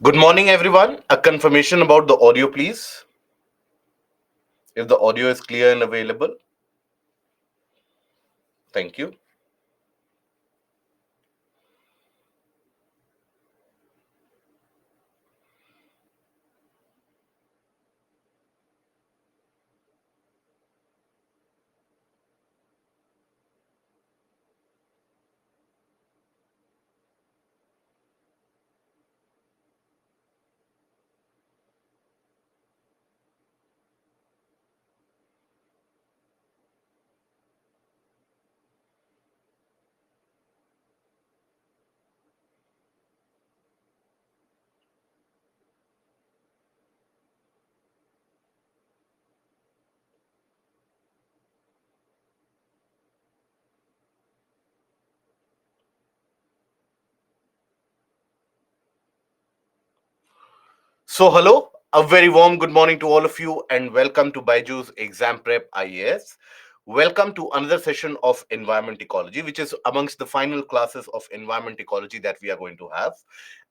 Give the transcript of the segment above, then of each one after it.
Good morning, everyone. A confirmation about the audio, please. If the audio is clear and available, thank you. So, hello, a very warm good morning to all of you, and welcome to Baiju's Exam Prep IAS. Welcome to another session of Environment Ecology, which is amongst the final classes of Environment Ecology that we are going to have.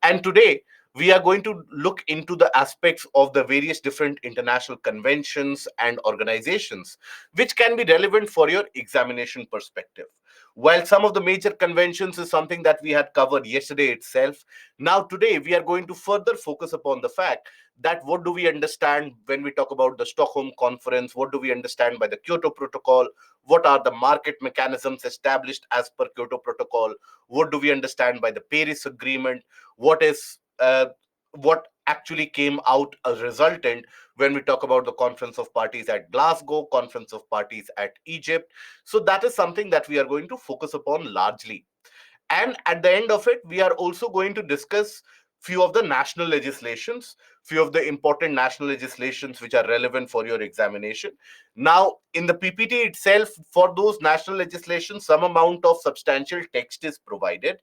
And today, we are going to look into the aspects of the various different international conventions and organizations, which can be relevant for your examination perspective. While some of the major conventions is something that we had covered yesterday itself, now, today, we are going to further focus upon the fact that what do we understand when we talk about the Stockholm Conference? What do we understand by the Kyoto Protocol? What are the market mechanisms established as per Kyoto Protocol? What do we understand by the Paris Agreement? What actually came out a resultant when we talk about the Conference of Parties at Glasgow, Conference of Parties at Egypt? So that is something that we are going to focus upon largely, and at the end of it we are also going to discuss few of the national legislations, few of the important national legislations which are relevant for your examination. Now, in the PPT itself, for those national legislations, some amount of substantial text is provided,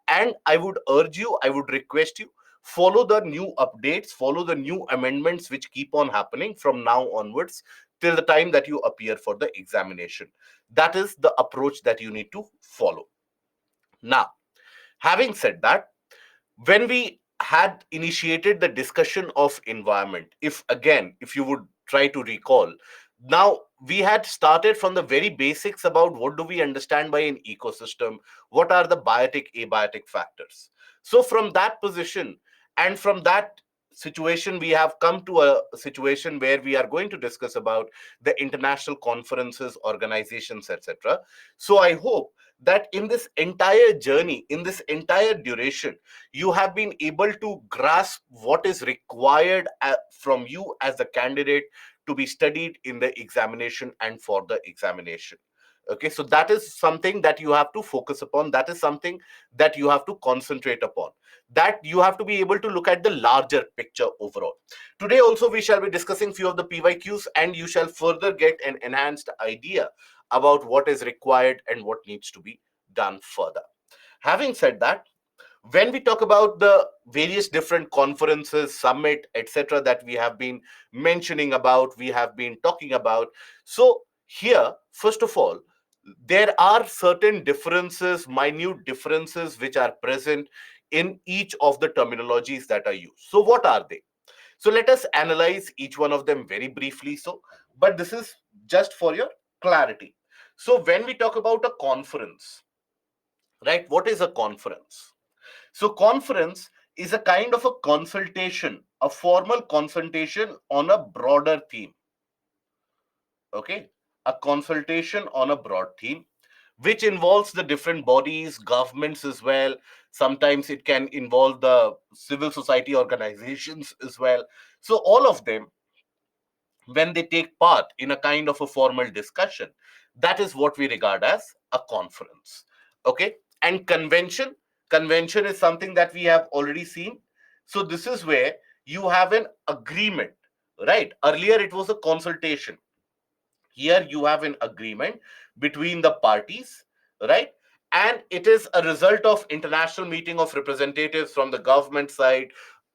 and I would urge you, I would request you, follow the new updates, follow the new amendments which keep on happening from now onwards till the time that you appear for the examination. That is the approach that you need to follow. Now, having said that, when we had initiated the discussion of environment, if you would try to recall, now we had started from the very basics about what do we understand by an ecosystem, what are the biotic, abiotic factors. So, from that position and from that situation, we have come to a situation where we are going to discuss about the international conferences, organizations, etc. So, I hope that in this entire journey, in this entire duration, you have been able to grasp what is required from you as a candidate to be studied in the examination and for the examination. Okay, so that is something that you have to focus upon, that is something that you have to concentrate upon, that you have to be able to look at the larger picture overall. Today also we shall be discussing few of the PYQs, and you shall further get an enhanced idea about what is required and what needs to be done further. Having said that, when we talk about the various different conferences, summit, etc., that we have been mentioning about, we have been talking about, so here, first of all, there are certain differences, minute differences, which are present in each of the terminologies that are used. So what are they? So let us analyze each one of them very briefly, so but this is just for your clarity. So when we talk about a conference, right, what is a conference? So, conference is a kind of a consultation, a formal consultation on a broader theme. Okay, a consultation on a broad theme, which involves the different bodies, governments as well. Sometimes it can involve the civil society organizations as well. So, all of them, when they take part in a kind of a formal discussion, that is what we regard as a conference. Okay, and convention is something that we have already seen. So this is where you have an agreement, right? Earlier it was a consultation, here you have an agreement between the parties, right? And it is a result of international meeting of representatives from the government side,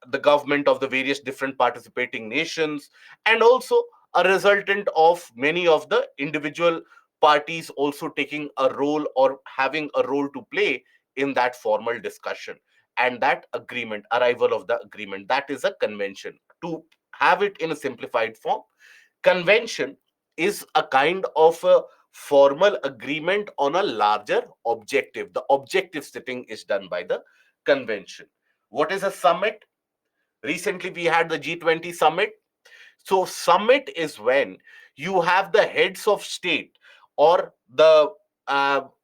the government of the various different participating nations, and also a resultant of many of the individual parties also taking a role or having a role to play in that formal discussion. and that agreement, arrival of the agreement, that is a convention. To have it in a simplified form, convention is a kind of a formal agreement on a larger objective. The objective setting is done by the convention. What is a summit? Recently, we had the G20 summit. So, summit is when you have the heads of state, or the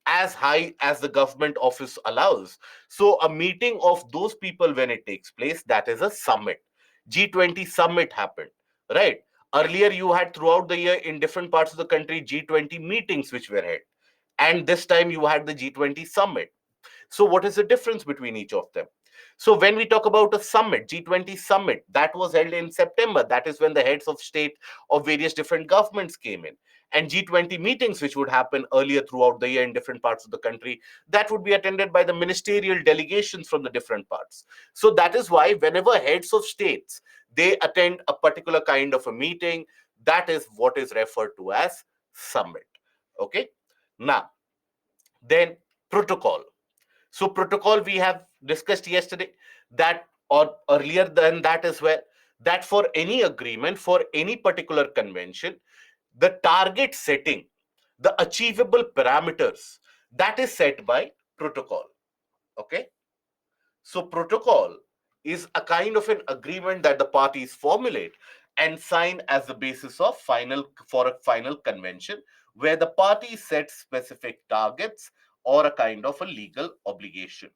as high as the government office allows. So, a meeting of those people, when it takes place, that is a summit. G20 summit happened, right? Earlier, you had throughout the year in different parts of the country G20 meetings which were held. And this time you had the G20 summit. So, what is the difference between each of them? So, when we talk about a summit, G20 summit, that was held in September. That is when the heads of state of various different governments came in. And G20 meetings, which would happen earlier throughout the year in different parts of the country, that would be attended by the ministerial delegations from the different parts. So, that is why whenever heads of states they attend a particular kind of a meeting, that is what is referred to as summit. Okay. Now, then protocol. So protocol we have discussed yesterday, that or earlier than that as well, that for any agreement, for any particular convention, the target setting, the achievable parameters, that is set by protocol. Okay. So protocol is a kind of an agreement that the parties formulate and sign as the basis of final for a final convention, where the parties set specific targets or a kind of a legal obligation.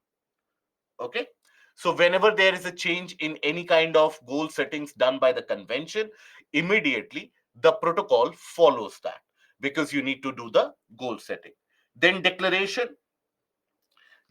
Okay. So whenever there is a change in any kind of goal settings done by the convention, immediately the protocol follows that, because you need to do the goal setting. Then declaration.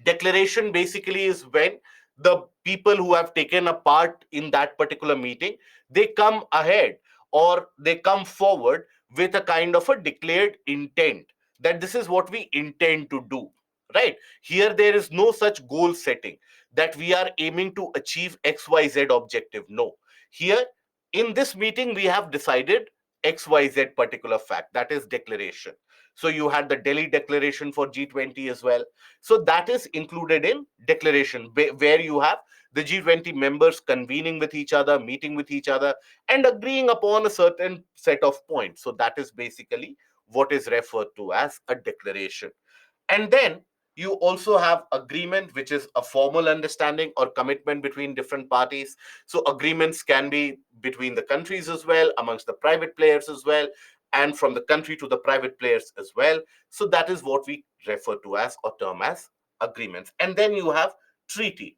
Declaration basically is when the people who have taken a part in that particular meeting, they come ahead, or they come forward with a kind of a declared intent, that this is what we intend to do. Right here, there is no such goal setting that we are aiming to achieve XYZ objective. No, here in this meeting we have decided XYZ particular fact, that is declaration. So you had the Delhi declaration for G20 as well. So that is included in declaration, where you have the G20 members convening with each other, meeting with each other, and agreeing upon a certain set of points. So that is basically what is referred to as a declaration. And then you also have agreement, which is a formal understanding or commitment between different parties. So agreements can be between the countries as well, amongst the private players as well, and from the country to the private players as well. So that is what we refer to as or term as agreements. And then you have treaty.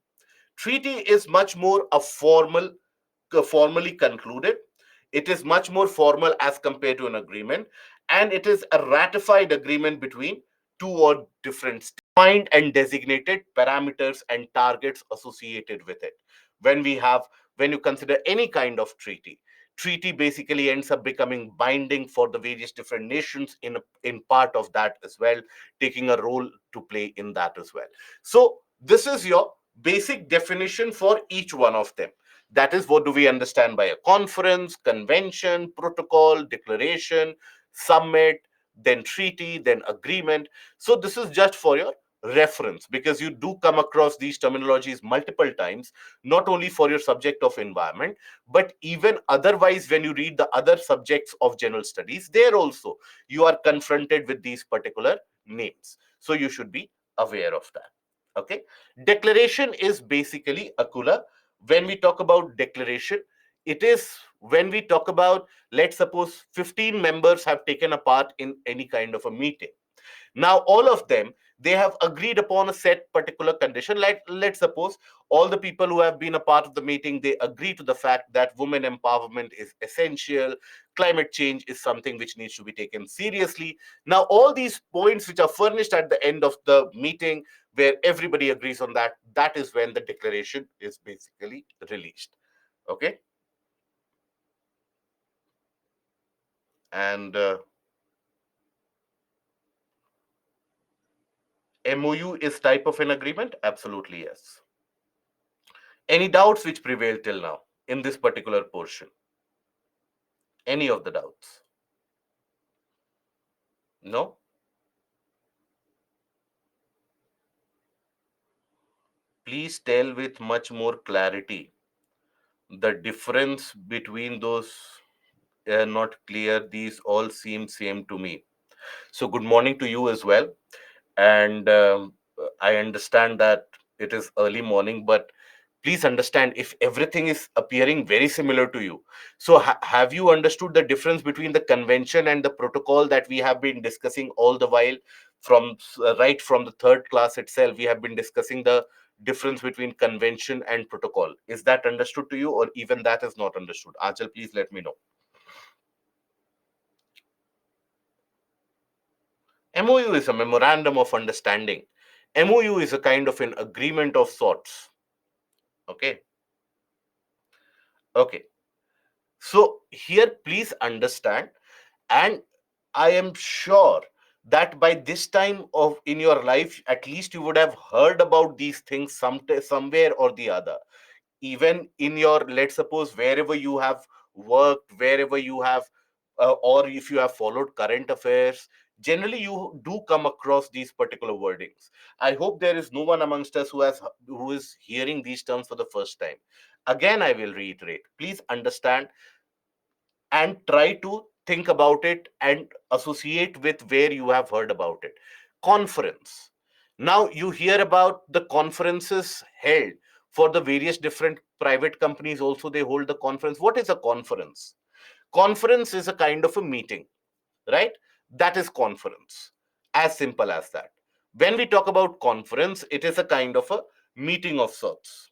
Treaty is much more a formally concluded. It is much more formal as compared to an agreement, and it is a ratified agreement between two or different defined and designated parameters and targets associated with it. When we have, when you consider any kind of treaty, treaty basically ends up becoming binding for the various different nations in part of that as well, taking a role to play in that as well. So this is your basic definition for each one of them. That is, what do we understand by a conference, convention, protocol, declaration, summit, then treaty, then agreement. So this is just for your reference, because you do come across these terminologies multiple times, not only for your subject of environment, but even otherwise when you read the other subjects of general studies, there also you are confronted with these particular names. So you should be aware of that. Okay. Declaration is basically, Akula, when we talk about declaration, it is when we talk about, let's suppose 15 members have taken a part in any kind of a meeting. Now all of them, they have agreed upon a set particular condition. Like, let's suppose all the people who have been a part of the meeting, they agree to the fact that women empowerment is essential, climate change is something which needs to be taken seriously. Now all these points which are furnished at the end of the meeting, where everybody agrees on that, that is when the declaration is basically released. Okay. And MOU is type of an agreement? Absolutely, yes. Any doubts which prevail till now in this particular portion? Any of the doubts? No? please tell with much more clarity the difference between those. Not clear. These all seem same to me. So good morning to you as well. And I understand that it is early morning, but please understand if everything is appearing very similar to you. So have you understood the difference between the convention and the protocol that we have been discussing all the while? From right from the third class itself, we have been discussing the difference between convention and protocol. Is that understood to you, or even that is not understood? Achal, please let me know. MOU is a memorandum of understanding. MOU is a kind of an agreement of sorts. Okay. Okay. So here, please understand, and I am sure that by this time of in your life, at least you would have heard about these things somewhere or the other. Even in your, let's suppose, wherever you have worked, wherever you have or if you have followed current affairs, generally you do come across these particular wordings. I hope there is no one amongst us who is hearing these terms for the first time. Again, I will reiterate, please understand and try to think about it and associate with where you have heard about it. Conference. Now you hear about the conferences held for the various different private companies, also they hold the conference. What is a conference? Conference is a kind of a meeting, right? That is conference. As simple as that. When we talk about conference, it is a kind of a meeting of sorts.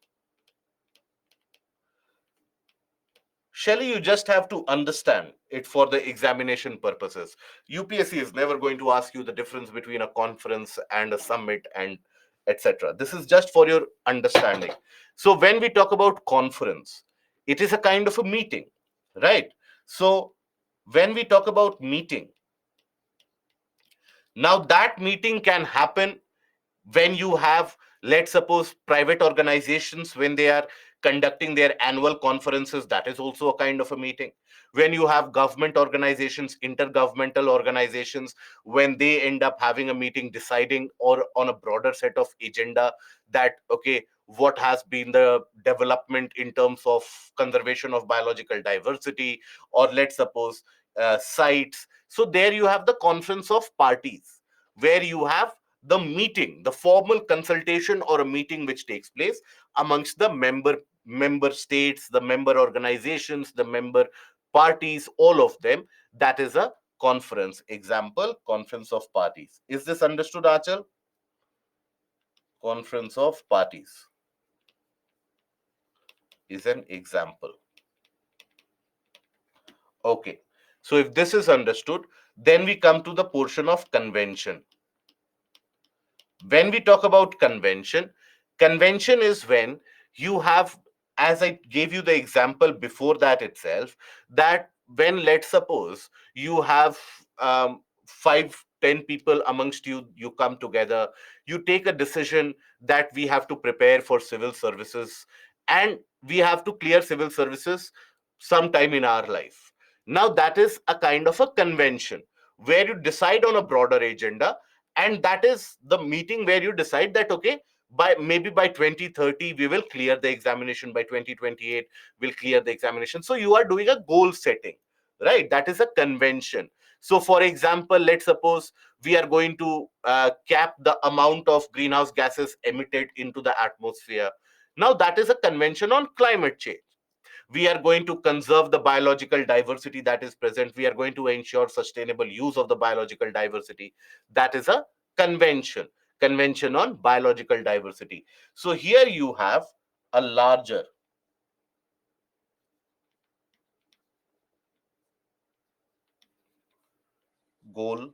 Shelley, you just have to understand it for the examination purposes. UPSC is never going to ask you the difference between a conference and a summit and etc. This is just for your understanding. So when we talk about conference, it is a kind of a meeting, right? So when we talk about meeting, now that meeting can happen when you have, let's suppose, private organizations when they are conducting their annual conferences, that is also a kind of a meeting. When you have government organizations, intergovernmental organizations, when they end up having a meeting deciding or on a broader set of agenda, that okay, what has been the development in terms of conservation of biological diversity, or let's suppose sites. So there you have the conference of parties, where you have the meeting, the formal consultation or a meeting which takes place amongst the member states, the member organizations, the member parties, all of them. That is a conference. Example, conference of parties. Is this understood, Achal? Conference of parties is an example. Okay. So if this is understood, then we come to the portion of convention. When we talk about convention, convention is when you have, as I gave you the example before that itself, that when, let's suppose, you have 5-10 people amongst you, you come together, you take a decision that we have to prepare for civil services, and we have to clear civil services sometime in our life. Now that is a kind of a convention where you decide on a broader agenda, and that is the meeting where you decide that okay, by maybe by 2030 we will clear the examination, by 2028 we'll clear the examination. So you are doing a goal setting, right? That is a convention. So for example, let's suppose we are going to cap the amount of greenhouse gases emitted into the atmosphere. Now that is a convention on climate change. We are going to conserve the biological diversity that is present. We are going to ensure sustainable use of the biological diversity. That is a convention on biological diversity. So here you have a larger goal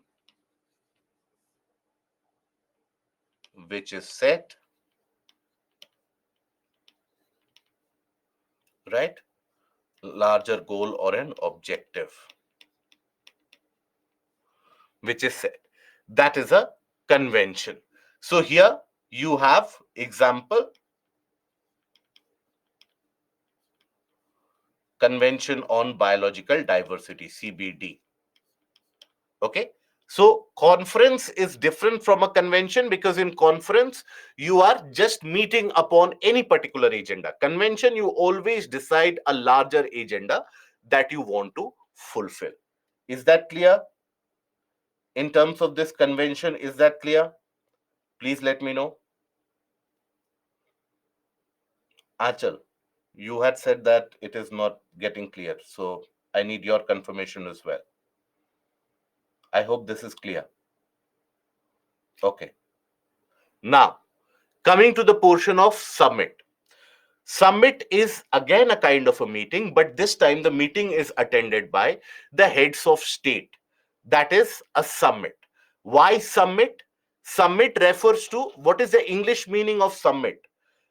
which is set, right? Larger goal or an objective which is set. That is a convention. So here you have example, Convention on Biological Diversity, CBD. Okay. So conference is different from a convention because in conference you are just meeting upon any particular agenda. Convention, you always decide a larger agenda that you want to fulfill. Is that clear? In terms of this convention, is that clear? Please let me know. Achal, you had said that it is not getting clear, so I need your confirmation as well. I hope this is clear. Okay. Now, coming to the portion of summit. Summit is again a kind of a meeting, but this time the meeting is attended by the heads of state. That is a summit. Why summit? Summit refers to what is the English meaning of summit?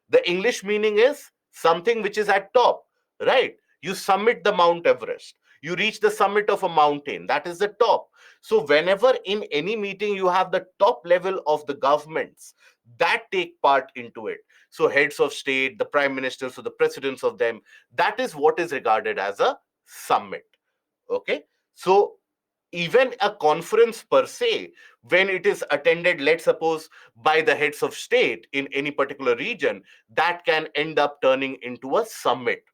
The English meaning is something which is at top, right? You summit the Mount Everest. You reach the summit of a mountain. That is the top. So whenever in any meeting you have the top level of the governments that take part into it. So heads of state, the prime ministers, so the presidents of them, that is what is regarded as a summit. Okay. So even a conference per se, when it is attended, let's suppose, by the heads of state in any particular region, that can end up turning into a summit.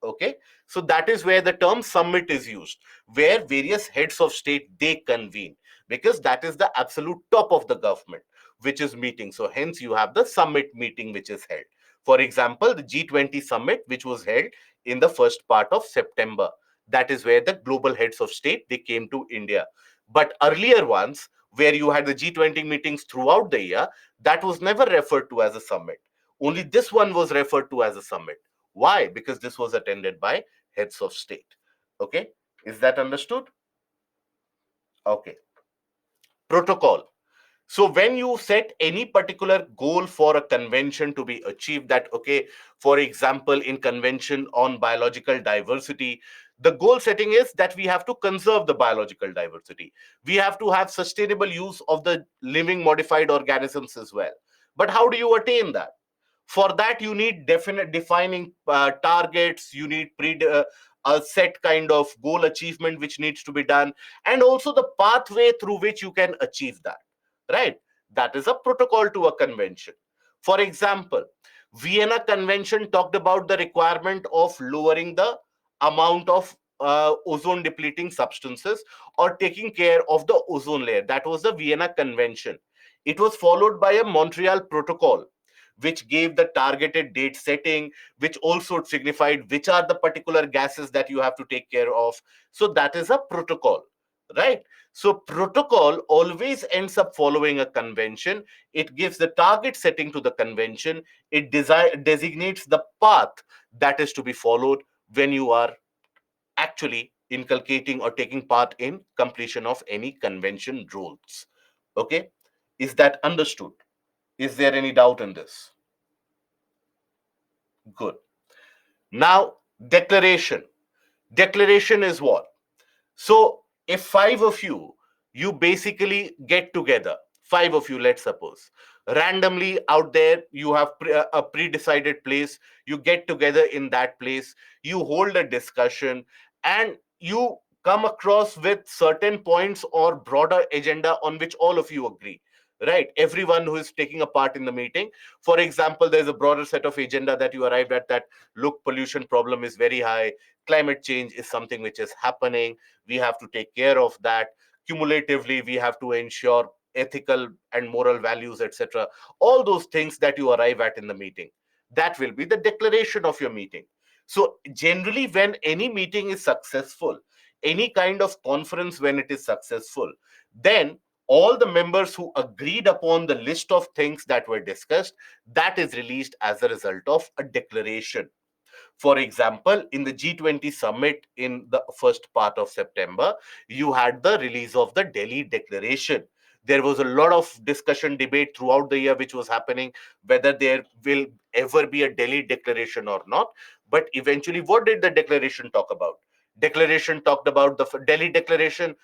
Okay, so that is where the term summit is used, where various heads of state they convene, because that is the absolute top of the government which is meeting. So hence you have the summit meeting which is held. For example, the G20 summit which was held in the first part of September, that is where the global heads of state they came to India. But earlier ones, where you had the G20 meetings throughout the year, that was never referred to as a summit. Only this one was referred to as a summit. Why? Because this was attended by heads of state. Okay, is that understood? Okay. Protocol. So when you set any particular goal for a convention to be achieved, that okay, for example, in convention on biological diversity, the goal setting is that we have to conserve the biological diversity. We have to have sustainable use of the living modified organisms as well. But how do you attain that? For that you need definite defining targets, you need a set kind of goal achievement which needs to be done, and also the pathway through which you can achieve that, right? That is a protocol to a convention. For example, Vienna Convention talked about the requirement of lowering the amount of ozone depleting substances or taking care of the ozone layer. That was the Vienna Convention. It was followed by a Montreal Protocol, which gave the targeted date setting, which also signified which are the particular gases that you have to take care of. So that is a protocol, right? So protocol always ends up following a convention. It gives the target setting to the convention. It designates the path that is to be followed when you are actually inculcating or taking part in completion of any convention rules. Okay, is that understood? Is there any doubt in this? Good. Now, declaration. Declaration is what? So, if five of you, you basically get together, five of you, let's suppose, randomly out there, you have a pre-decided place, you get together in that place, you hold a discussion, and you come across with certain points or broader agenda on which all of you agree, right? Everyone who is taking a part in the meeting. For example, there's a broader set of agenda that you arrived at, that look, pollution problem is very high, climate change is something which is happening, we have to take care of that. Cumulatively, we have to ensure ethical and moral values, etc. All those things that you arrive at in the meeting, that will be the declaration of your meeting. So generally, when any meeting is successful, any kind of conference when it is successful, then all the members who agreed upon the list of things that were discussed, that is released as a result of a declaration. For example, in the G20 summit in the first part of September, you had the release of the Delhi Declaration. There was a lot of discussion, debate throughout the year, which was happening whether there will ever be a Delhi Declaration or not. But eventually, what did the declaration talk about? Declaration talked about the Delhi Declaration.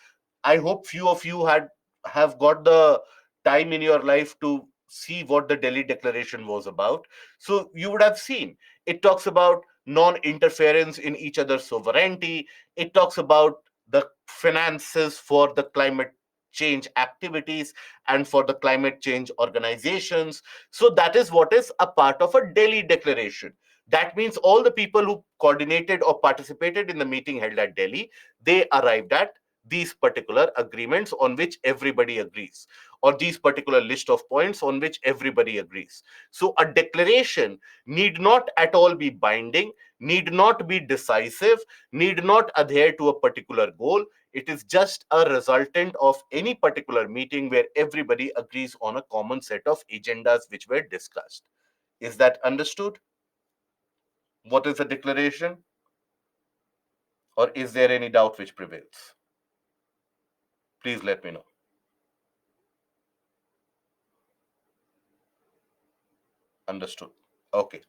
I hope few of you have got the time in your life to see what the Delhi Declaration was about. So you would have seen it talks about non-interference in each other's sovereignty. It talks about the finances for the climate change activities and for the climate change organizations. So that is what is a part of a Delhi declaration. That means all the people who coordinated or participated in the meeting held at Delhi, they arrived at these particular agreements on which everybody agrees, or these particular list of points on which everybody agrees. So a declaration need not at all be binding, need not be decisive, need not adhere to a particular goal. It is just a resultant of any particular meeting where everybody agrees on a common set of agendas which were discussed. Is that understood? What is a declaration? Or is there any doubt which prevails? Please let me know. Understood. Okay.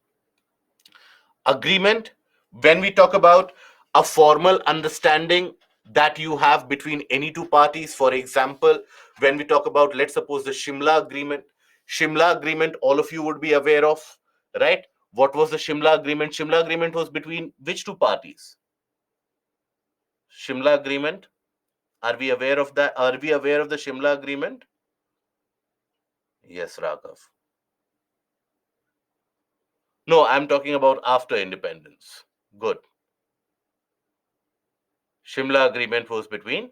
Agreement, when we talk about a formal understanding that you have between any two parties, for example, when we talk about, let's suppose, the Shimla agreement, all of you would be aware of, right? What was the Shimla agreement? Shimla agreement was between which two parties? Shimla agreement, are we aware of that? Are we aware of the Shimla agreement? Yes, Raghav. No, I'm talking about after independence. Good. Shimla agreement was between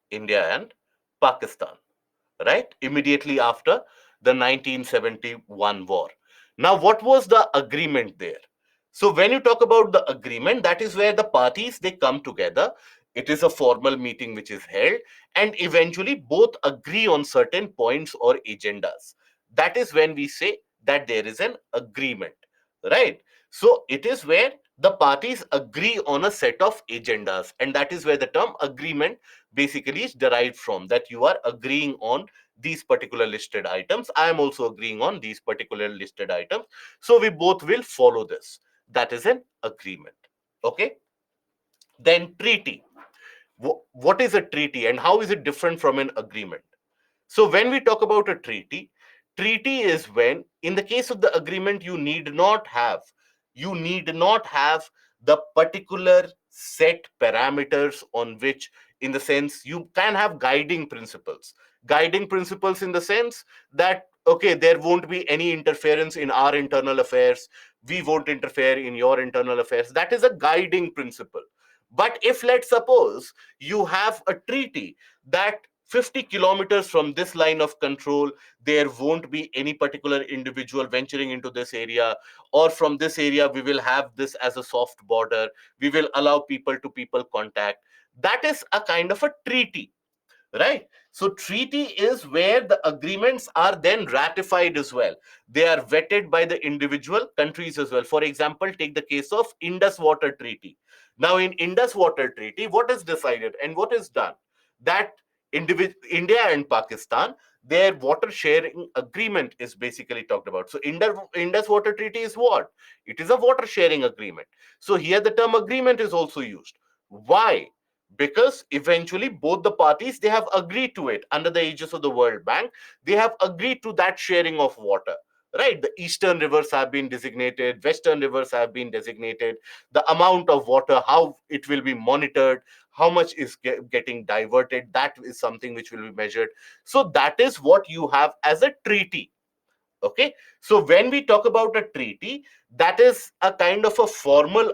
India and Pakistan, right? Immediately after the 1971 war. Now, what was the agreement there? So, when you talk about the agreement, that is where the parties they come together. It is a formal meeting which is held, and eventually both agree on certain points or agendas. That is when we say that there is an agreement, right? So, it is where the parties agree on a set of agendas, and that is where the term agreement basically is derived from, that you are agreeing on these particular listed items. I am also agreeing on these particular listed items. So we both will follow this. That is an agreement. Okay. Then treaty. What is a treaty and how is it different from an agreement? So when we talk about a treaty, treaty is when, in the case of the agreement, you need not have the particular set parameters on which, in the sense, you can have guiding principles in the sense that, okay, there won't be any interference in our internal affairs, we won't interfere in your internal affairs. That is a guiding principle. But if, let's suppose, you have a treaty that 50 kilometers from this line of control, there won't be any particular individual venturing into this area, or from this area, we will have this as a soft border, we will allow people to people contact. That is a kind of a treaty, right? So treaty is where the agreements are then ratified as well. They are vetted by the individual countries as well. For example, take the case of Indus Water Treaty. Now, in Indus Water Treaty, what is decided and what is done, that India and Pakistan, their water sharing agreement is basically talked about. So Indus Water Treaty is what? It is a water sharing agreement. So here the term agreement is also used. Why? Because eventually both the parties, they have agreed to it under the aegis of the World Bank. They have agreed to that sharing of water, right? The eastern rivers have been designated, western rivers have been designated, the amount of water, how it will be monitored, how much is getting diverted, that is something which will be measured. So that is what you have as a treaty. Okay. So when we talk about a treaty, that is a kind of a formal,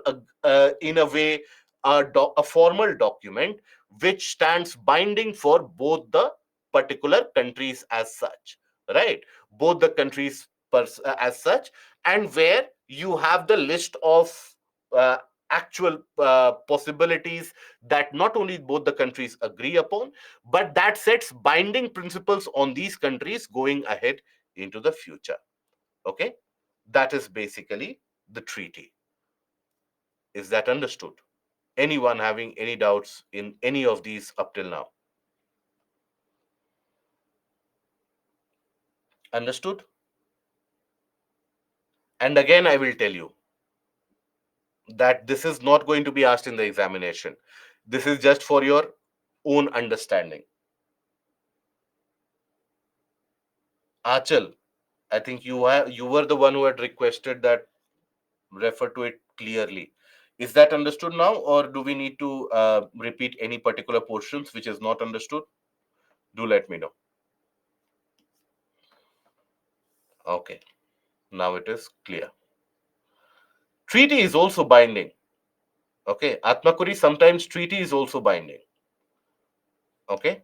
in a way, a formal document which stands binding for both the particular countries as such, right? Both the countries as such, and where you have the list of uh, actual possibilities that not only both the countries agree upon, but that sets binding principles on these countries going ahead into the future. Okay, that is basically the treaty. Is that understood? Anyone having any doubts in any of these up till now? Understood? And again, I will tell you that this is not going to be asked in the examination. This is just for your own understanding. Achal, I think you were the one who had requested that refer to it clearly. Is that understood now, or do we need to repeat any particular portions which is not understood? Do let me know. Okay, now it is clear. Treaty is also binding. Okay, Atmakuri, sometimes treaty is also binding. Okay.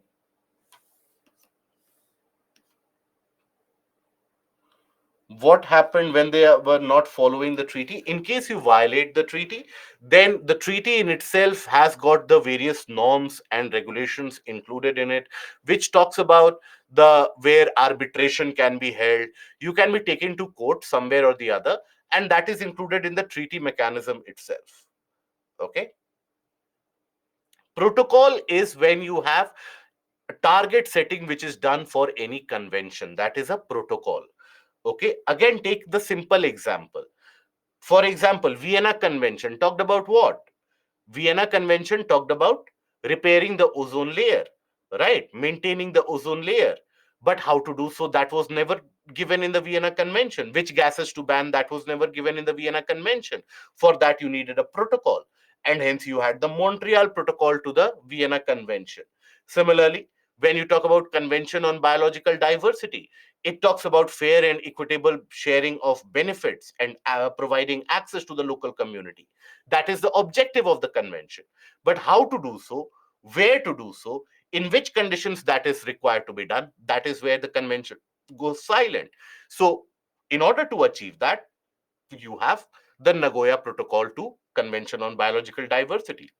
What happened when they were not following the treaty? In case you violate the treaty, then the treaty in itself has got the various norms and regulations included in it, which talks about the where arbitration can be held. You can be taken to court somewhere or the other, and that is included in the treaty mechanism itself. Okay. Protocol is when you have a target setting which is done for any convention. That is a protocol. Okay, again, take the simple example. For example, Vienna Convention talked about what? Vienna Convention talked about repairing the ozone layer, right? Maintaining the ozone layer. But how to do so, that was never given in the Vienna Convention. Which gases to ban, that was never given in the Vienna Convention. For that, you needed a protocol. And hence, you had the Montreal Protocol to the Vienna Convention. Similarly, when you talk about Convention on Biological Diversity, it talks about fair and equitable sharing of benefits and providing access to the local community. That is the objective of the convention. But how to do so, where to do so, in which conditions that is required to be done, that is where the convention goes silent. So, in order to achieve that, you have the Nagoya Protocol to Convention on Biological Diversity.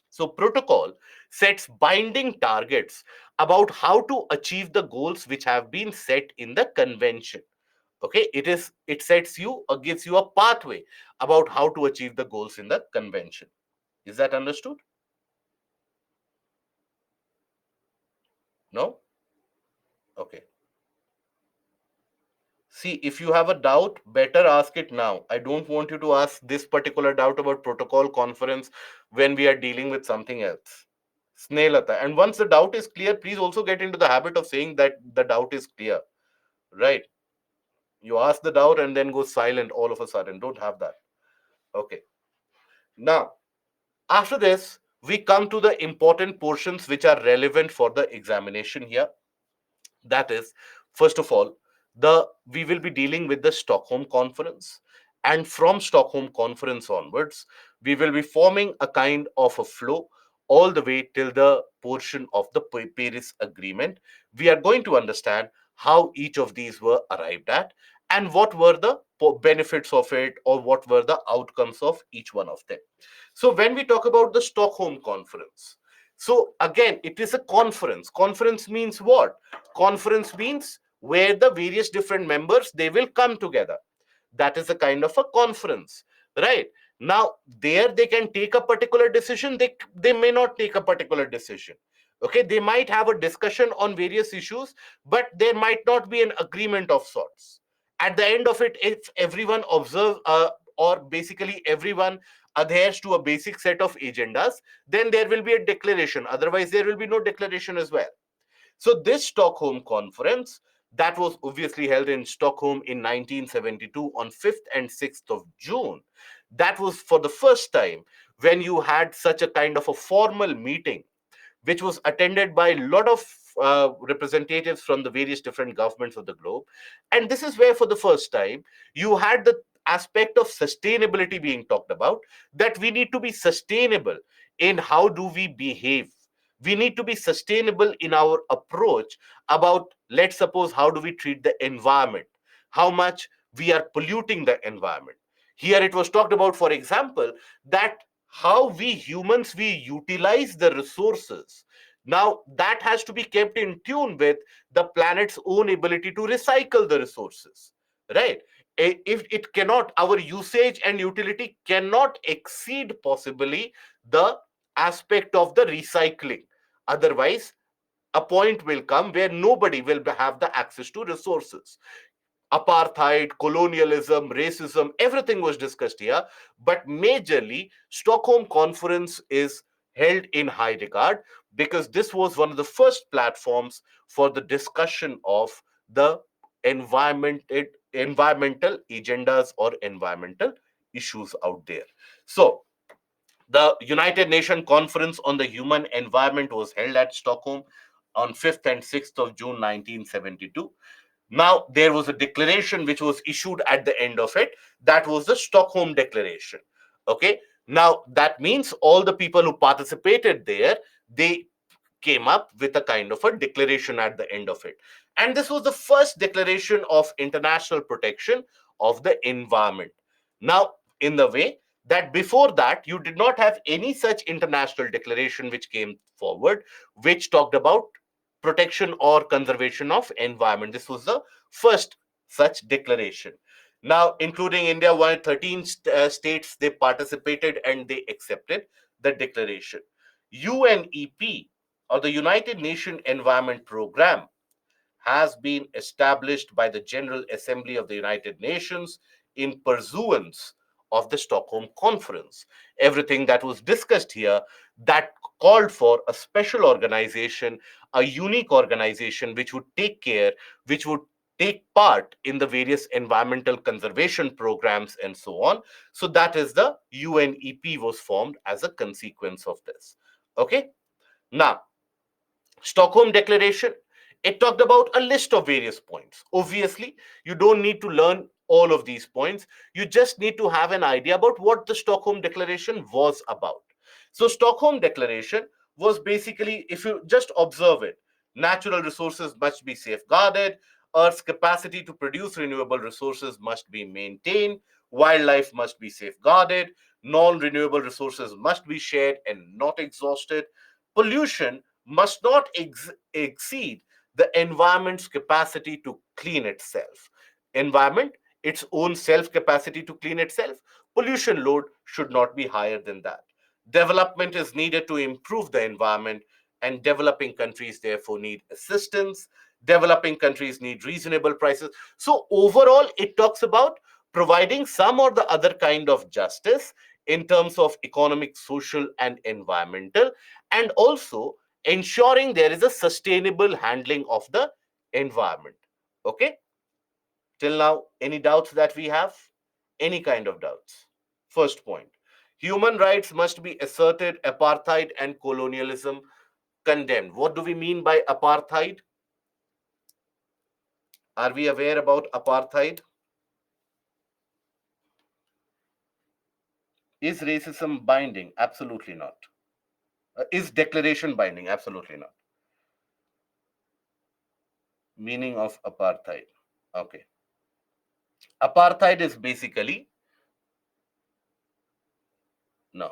So, protocol sets binding targets about how to achieve the goals which have been set in the convention. Okay, it sets you or gives you a pathway about how to achieve the goals in the convention. Is that understood? No? Okay. See, if you have a doubt, better ask it now. I don't want you to ask this particular doubt about protocol conference when we are dealing with something else. Snehilata. And once the doubt is clear, please also get into the habit of saying that the doubt is clear. Right? You ask the doubt and then go silent all of a sudden. Don't have that. Okay. Now, after this, we come to the important portions which are relevant for the examination here. That is, first of all, the we will be dealing with the Stockholm Conference, and from Stockholm Conference onwards, we will be forming a kind of a flow all the way till the portion of the Paris Agreement. We are going to understand how each of these were arrived at and what were the benefits of it or what were the outcomes of each one of them. So when we talk about the Stockholm Conference, so again, it is a conference. Conference means what? Conference means where the various different members, they will come together. That is a kind of a conference, right? Now there they can take a particular decision, they may not take a particular decision. Okay, they might have a discussion on various issues, but there might not be an agreement of sorts. At the end of it, if everyone observes or basically everyone adheres to a basic set of agendas, then there will be a declaration. Otherwise, there will be no declaration as well. So this Stockholm Conference, that was obviously held in Stockholm in 1972 on 5th and 6th of June. That was for the first time when you had such a kind of a formal meeting which was attended by a lot of representatives from the various different governments of the globe. And this is where, for the first time, you had the aspect of sustainability being talked about, that we need to be sustainable in how do we behave. We need to be sustainable in our approach about, let's suppose, how do we treat the environment, how much we are polluting the environment. Here it was talked about, for example, that how we humans we utilize the resources. Now that has to be kept in tune with the planet's own ability to recycle the resources, right? If it cannot, our usage and utility cannot exceed possibly the aspect of the recycling. Otherwise, a point will come where nobody will have the access to resources. Apartheid, colonialism, racism, everything was discussed here. But majorly, Stockholm Conference is held in high regard because this was one of the first platforms for the discussion of the environmental agendas or environmental issues out there. So, the United Nations Conference on the Human Environment was held at Stockholm. on 5th and 6th of June 1972. Now, there was a declaration which was issued at the end of it. That was the Stockholm Declaration. Okay. Now, that means all the people who participated there, they came up with a kind of a declaration at the end of it. And this was the first declaration of international protection of the environment. Now, in the way that before that, you did not have any such international declaration which came forward, which talked about protection or conservation of environment. This was the first such declaration. Now, including India, 13 states, they participated and they accepted the declaration. UNEP, or the United Nations Environment Program, has been established by the General Assembly of the United Nations in pursuance of the Stockholm Conference. Everything that was discussed here, that called for a special organization, a unique organization which would take care, which would take part in the various environmental conservation programs and so on. So that is the UNEP was formed as a consequence of this. Okay. Now, Stockholm Declaration, it talked about a list of various points. Obviously, you don't need to learn all of these points. You just need to have an idea about what the Stockholm Declaration was about. So, Stockholm Declaration was basically, if you just observe it, natural resources must be safeguarded, Earth's capacity to produce renewable resources must be maintained, wildlife must be safeguarded, non renewable resources must be shared and not exhausted, pollution must not exceed the environment's capacity to clean itself. Environment, its own self capacity to clean itself, pollution load should not be higher than that. Development is needed to improve the environment, and developing countries therefore need assistance. Developing countries need reasonable prices. So, overall, it talks about providing some or the other kind of justice in terms of economic, social, and environmental, and also ensuring there is a sustainable handling of the environment. Okay. Till now, any doubts that we have? Any kind of doubts? First point, human rights must be asserted, apartheid and colonialism condemned. What do we mean by apartheid? Are we aware about apartheid? Is racism binding? Absolutely not. Is declaration binding? Absolutely not. Meaning of apartheid. Okay. Apartheid is basically, no,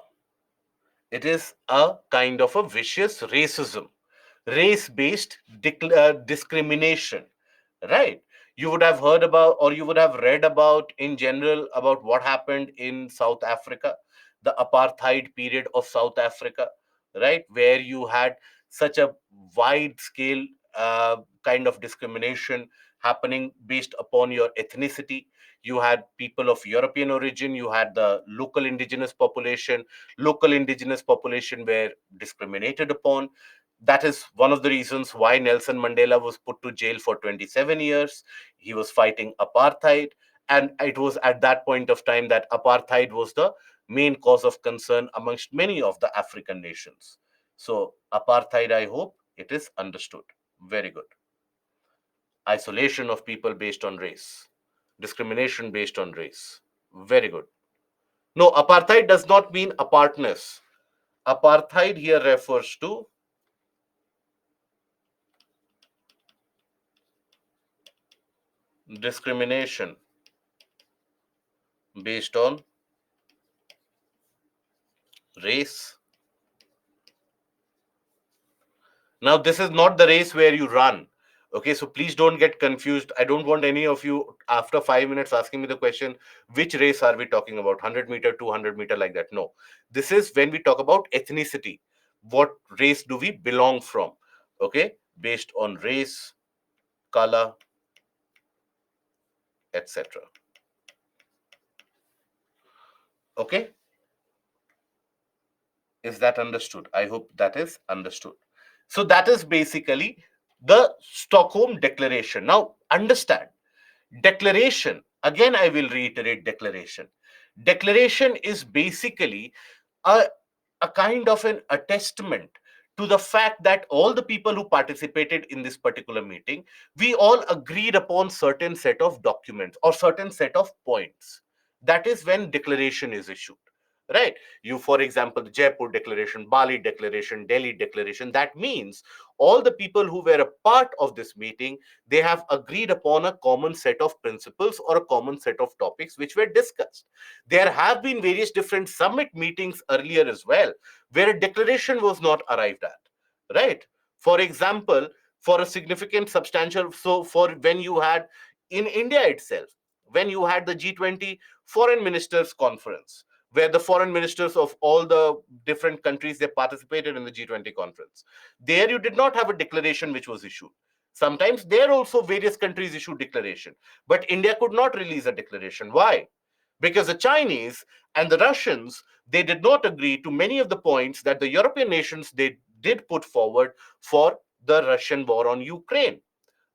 it is a kind of a vicious racism, race-based discrimination, right? You would have heard about, or you would have read about in general about what happened in South Africa, the apartheid period of South Africa, right, where you had such a wide scale kind of discrimination happening based upon your ethnicity. You had people of European origin, you had the local indigenous population were discriminated upon. That is one of the reasons why Nelson Mandela was put to jail for 27 years. He was fighting apartheid. And it was at that point of time that apartheid was the main cause of concern amongst many of the African nations. So, apartheid, I hope it is understood. Very good. Isolation of people based on race, discrimination based on race. Very good. No, apartheid does not mean apartness. Apartheid here refers to discrimination based on race. Now, this is not the race where you run. Okay, so please don't get confused. I don't want any of you after 5 minutes asking me the question, which race are we talking about? 100-meter, 200-meter, like that. No, this is when we talk about ethnicity. What race do we belong from? Okay, based on race, color, etc. Okay, is that understood? I hope that is understood. So that is basically the Stockholm Declaration. Now, understand, declaration, again, I will reiterate declaration. Declaration is basically a, a kind of an attestment to the fact that all the people who participated in this particular meeting, we all agreed upon certain set of documents or certain set of points. That is when declaration is issued, right? You, for example, the Jaipur Declaration, Bali Declaration, Delhi Declaration. That means all the people who were a part of this meeting, they have agreed upon a common set of principles or a common set of topics which were discussed. There have been various different summit meetings earlier as well, where a declaration was not arrived at, right? For example, for a significant substantial, so for when you had in India itself, when you had the G20 foreign ministers conference, where the foreign ministers of all the different countries, they participated in the G20 conference. There you did not have a declaration which was issued. Sometimes there also various countries issued declaration, but India could not release a declaration. Why? Because the Chinese and the Russians, they did not agree to many of the points that the European nations, they did put forward for the Russian war on Ukraine,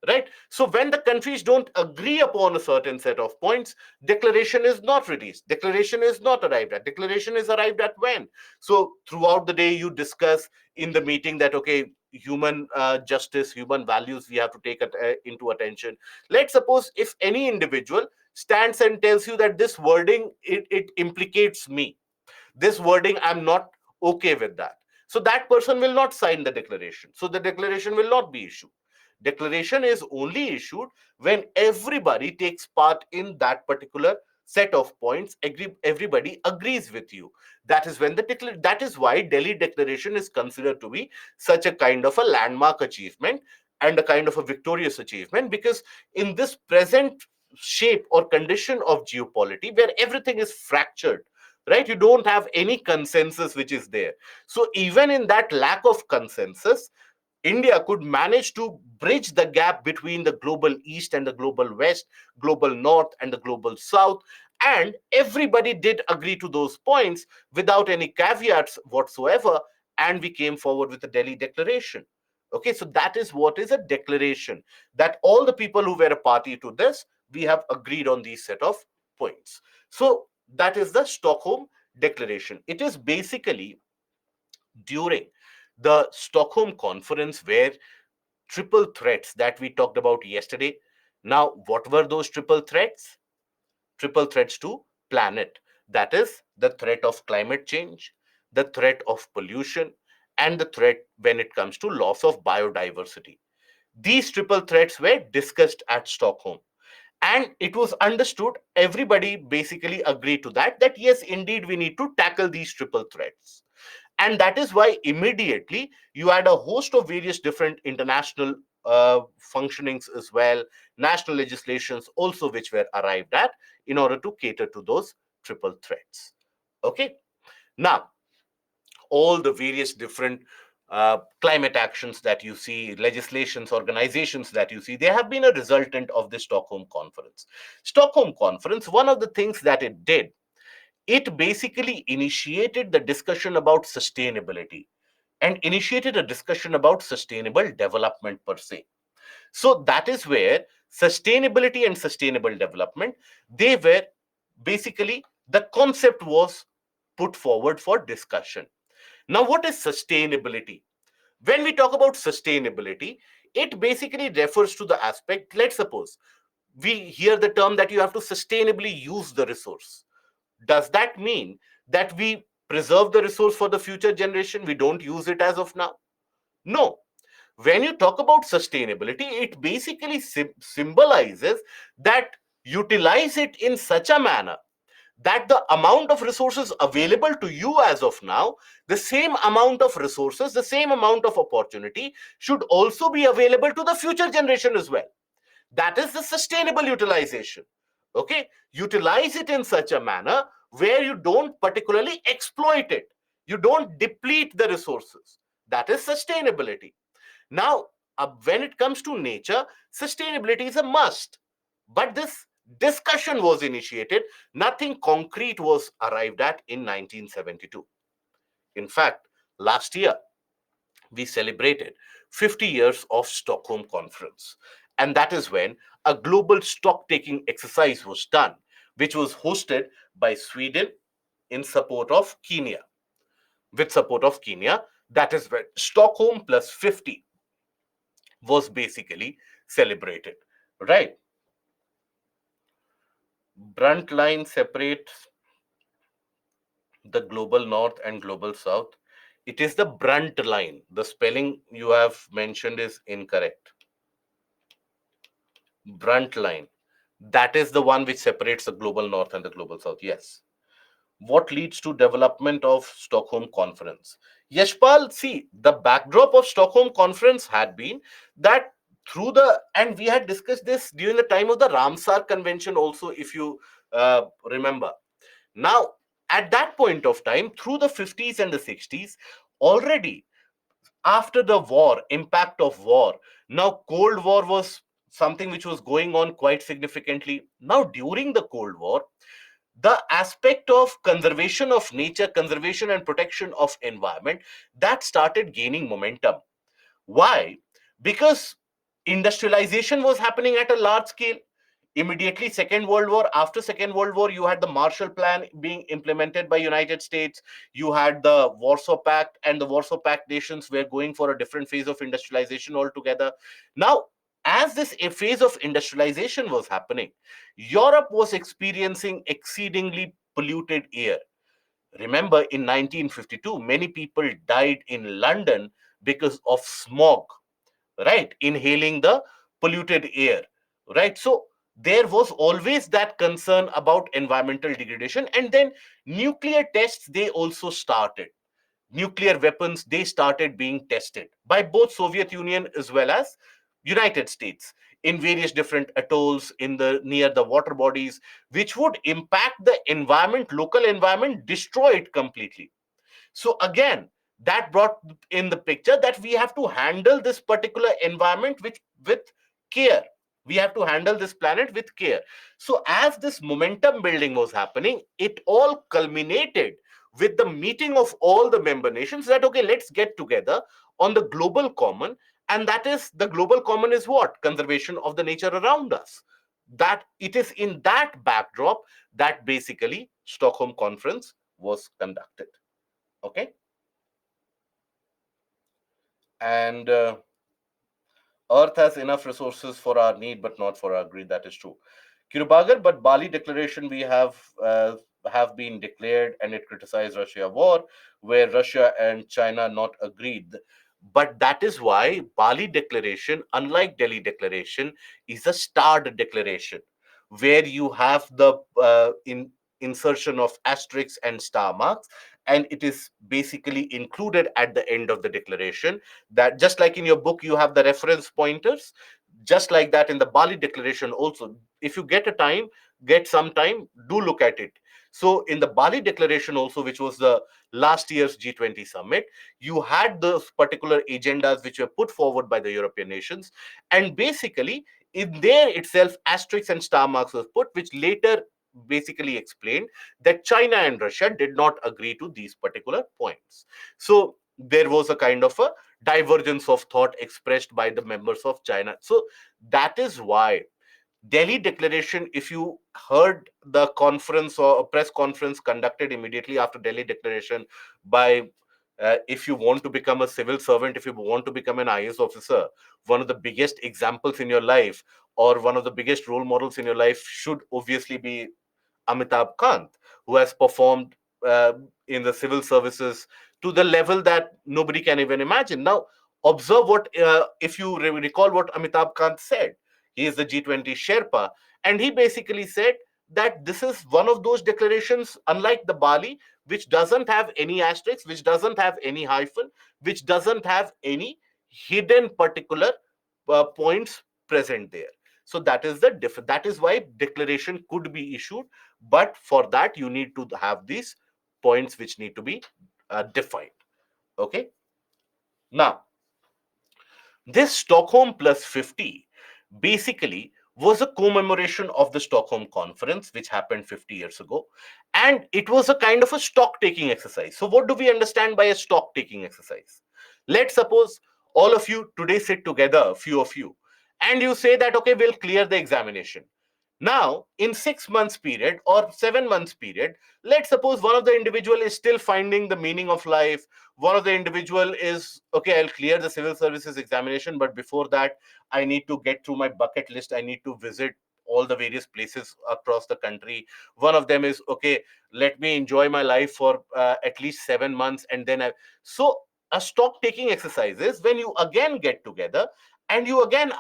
right? So when the countries don't agree upon a certain set of points, declaration is not released, declaration is not arrived at. Declaration is arrived at when? So throughout the day you discuss in the meeting that, okay, human justice, human values, we have to take into attention. Let's suppose if any individual stands and tells you that this wording, it implicates me, this wording, I'm not okay with that, so that person will not sign the declaration, so the declaration will not be issued. Declaration is only issued when everybody takes part in that particular set of points, everybody agrees with you. That is when that is why Delhi Declaration is considered to be such a kind of a landmark achievement and a kind of a victorious achievement, because in this present shape or condition of geopolity where everything is fractured, right, you don't have any consensus which is there. So even in that lack of consensus, India could manage to bridge the gap between the global east and the global west, global north and the global south. And everybody did agree to those points without any caveats whatsoever. And we came forward with the Delhi Declaration. Okay, so that is what is a declaration, that all the people who were a party to this, we have agreed on these set of points. So that is the Stockholm Declaration. It is basically during the Stockholm conference where triple threats that we talked about yesterday. Now, what were those triple threats? Triple threats to planet. That is the threat of climate change, the threat of pollution, and the threat when it comes to loss of biodiversity. These triple threats were discussed at Stockholm. And it was understood, everybody basically agreed to that yes, indeed, we need to tackle these triple threats. And that is why immediately you had a host of various different international functionings as well, national legislations also, which were arrived at in order to cater to those triple threats. Okay. Now, all the various different climate actions that you see, legislations, organizations that you see, they have been a resultant of the Stockholm Conference. Stockholm Conference, one of the things that it did, it basically initiated the discussion about sustainability and initiated a discussion about sustainable development per se. So that is where sustainability and sustainable development, they were basically, the concept was put forward for discussion. Now, what is sustainability? When we talk about sustainability, it basically refers to the aspect, let's suppose we hear the term that you have to sustainably use the resource. Does that mean that we preserve the resource for the future generation? We don't use it as of now? No. When you talk about sustainability, it basically symbolizes that utilize it in such a manner that the amount of resources available to you as of now, the same amount of resources, the same amount of opportunity should also be available to the future generation as well. That is the sustainable utilization. Okay, utilize it in such a manner where you don't particularly exploit it, you don't deplete the resources. That is sustainability. Now, when it comes to nature, sustainability is a must. But this discussion was initiated, nothing concrete was arrived at in 1972. In fact, last year, we celebrated 50 years of Stockholm Conference. And that is when a global stock taking exercise was done, which was hosted by Sweden in support of Kenya, with support of Kenya. That is when Stockholm plus 50 was basically celebrated, right? Brunt line separates the global north and global south. It is the brunt line. The spelling you have mentioned is incorrect. Brunt line. That is the one which separates the global north and the global south. Yes. What leads to development of Stockholm Conference? Yashpal, see, the backdrop of Stockholm Conference had been that through the, and we had discussed this during the time of the Ramsar Convention also, if you remember. Now, at that point of time, through the 50s and the 60s, already after the war, impact of war, now Cold War was something which was going on quite significantly. Now, during the Cold War, the aspect of conservation of nature, conservation and protection of environment, that started gaining momentum. Why? Because industrialization was happening at a large scale. Immediately Second World War, after Second World War, you had the Marshall Plan being implemented by United States. You had the Warsaw Pact, and the Warsaw Pact nations were going for a different phase of industrialization altogether. Now, as this phase of industrialization was happening, Europe was experiencing exceedingly polluted air. Remember, in 1952, many people died in London because of smog, right? Inhaling the polluted air, right? So there was always that concern about environmental degradation. And then nuclear tests, they also started. Nuclear weapons, they started being tested by both Soviet Union as well as United States in various different atolls in the near the water bodies, which would impact the environment, local environment, destroy it completely. So again, that brought in the picture that we have to handle this particular environment with care. We have to handle this planet with care. So as this momentum building was happening, it all culminated with the meeting of all the member nations that, okay, let's get together on the global common. And that is, the global common is what? Conservation of the nature around us. That it is in that backdrop that basically Stockholm Conference was conducted. Okay. And Earth has enough resources for our need, but not for our greed. That is true. Kirubagar, but Bali Declaration we have been declared, and it criticized Russia war, where Russia and China not agreed. But that is why Bali Declaration, unlike Delhi Declaration, is a starred declaration, where you have the insertion of asterisks and star marks, and it is basically included at the end of the declaration. That, just like in your book you have the reference pointers, just like that in the Bali Declaration also, if you get some time, do look at it. So in the Bali Declaration also, which was the last year's G20 summit, you had those particular agendas which were put forward by the European nations, and basically in there itself asterisks and star marks was put, which later basically explained that China and Russia did not agree to these particular points. So there was a kind of a divergence of thought expressed by the members of China. So that is why Delhi Declaration, if you heard the conference or a press conference conducted immediately after Delhi Declaration by if you want to become a civil servant, if you want to become an IAS officer, one of the biggest examples in your life or one of the biggest role models in your life should obviously be Amitabh Kant, who has performed in the civil services to the level that nobody can even imagine. Now, observe what, if you recall what Amitabh Kant said. He is the G20 Sherpa, and he basically said that this is one of those declarations, unlike the Bali, which doesn't have any asterisks, which doesn't have any hyphen, which doesn't have any hidden particular points present there. So that is that is why declaration could be issued, but for that you need to have these points which need to be defined. Okay. Now, this Stockholm plus 50 basically was a commemoration of the Stockholm Conference, which happened 50 years ago. And it was a kind of a stock taking exercise. So, what do we understand by a stock taking exercise? Let's suppose all of you today sit together, a few of you, and you say that, okay, we'll clear the examination. Now, in 6 months period or 7 months period, let's suppose one of the individual is still finding the meaning of life. One of the individual is, okay, I'll clear the civil services examination, but before that, I need to get through my bucket list. I need to visit all the various places across the country. One of them is, okay, let me enjoy my life for at least 7 months, and then so a stock taking exercise is when you again get together and you again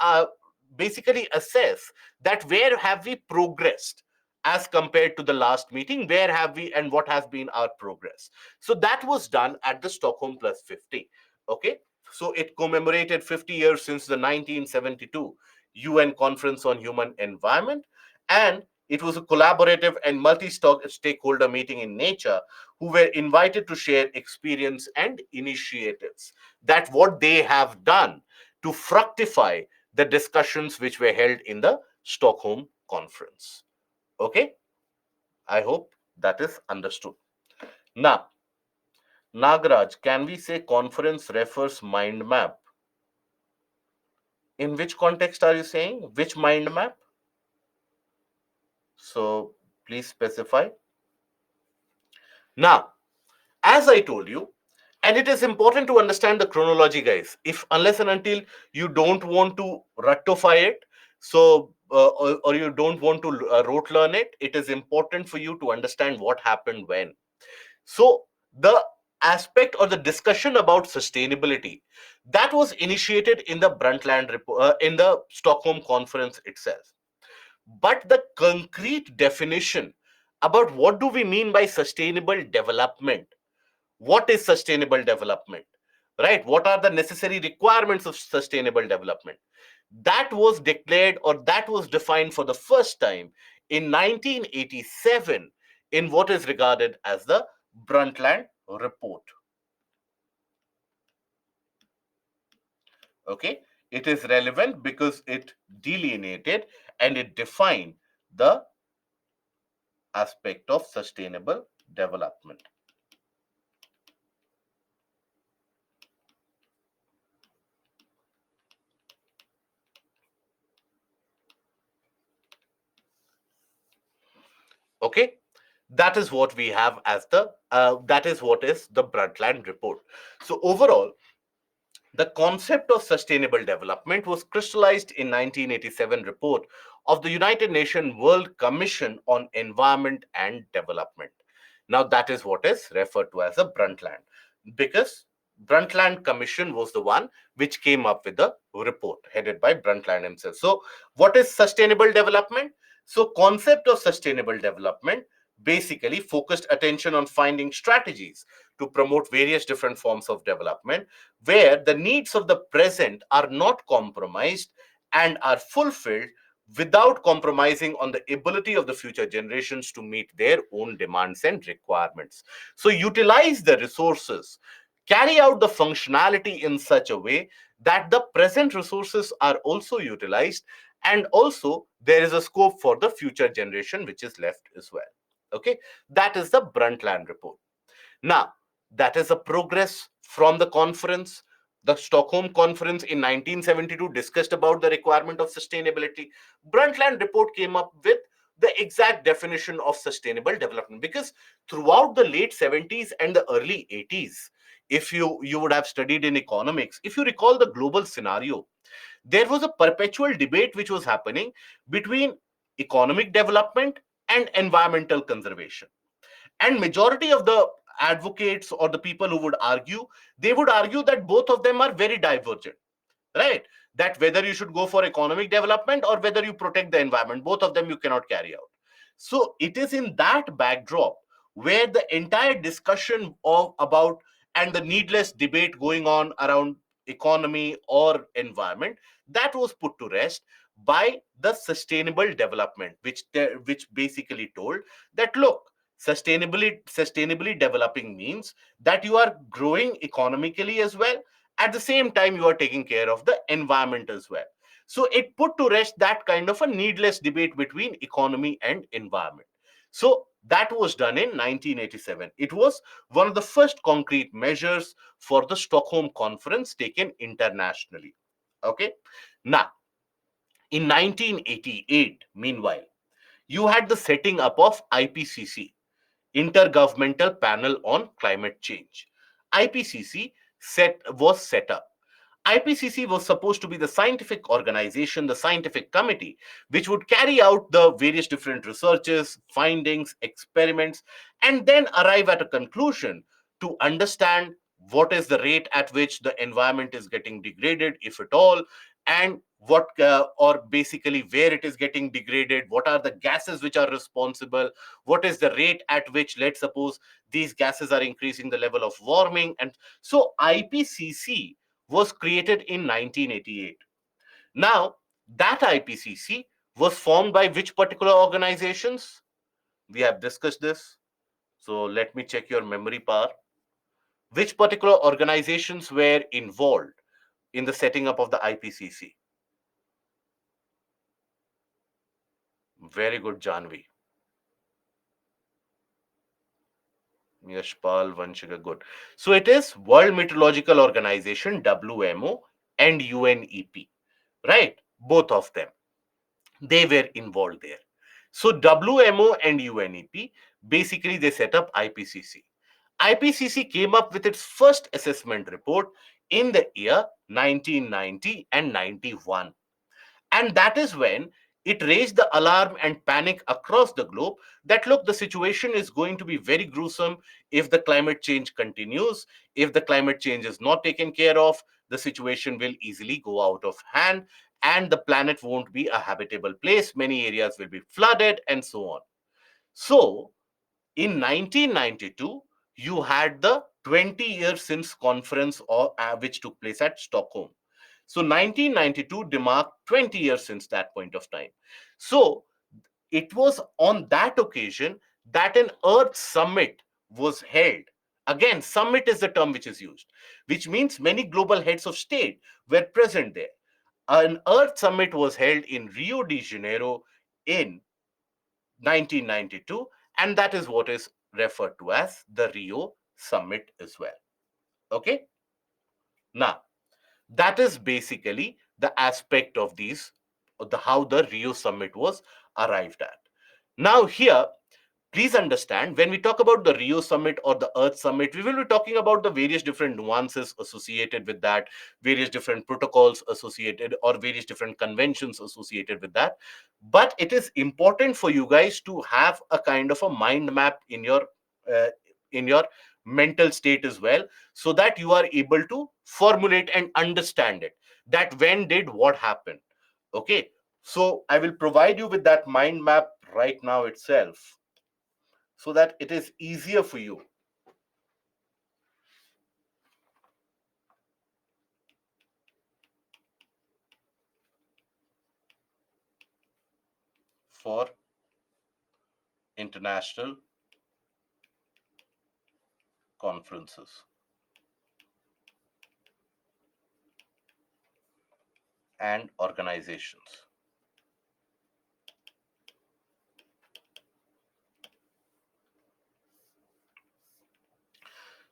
basically assess that where have we progressed as compared to the last meeting, where have we and what has been our progress. So that was done at the Stockholm Plus 50. Okay, so it commemorated 50 years since the 1972 UN Conference on Human Environment, and it was a collaborative and multi-stakeholder meeting in nature who were invited to share experience and initiatives that what they have done to fructify the discussions which were held in the Stockholm conference. Okay, I hope that is understood. Now, Nagaraj, can we say conference refers mind map? In which context are you saying? Which mind map? So please specify. Now, as I told you, and it is important to understand the chronology, guys. If unless and until you don't want to ratify it, so or you don't want to rote learn it, it is important for you to understand what happened when. So the aspect or the discussion about sustainability that was initiated in the Brundtland report, in the Stockholm conference itself. But the concrete definition about what do we mean by sustainable development, what is sustainable development, right, what are the necessary requirements of sustainable development, that was declared or that was defined for the first time in 1987 in what is regarded as the Brundtland report. Okay, it is relevant because it delineated and it defined the aspect of sustainable development. Okay, that is what we have as the that is what is the Brundtland report. So overall, the concept of sustainable development was crystallized in 1987 report of the United Nations World Commission on Environment and Development. Now that is what is referred to as a Brundtland, because Brundtland Commission was the one which came up with the report headed by Brundtland himself. So what is sustainable development? So concept of sustainable development basically focused attention on finding strategies to promote various different forms of development where the needs of the present are not compromised and are fulfilled without compromising on the ability of the future generations to meet their own demands and requirements. So, utilize the resources, carry out the functionality in such a way that the present resources are also utilized, and also there is a scope for the future generation which is left as well. Okay, that is the Brundtland report. Now, that is a progress from the conference. The Stockholm conference in 1972 discussed about the requirement of sustainability. Brundtland report came up with the exact definition of sustainable development, because throughout the late 70s and the early 80s, if you would have studied in economics, if you recall the global scenario, there was a perpetual debate which was happening between economic development and environmental conservation, and majority of the advocates or the people who would argue, they would argue that both of them are very divergent, right? That whether you should go for economic development or whether you protect the environment, both of them you cannot carry out. So it is in that backdrop where the entire discussion of about and the needless debate going on around economy or environment, that was put to rest by the sustainable development, which basically told that, look, sustainably developing means that you are growing economically as well, at the same time you are taking care of the environment as well. So it put to rest that kind of a needless debate between economy and environment. So that was done in 1987. It was one of the first concrete measures for the Stockholm conference taken internationally. Okay, now in 1988, meanwhile, You had the setting up of IPCC, Intergovernmental Panel on Climate Change. IPCC was set up. IPCC was supposed to be the scientific organization, the scientific committee, which would carry out the various different researches, findings, experiments, and then arrive at a conclusion to understand what is the rate at which the environment is getting degraded, if at all, and or basically where it is getting degraded, what are the gases which are responsible, what is the rate at which, let's suppose, these gases are increasing the level of warming. And so IPCC was created in 1988. Now, that IPCC was formed by which particular organizations? We have discussed this. So let me check your memory power. Which particular organizations were involved in the setting up of the IPCC? Very good, Janvi. Yashpal, Vanshika, good. So it is World Meteorological Organization, WMO, and UNEP, right? Both of them. They were involved there. So WMO and UNEP, basically they set up IPCC. IPCC came up with its first assessment report in the year 1990 and 91. And that is when it raised the alarm and panic across the globe that look, the situation is going to be very gruesome if the climate change continues. If the climate change is not taken care of, the situation will easily go out of hand and the planet won't be a habitable place. Many areas will be flooded and so on. So, in 1992, you had the 20 years since conference which took place at Stockholm. So 1992 demarked 20 years since that point of time. So it was on that occasion that an Earth Summit was held. Again, summit is the term which is used, which means many global heads of state were present there. An Earth Summit was held in Rio de Janeiro in 1992, and that is what is referred to as the Rio Summit as well. Okay? Now, that is basically the aspect of how the Rio Summit was arrived at. Now, here, please understand, when we talk about the Rio Summit or the Earth Summit, we will be talking about the various different nuances associated with that, various different protocols associated, or various different conventions associated with that. But it is important for you guys to have a kind of a mind map uh, in your mental state as well, so that you are able to formulate and understand it, that when did what happen. Okay, so I will provide you with that mind map right now itself, so that it is easier for you. For international conferences and organizations.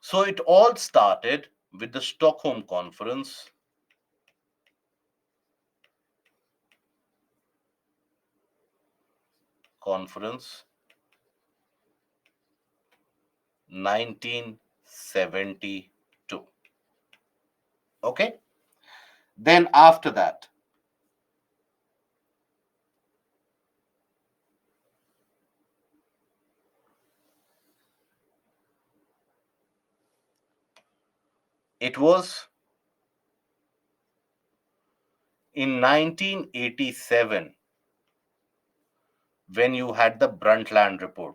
So it all started with the Stockholm conference 1972. Okay, then after that, it was in 1987 when you had the Brundtland report.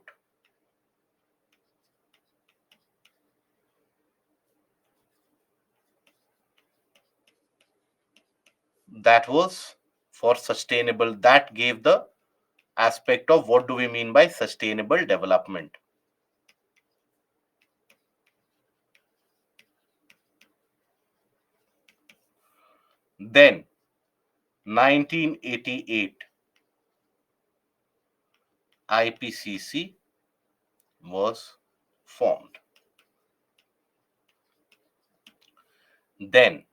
That was for sustainable, that gave the aspect of what do we mean by sustainable development. Then 1988 IPCC was formed. Then,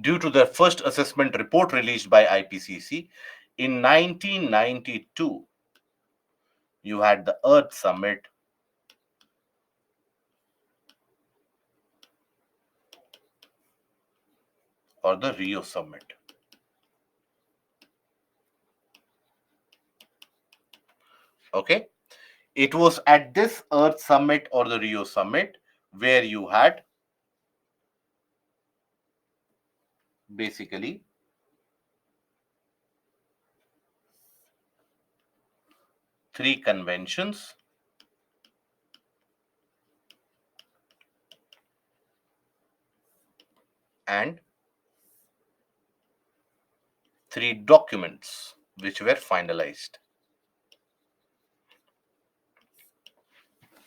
due to the first assessment report released by IPCC, In 1992, you had the Earth Summit, or the Rio Summit. Okay, it was at this Earth Summit or the Rio Summit where you had basically three conventions and three documents which were finalized.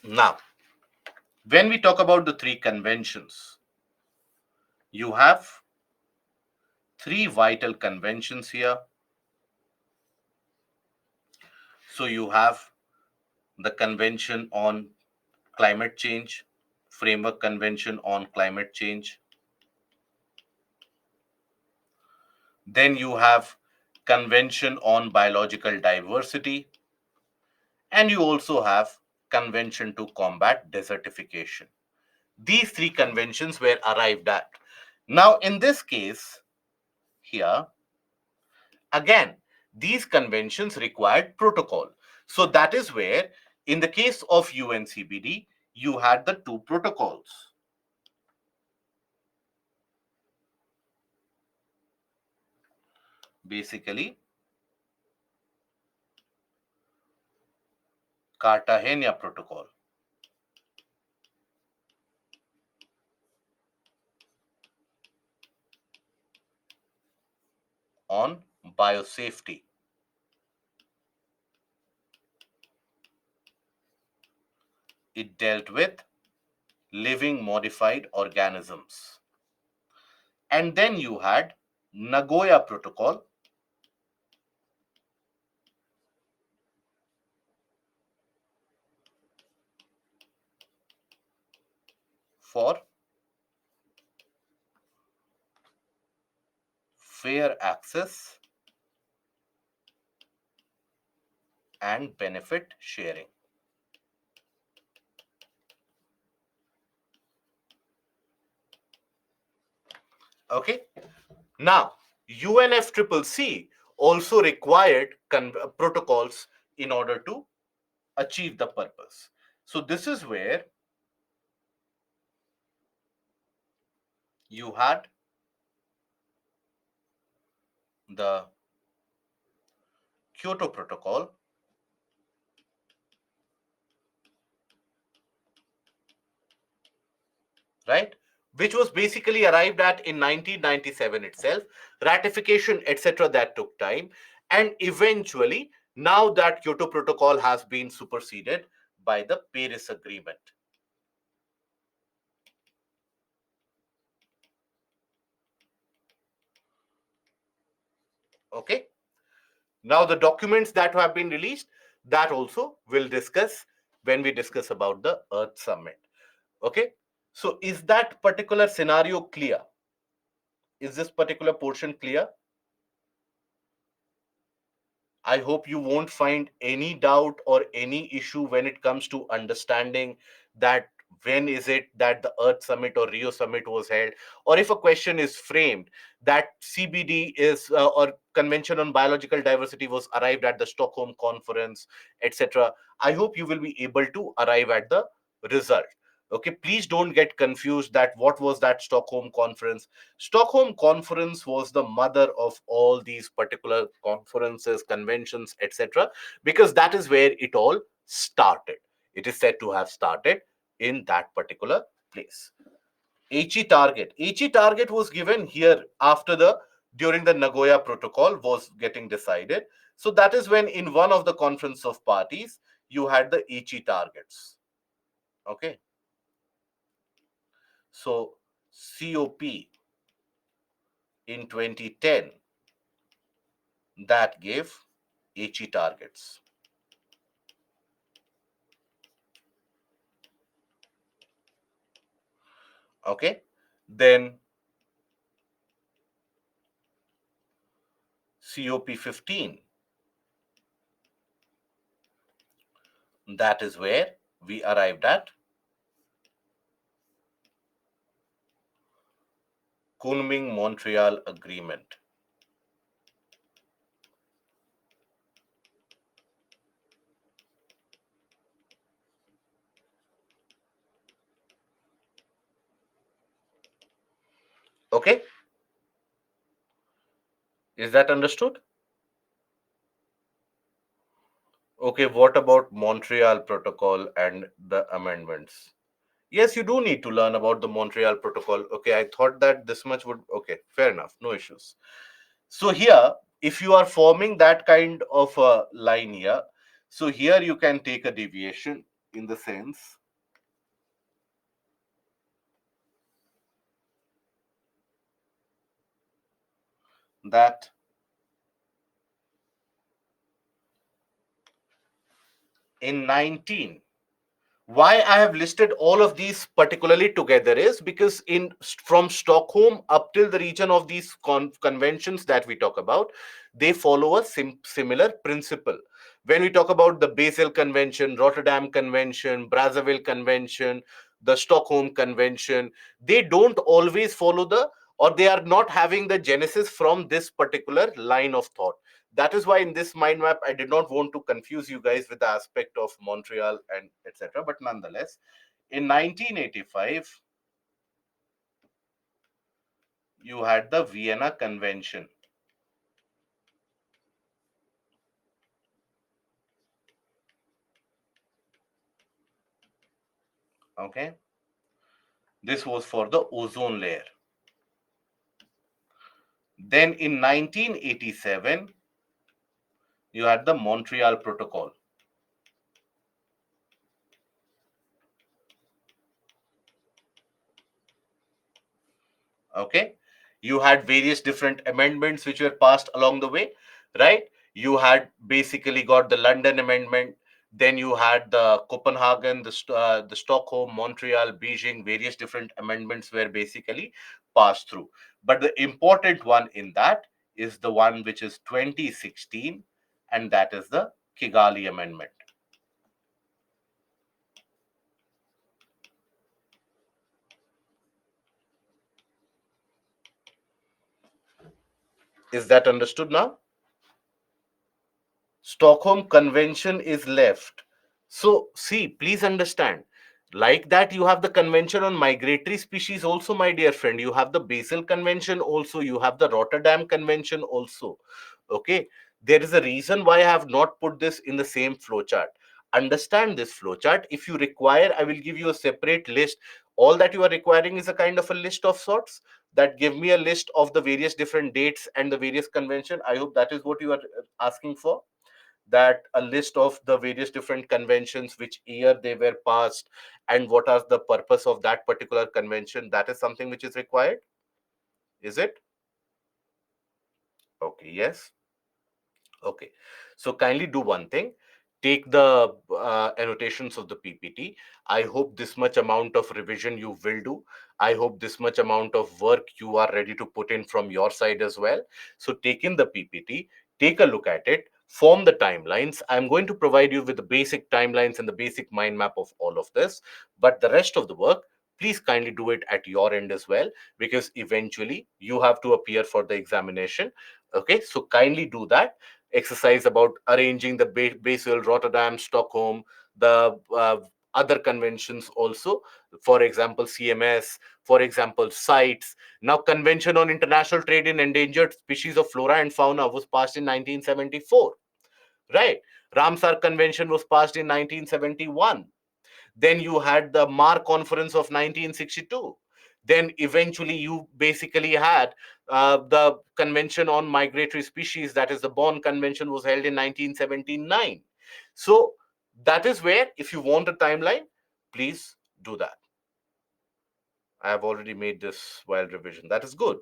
Now, when we talk about the three conventions, you have three vital conventions here. So you have the Convention on Climate Change, Framework Convention on Climate Change. Then you have Convention on Biological Diversity, and you also have Convention to Combat Desertification. These three conventions were arrived at. Now, in this case, here, again, these conventions required protocol. So that is where, in the case of UNCBD, you had the two protocols. Basically, Cartagena Protocol on biosafety. It dealt with living modified organisms. And then you had Nagoya Protocol for fair access and benefit sharing. Okay. Now, UNFCCC also required protocols in order to achieve the purpose. So this is where you had the Kyoto Protocol, right? Which was basically arrived at in 1997 itself, ratification, etc., that took time. And eventually, now that Kyoto Protocol has been superseded by the Paris Agreement. Okay. Now, the documents that have been released, that also we'll discuss when we discuss about the Earth Summit. Okay. So, is that particular scenario clear? Is this particular portion clear? I hope you won't find any doubt or any issue when it comes to understanding that when is it that the Earth Summit or Rio Summit was held, or if a question is framed that CBD is or Convention on Biological Diversity was arrived at the Stockholm Conference, etc. I hope you will be able to arrive at the result. Okay, please don't get confused that what was that Stockholm Conference. Stockholm Conference was the mother of all these particular conferences, conventions, etc., because that is where it all started. It is said to have started in that particular place. HE target was given here after the during the Nagoya Protocol was getting decided. So that is when in one of the conference of parties you had the HE targets. Okay. So COP in 2010 that gave HE targets. Okay. Then COP15. That is where we arrived at Kunming-Montreal Agreement. Okay, is that understood? Okay, what about Montreal Protocol and the amendments? Yes, you do need to learn about the Montreal Protocol. Okay, I thought that this much would. Okay, fair enough, no issues. So here, if you are forming that kind of a line here, so here you can take a deviation in the sense that in 19, why I have listed all of these particularly together is because in from Stockholm up till the region of these conventions that we talk about, they follow a similar principle. When we talk about the Basel Convention, Rotterdam Convention, Brazzaville Convention, the Stockholm Convention, they don't always follow the, or they are not having the genesis from this particular line of thought. That is why in this mind map I did not want to confuse you guys with the aspect of Montreal and etc. But nonetheless, in 1985 you had the Vienna Convention. Okay, this was for the ozone layer. Then in 1987 you had the Montreal Protocol. Okay, you had various different amendments which were passed along the way, right? You had basically got the London Amendment, then you had the Copenhagen, the Stockholm, Montreal, Beijing, various different amendments were basically passed through. But the important one in that is the one which is 2016, and that is the Kigali Amendment. Is that understood now? Stockholm Convention is left. So, see, please understand. Like that, you have the Convention on Migratory Species, also, my dear friend. You have the Basel Convention, also. You have the Rotterdam Convention, also. Okay. There is a reason why I have not put this in the same flowchart. Understand this flowchart. If you require, I will give you a separate list. All that you are requiring is a kind of a list of sorts that give me a list of the various different dates and the various convention. I hope that is what you are asking for, that a list of the various different conventions, which year they were passed, and what are the purpose of that particular convention. That is something which is required, is it? Okay, yes. Okay, so kindly do one thing. Take the annotations of the PPT. I hope this much amount of revision you will do. I hope this much amount of work you are ready to put in from your side as well. So take in the PPT, take a look at it, form the timelines. I'm going to provide you with the basic timelines and the basic mind map of all of this. But the rest of the work, please kindly do it at your end as well, because eventually you have to appear for the examination. Okay, so kindly do that exercise about arranging the Basel, Rotterdam, Stockholm, the other conventions also. For example, CMS, for example, CITES. Now, Convention on International Trade in Endangered Species of Flora and Fauna was passed in 1974, right? Ramsar Convention was passed in 1971. Then you had the Mar Conference of 1962. Then eventually you basically had the Convention on Migratory Species, that is the Bonn Convention, was held in 1979. So that is where, if you want a timeline, please do that. I have already made this while revision. That is good.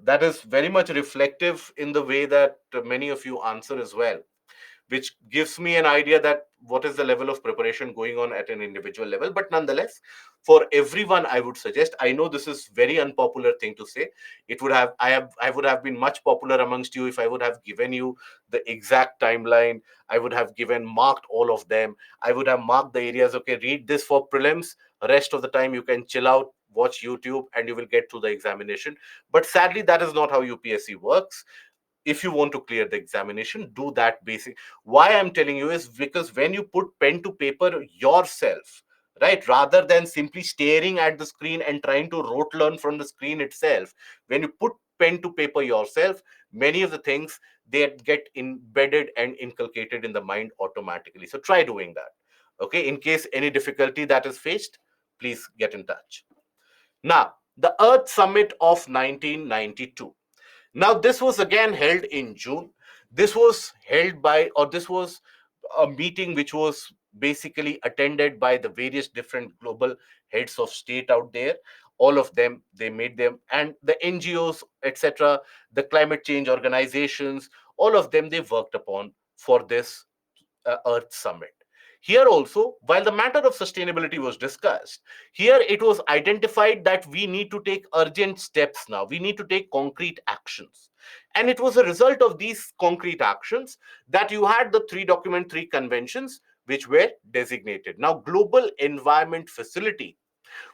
That is very much reflective in the way that many of you answer as well. which gives me an idea that what is the level of preparation going on at an individual level. But nonetheless, for everyone, I would suggest, I know this is very unpopular thing to say, it would have I would have been much popular amongst you if I would have given you the exact timeline. I would have given marked all of them. I would have marked the areas. Okay, read this for prelims, rest of the time you can chill out, watch YouTube, and you will get through the examination. But sadly, that is not how UPSC works. If you want to clear the examination, do that basic. Why I'm telling you is because when you put pen to paper yourself, right, rather than simply staring at the screen and trying to rote learn from the screen itself, when you put pen to paper yourself, many of the things, they get embedded and inculcated in the mind automatically. So try doing that. Okay, in case any difficulty that is faced, please get in touch. Now, the Earth Summit of 1992. Now, this was again held in June. This was held by, or this was a meeting which was basically attended by the various different global heads of state out there. All of them, they made them, and the NGOs, etc., the climate change organizations, all of them, they worked upon for this Earth Summit. Here also, while the matter of sustainability was discussed, here it was identified that we need to take urgent steps now. We need to take concrete actions. And it was a result of these concrete actions that you had the three document, three conventions which were designated. Now, Global Environment Facility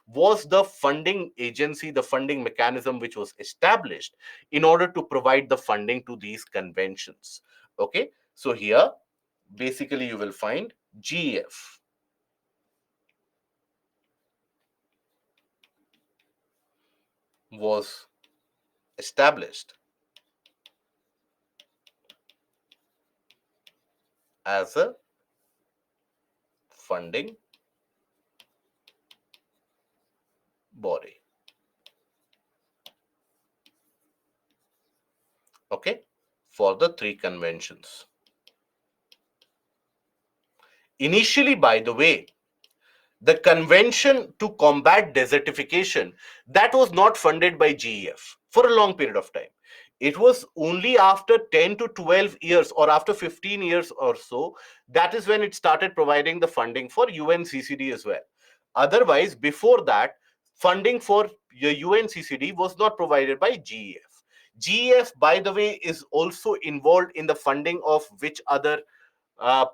was the funding agency, the funding mechanism which was established in order to provide the funding to these conventions. Okay, so here basically you will find GEF was established as a funding body. Okay, for the three conventions. Initially, by the way, the Convention to Combat Desertification, that was not funded by GEF for a long period of time. It was only after 10 to 12 years or after 15 years or so, that is when it started providing the funding for UNCCD as well. Otherwise, before that, funding for the UNCCD was not provided by GEF. GEF, by the way, is also involved in the funding of which other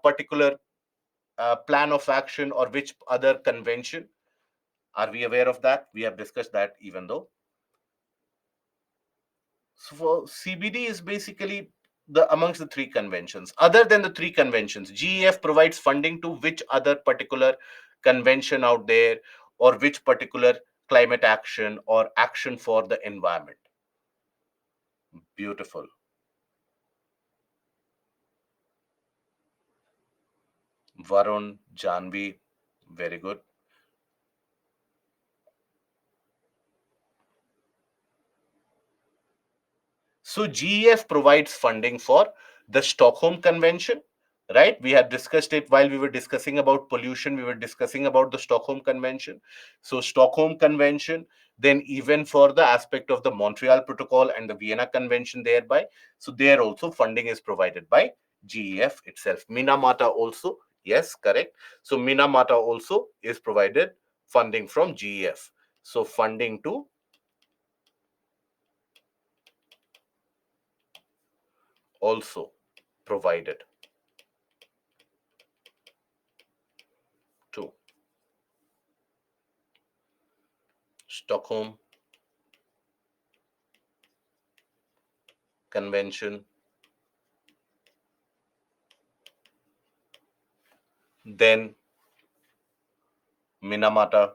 particular plan of action or which other convention? Are we aware of that? We have discussed that even though. So for CBD is basically the amongst the three conventions. Other than the three conventions, GEF provides funding to which other particular convention out there or which particular climate action or action for the environment. Beautiful. Varun, Janvi, very good. So GEF provides funding for the Stockholm Convention, right? We had discussed it while we were discussing about pollution. We were discussing about the Stockholm Convention. So Stockholm Convention, then even for the aspect of the Montreal Protocol and the Vienna Convention thereby. So there also funding is provided by GEF itself. Minamata also, yes, correct. So Minamata also is provided funding from GEF. So funding to also provided to Stockholm Convention, then Minamata.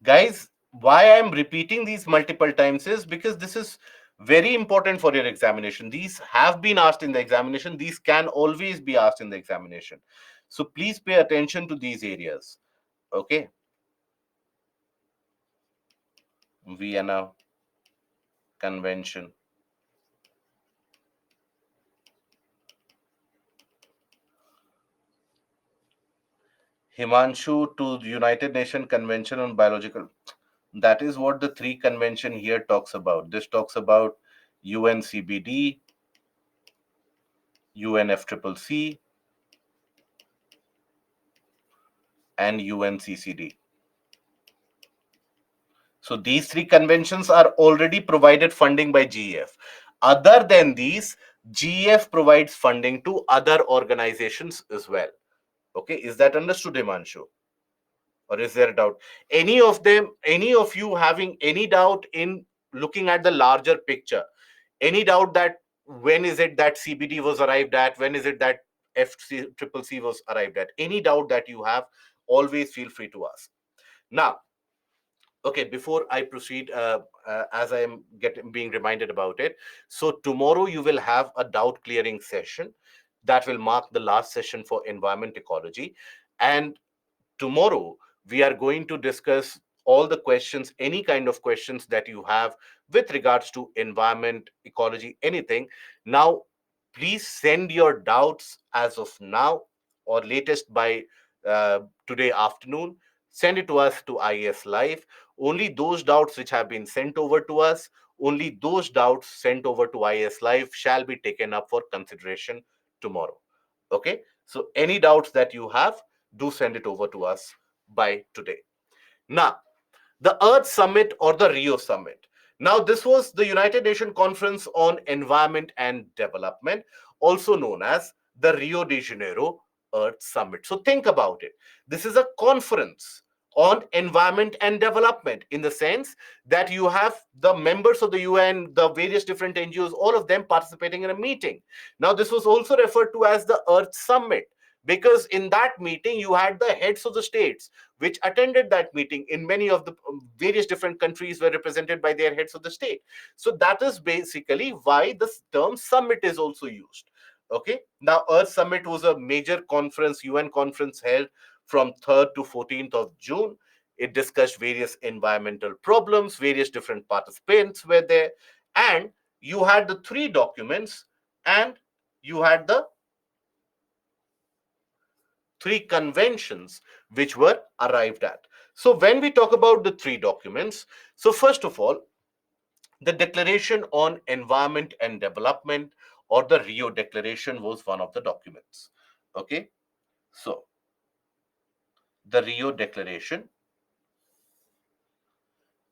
Guys, why I'm repeating these multiple times is because this is very important for your examination. These have been asked in the examination. These can always be asked in the examination. So please pay attention to these areas. Okay. Vienna Convention. Himanshu to the United Nations Convention on Biological. That is what the three convention here talks about. This talks about UNCBD, UNFCCC, and UNCCD. So these three conventions are already provided funding by GEF. Other than these, GEF provides funding to other organizations as well. Okay, is that understood, Himanshu? Or is there a doubt? Any of them, any of you having any doubt in looking at the larger picture? Any doubt that when is it that CBD was arrived at? When is it that FCCC was arrived at? Any doubt that you have, always feel free to ask. Now, okay, before I proceed, as I am being reminded about it, so tomorrow you will have a doubt clearing session that will mark the last session for environment ecology. And tomorrow we are going to discuss all the questions, any kind of questions that you have with regards to environment, ecology, anything. Now, please send your doubts as of now or latest by today afternoon. Send it to us to IAS Live. Only those doubts which have been sent over to us, only those doubts sent over to IAS Live shall be taken up for consideration tomorrow. Okay, so any doubts that you have, do send it over to us by today. Now, the Earth Summit or the Rio Summit. Now, this was the United Nations Conference on Environment and Development, also known as the Rio de Janeiro Earth Summit. So, think about it. This is a conference on environment and development, in the sense that you have the members of the UN, the various different NGOs, all of them participating in a meeting. Now, this was also referred to as the Earth Summit because in that meeting you had the heads of the states which attended that meeting. In many of the various different countries were represented by their heads of the state. So that is basically why the term summit is also used. Okay, now Earth Summit was a major conference, UN conference, held from 3rd to 14th of June. It discussed various environmental problems, various different participants were there, and you had the three documents, and you had the three conventions which were arrived at. So when we talk about the three documents, so first of all, the Declaration on Environment and Development, or the Rio Declaration, was one of the documents. Okay, so the Rio Declaration.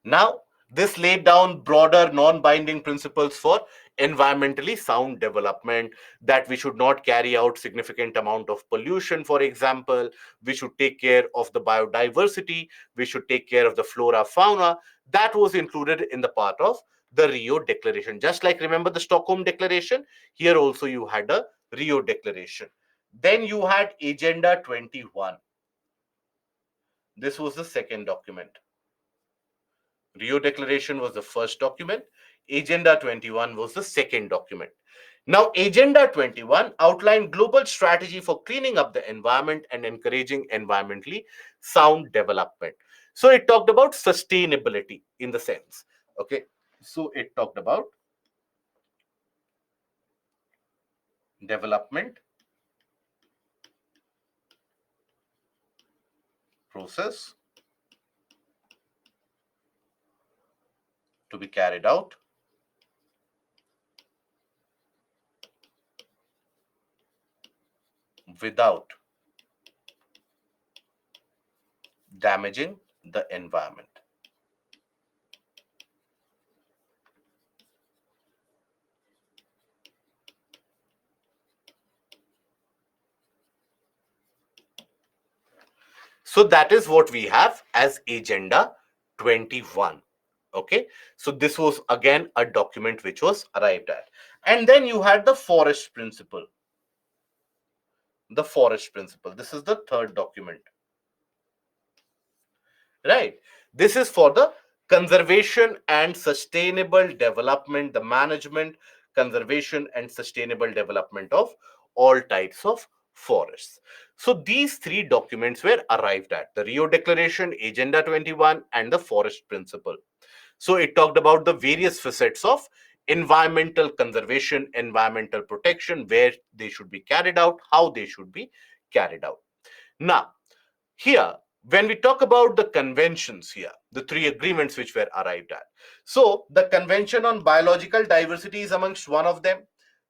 Now, this laid down broader non-binding principles for environmentally sound development, that we should not carry out significant amount of pollution, for example. We should take care of the biodiversity. We should take care of the flora, fauna. That was included in the part of the Rio Declaration. Just like, remember the Stockholm Declaration? Here also you had a Rio Declaration. Then you had Agenda 21. This was the second document. Rio Declaration was the first document. Agenda 21 was the second document. Now, Agenda 21 outlined global strategy for cleaning up the environment and encouraging environmentally sound development. So it talked about sustainability in the sense. Okay. So it talked about development process to be carried out without damaging the environment. So that is what we have as Agenda 21. Okay, so this was again a document which was arrived at. And then you had the forest principle. The forest principle. This is the third document. Right. This is for the conservation and sustainable development, the management, conservation, and sustainable development of all types of forests. So these three documents were arrived at: the Rio Declaration, Agenda 21, and the Forest Principle. So it talked about the various facets of environmental conservation, environmental protection, where they should be carried out, how they should be carried out. Now, here, when we talk about the conventions here, the three agreements which were arrived at. So the Convention on Biological Diversity is amongst one of them.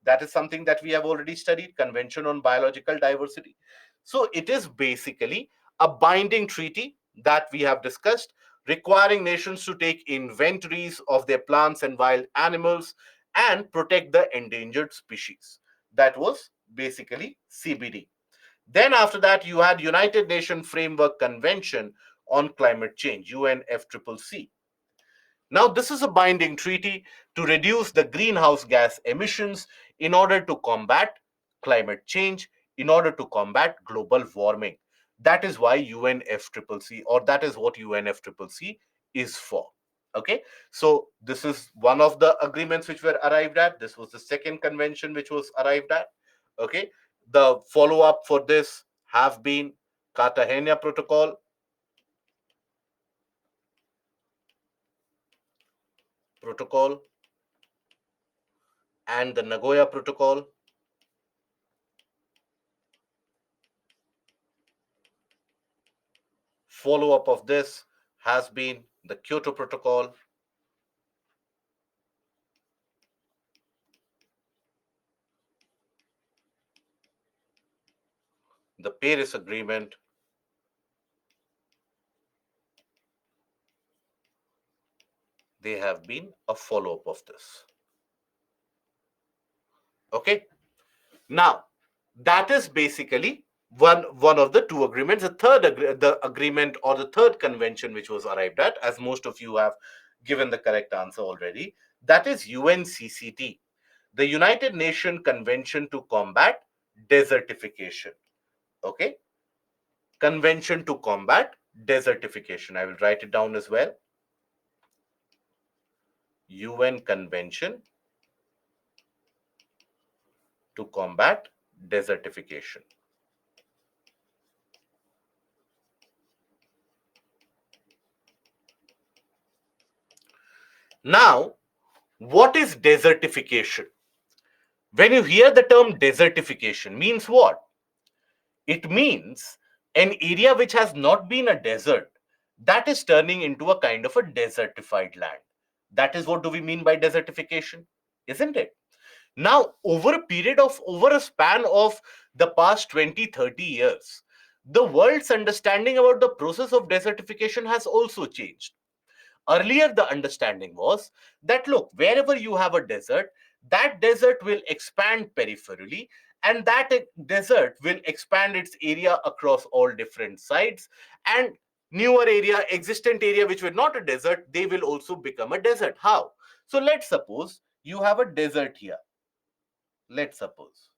That is something that we have already studied, Convention on Biological Diversity. So it is basically a binding treaty that we have discussed, requiring nations to take inventories of their plants and wild animals and protect the endangered species. That was basically CBD. Then after that, you had United Nations Framework Convention on Climate Change, UNFCCC. Now, this is a binding treaty to reduce the greenhouse gas emissions in order to combat climate change, in order to combat global warming. That is why UNFCCC, or that is what UNFCCC is for. Okay, so this is one of the agreements which were arrived at. This was the second convention which was arrived at. Okay, the follow up for this have been Cartagena Protocol, and the Nagoya Protocol. Follow up of this has been the Kyoto Protocol, the Paris Agreement, they have been a follow up of this. Okay, now that is basically one of the two agreements. The agreement or the third convention which was arrived at, as most of you have given the correct answer already, that is UNCCT, the United Nations Convention to Combat Desertification. Okay, Convention to Combat Desertification. I will write it down as well. UN Convention to Combat Desertification. Now, what is desertification? When you hear the term desertification, means what? It means an area which has not been a desert, that is turning into a kind of a desertified land. That is what do we mean by desertification, isn't it? Now, over a span of the past 20, 30 years, the world's understanding about the process of desertification has also changed. Earlier, the understanding was that look, wherever you have a desert, that desert will expand peripherally, and that desert will expand its area across all different sides. And newer area, existent area which were not a desert, they will also become a desert. How? So let's suppose you have a desert here. Let's suppose.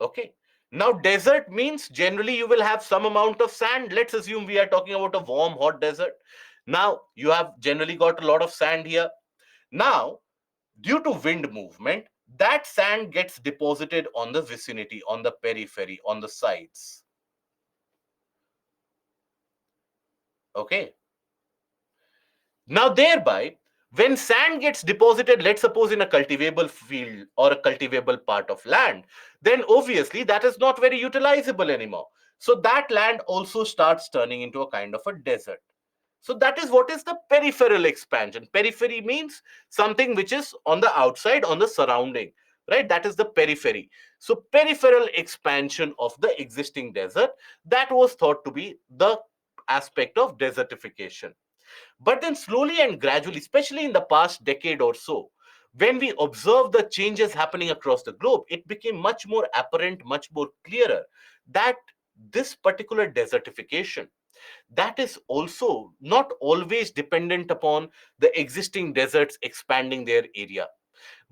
Okay. Now, desert means generally you will have some amount of sand. Let's assume we are talking about a warm, hot desert. Now, you have generally got a lot of sand here. Now, due to wind movement, that sand gets deposited on the vicinity, on the periphery, on the sides. Okay. Now, thereby, when sand gets deposited, let's suppose in a cultivable field or a cultivable part of land, then obviously that is not very utilizable anymore. So that land also starts turning into a kind of a desert. So that is what is the peripheral expansion. Periphery means something which is on the outside, on the surrounding, right? That is the periphery. So peripheral expansion of the existing desert, that was thought to be the aspect of desertification. But then slowly and gradually, especially in the past decade or so, when we observe the changes happening across the globe, it became much more apparent, much more clearer that this particular desertification, that is also not always dependent upon the existing deserts expanding their area.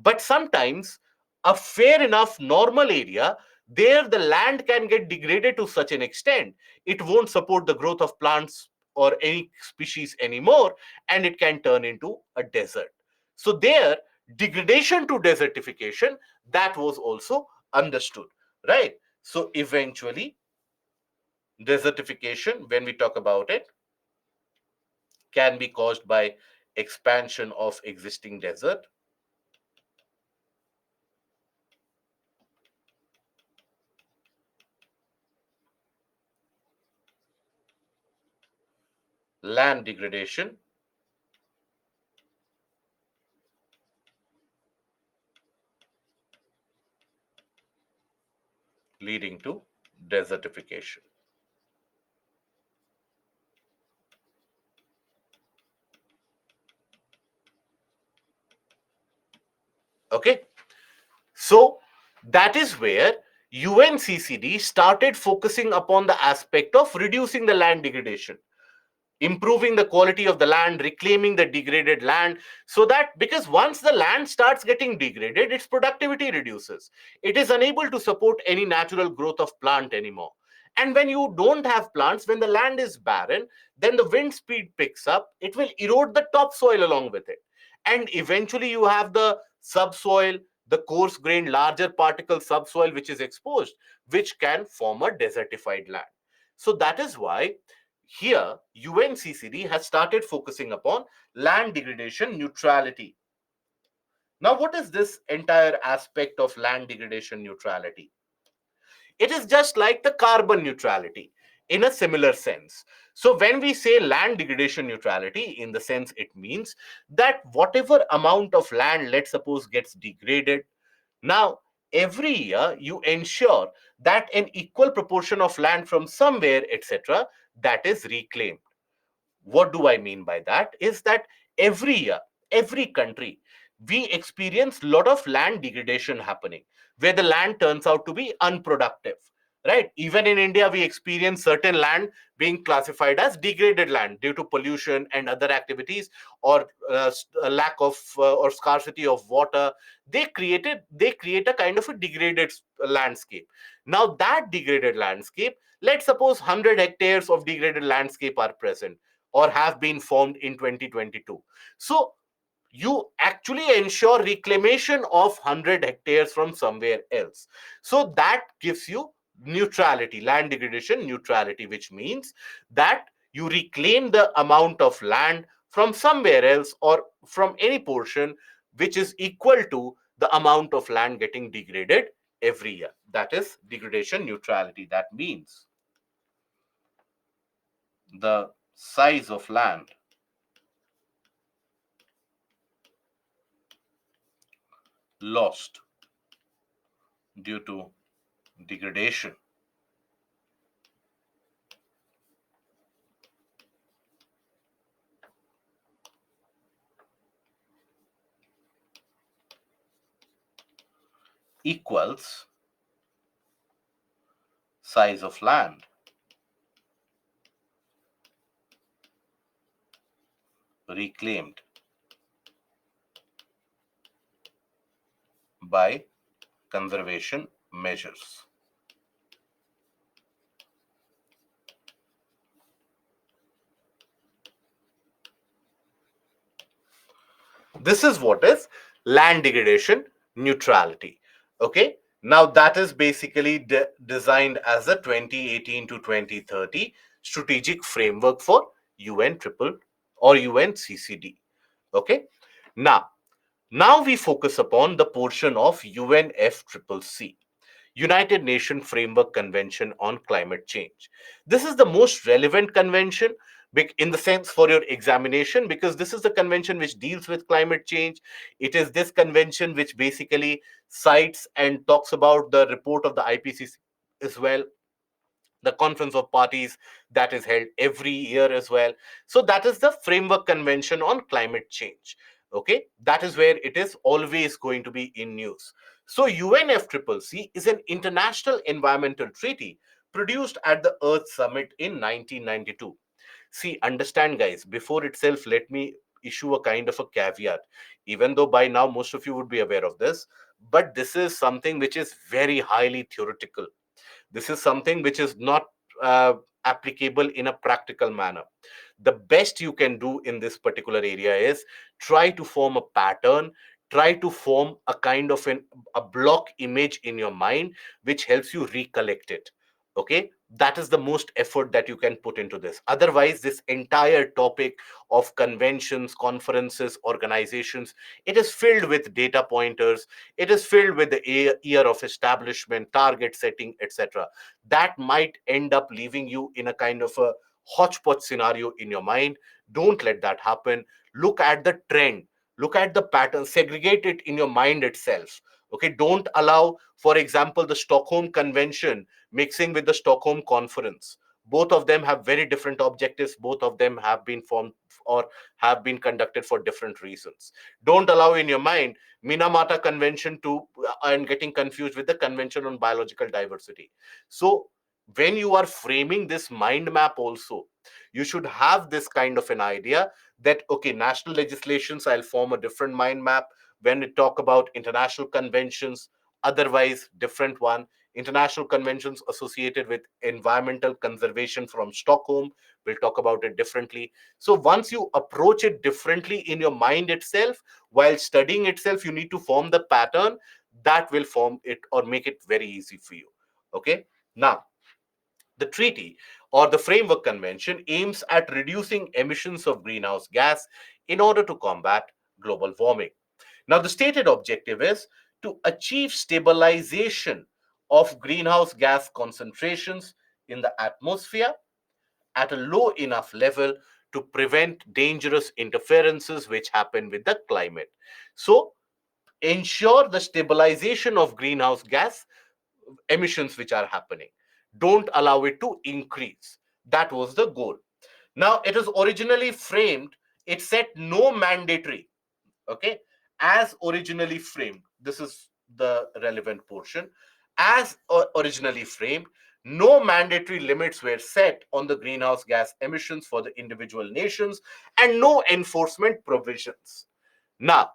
But sometimes a fair enough normal area, there the land can get degraded to such an extent, it won't support the growth of plants or any species anymore, and it can turn into a desert. So there, degradation to desertification, that was also understood, right? So eventually, desertification, when we talk about it, can be caused by expansion of existing desert, land degradation, leading to desertification. Okay, so that is where UNCCD started focusing upon the aspect of reducing the land degradation, improving the quality of the land, reclaiming the degraded land, so that because once the land starts getting degraded, its productivity reduces. It is unable to support any natural growth of plant anymore. And when you don't have plants, when the land is barren, then the wind speed picks up, it will erode the topsoil along with it. And eventually you have the subsoil, the coarse grained, larger particle subsoil which is exposed, which can form a desertified land. So that is why here, UNCCD has started focusing upon land degradation neutrality. Now, what is this entire aspect of land degradation neutrality? It is just like the carbon neutrality in a similar sense. So, when we say land degradation neutrality, in the sense it means that whatever amount of land, let's suppose, gets degraded, now every year you ensure that an equal proportion of land from somewhere, etc., that is reclaimed. What do I mean by that? Is that every year, every country, we experience a lot of land degradation happening where the land turns out to be unproductive. Right? Even in India, we experience certain land being classified as degraded land due to pollution and other activities, or a lack of or scarcity of water. They create a kind of a degraded landscape. Now that degraded landscape, let's suppose 100 hectares of degraded landscape are present or have been formed in 2022. So you actually ensure reclamation of 100 hectares from somewhere else. So that gives you neutrality, land degradation neutrality, which means that you reclaim the amount of land from somewhere else or from any portion which is equal to the amount of land getting degraded every year. That is degradation neutrality. That means the size of land lost due to degradation equals size of land reclaimed by conservation measures. This is what is land degradation neutrality. Okay. Now that is basically designed as a 2018 to 2030 strategic framework for UN triple or UNCCD. Okay. Now, now we focus upon the portion of UNFCCC, United Nations Framework Convention on Climate Change. This is the most relevant convention in the sense for your examination, because this is the convention which deals with climate change. It is this convention which basically cites and talks about the report of the IPCC as well, the conference of parties that is held every year as well. So that is the framework convention on climate change. Okay, that is where it is always going to be in news. So UNFCCC is an international environmental treaty produced at the Earth Summit in 1992. See, understand, guys, before itself, let me issue a kind of a caveat, even though by now most of you would be aware of this, but this is something which is very highly theoretical. This is something which is not uh, applicable in a practical manner. The best you can do in this particular area is try to form a pattern, try to form a kind of a block image in your mind which helps you recollect it. Okay, that is the most effort that you can put into this. Otherwise, this entire topic of conventions, conferences, organizations, it is filled with data pointers, it is filled with the year of establishment, target setting, etc. That might end up leaving you in a kind of a hodgepodge scenario in your mind. Don't let that happen. Look at the trend, look at the pattern, segregate it in your mind itself. Okay, don't allow, for example, the Stockholm Convention mixing with the Stockholm Conference. Both of them have very different objectives. Both of them have been formed or have been conducted for different reasons. Don't allow in your mind Minamata Convention to and getting confused with the Convention on Biological Diversity. So when you are framing this mind map also, you should have this kind of an idea that, okay, national legislations, I'll form a different mind map. When we talk about international conventions, otherwise different one. International conventions associated with environmental conservation from Stockholm, we'll talk about it differently. So once you approach it differently in your mind itself, while studying itself, you need to form the pattern that will form it or make it very easy for you. Okay, now the treaty or the framework convention aims at reducing emissions of greenhouse gas in order to combat global warming. Now, the stated objective is to achieve stabilization of greenhouse gas concentrations in the atmosphere at a low enough level to prevent dangerous interferences which happen with the climate. So, ensure the stabilization of greenhouse gas emissions which are happening. Don't allow it to increase. That was the goal. Now, it is originally framed, it set no mandatory, okay, as originally framed. This is the relevant portion. As originally framed, no mandatory limits were set on the greenhouse gas emissions for the individual nations and no enforcement provisions. Now,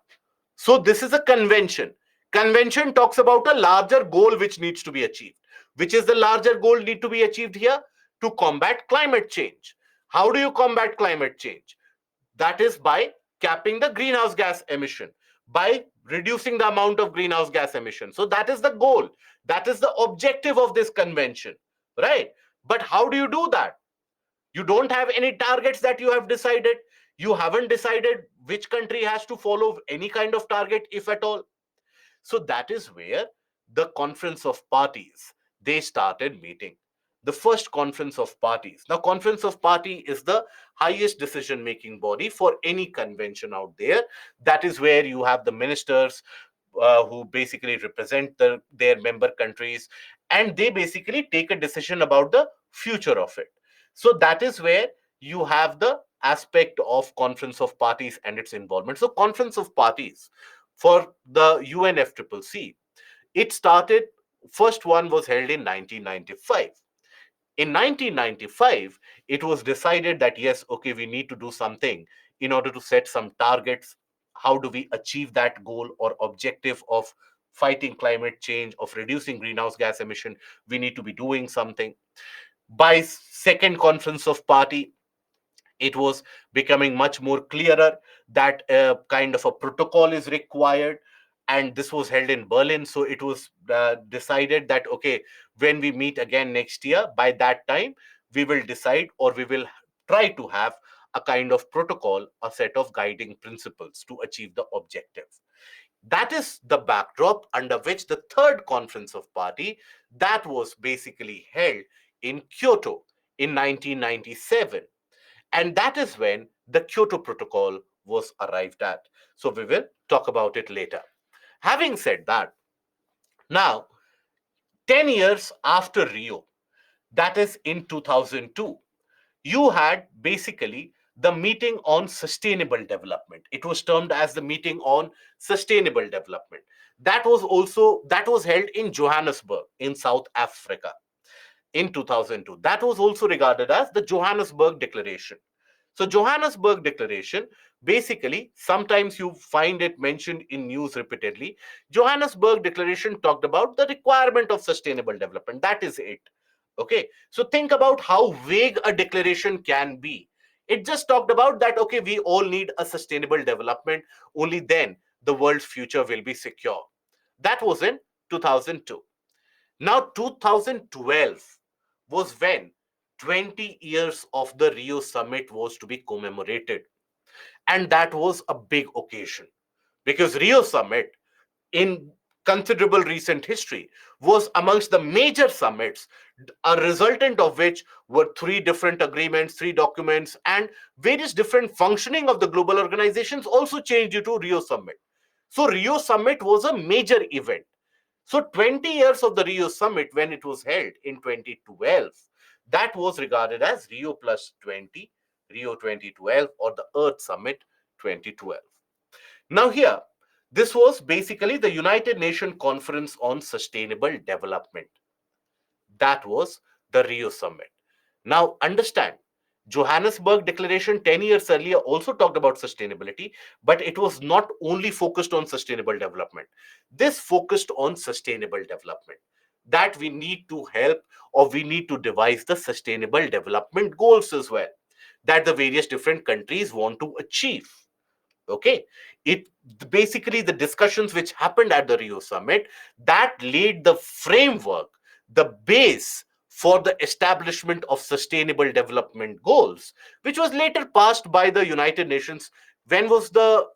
so this is a convention. Convention talks about a larger goal which needs to be achieved. Which is the larger goal need to be achieved here? To combat climate change. How do you combat climate change? That is by capping the greenhouse gas emission, by reducing the amount of greenhouse gas emission. So that is the goal. That is the objective of this convention, right? But how do you do that? You don't have any targets that you have decided. You haven't decided which country has to follow any kind of target, if at all. So that is where the conference of parties, they started meeting. The first conference of parties. Now, conference of party is the highest decision making body for any convention out there. That is where you have the ministers who basically represent their member countries, and they basically take a decision about the future of it. So that is where you have the aspect of conference of parties and its involvement. So conference of parties for the UNFCCC, it started, first one was held in 1995. In 1995, it was decided that yes, okay, we need to do something in order to set some targets. How do we achieve that goal or objective of fighting climate change, of reducing greenhouse gas emission? We need to be doing something. By second conference of party, it was becoming much more clearer that a kind of a protocol is required, and this was held in Berlin. So it was decided that okay, when we meet again next year, by that time we will decide, or we will try to have a kind of protocol, a set of guiding principles to achieve the objective. That is the backdrop under which the third conference of party, that was basically held in Kyoto in 1997, and that is when the Kyoto Protocol was arrived at. So we will talk about it later. Having said that, now 10 years after Rio, that is in 2002, you had basically the meeting on sustainable development. It was termed as the meeting on sustainable development. That was held in Johannesburg in South Africa in 2002. That was also regarded as the Johannesburg Declaration. So Johannesburg Declaration, basically, sometimes you find it mentioned in news repeatedly. Johannesburg Declaration talked about the requirement of sustainable development. That is it. Okay. So think about how vague a declaration can be. It just talked about that, okay, we all need a sustainable development. Only then the world's future will be secure. That was in 2002. Now, 2012 was when 20 years of the Rio summit was to be commemorated. And that was a big occasion because Rio summit in considerable recent history was amongst the major summits, a resultant of which were three different agreements, three documents, and various different functioning of the global organizations also changed due to Rio summit. So Rio Summit was a major event. So 20 years of the Rio Summit, when it was held in 2012, that was regarded as Rio plus 20, Rio 2012, or the Earth Summit 2012. Now here, this was basically the United Nations Conference on Sustainable Development. That was the Rio Summit. Now understand, Johannesburg Declaration 10 years earlier also talked about sustainability, but it was not only focused on sustainable development. This focused on sustainable development. That we need to help, or we need to devise the sustainable development goals as well, that the various different countries want to achieve. Okay, it basically, the discussions which happened at the Rio Summit, that laid the framework, the base for the establishment of sustainable development goals, which was later passed by the United Nations. When was the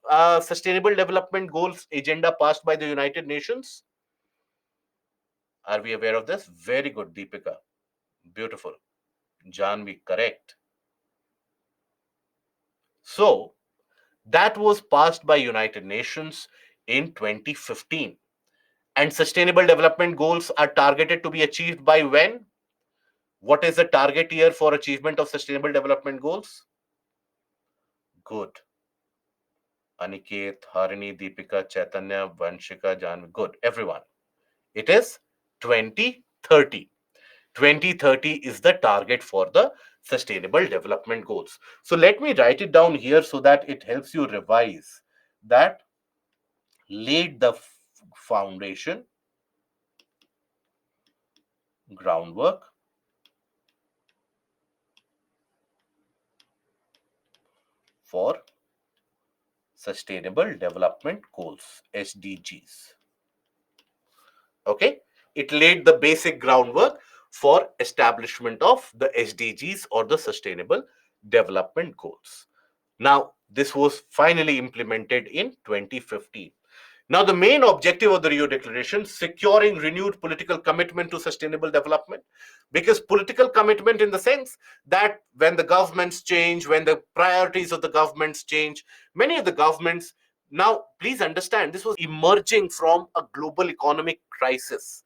sustainable development goals agenda passed by the United Nations? Are we aware of this? Very good, Deepika. Beautiful. Janvi, correct. So that was passed by United Nations in 2015. And sustainable development goals are targeted to be achieved by when? What is the target year for achievement of sustainable development goals? Good. Aniket, Harini, Deepika, Chaitanya, Vanshika, Janvi. Good. Everyone. It is 2030. 2030 is the target for the sustainable development goals. So let me write it down here so that it helps you revise. That laid the foundation, groundwork for Sustainable Development Goals, SDGs. Okay, it laid the basic groundwork for establishment of the SDGs, or the Sustainable Development Goals. Now, this was finally implemented in 2015. Now, the main objective of the Rio Declaration, securing renewed political commitment to sustainable development, because political commitment in the sense that when the governments change, when the priorities of the governments change, many of the governments, now please understand, this was emerging from a global economic crisis.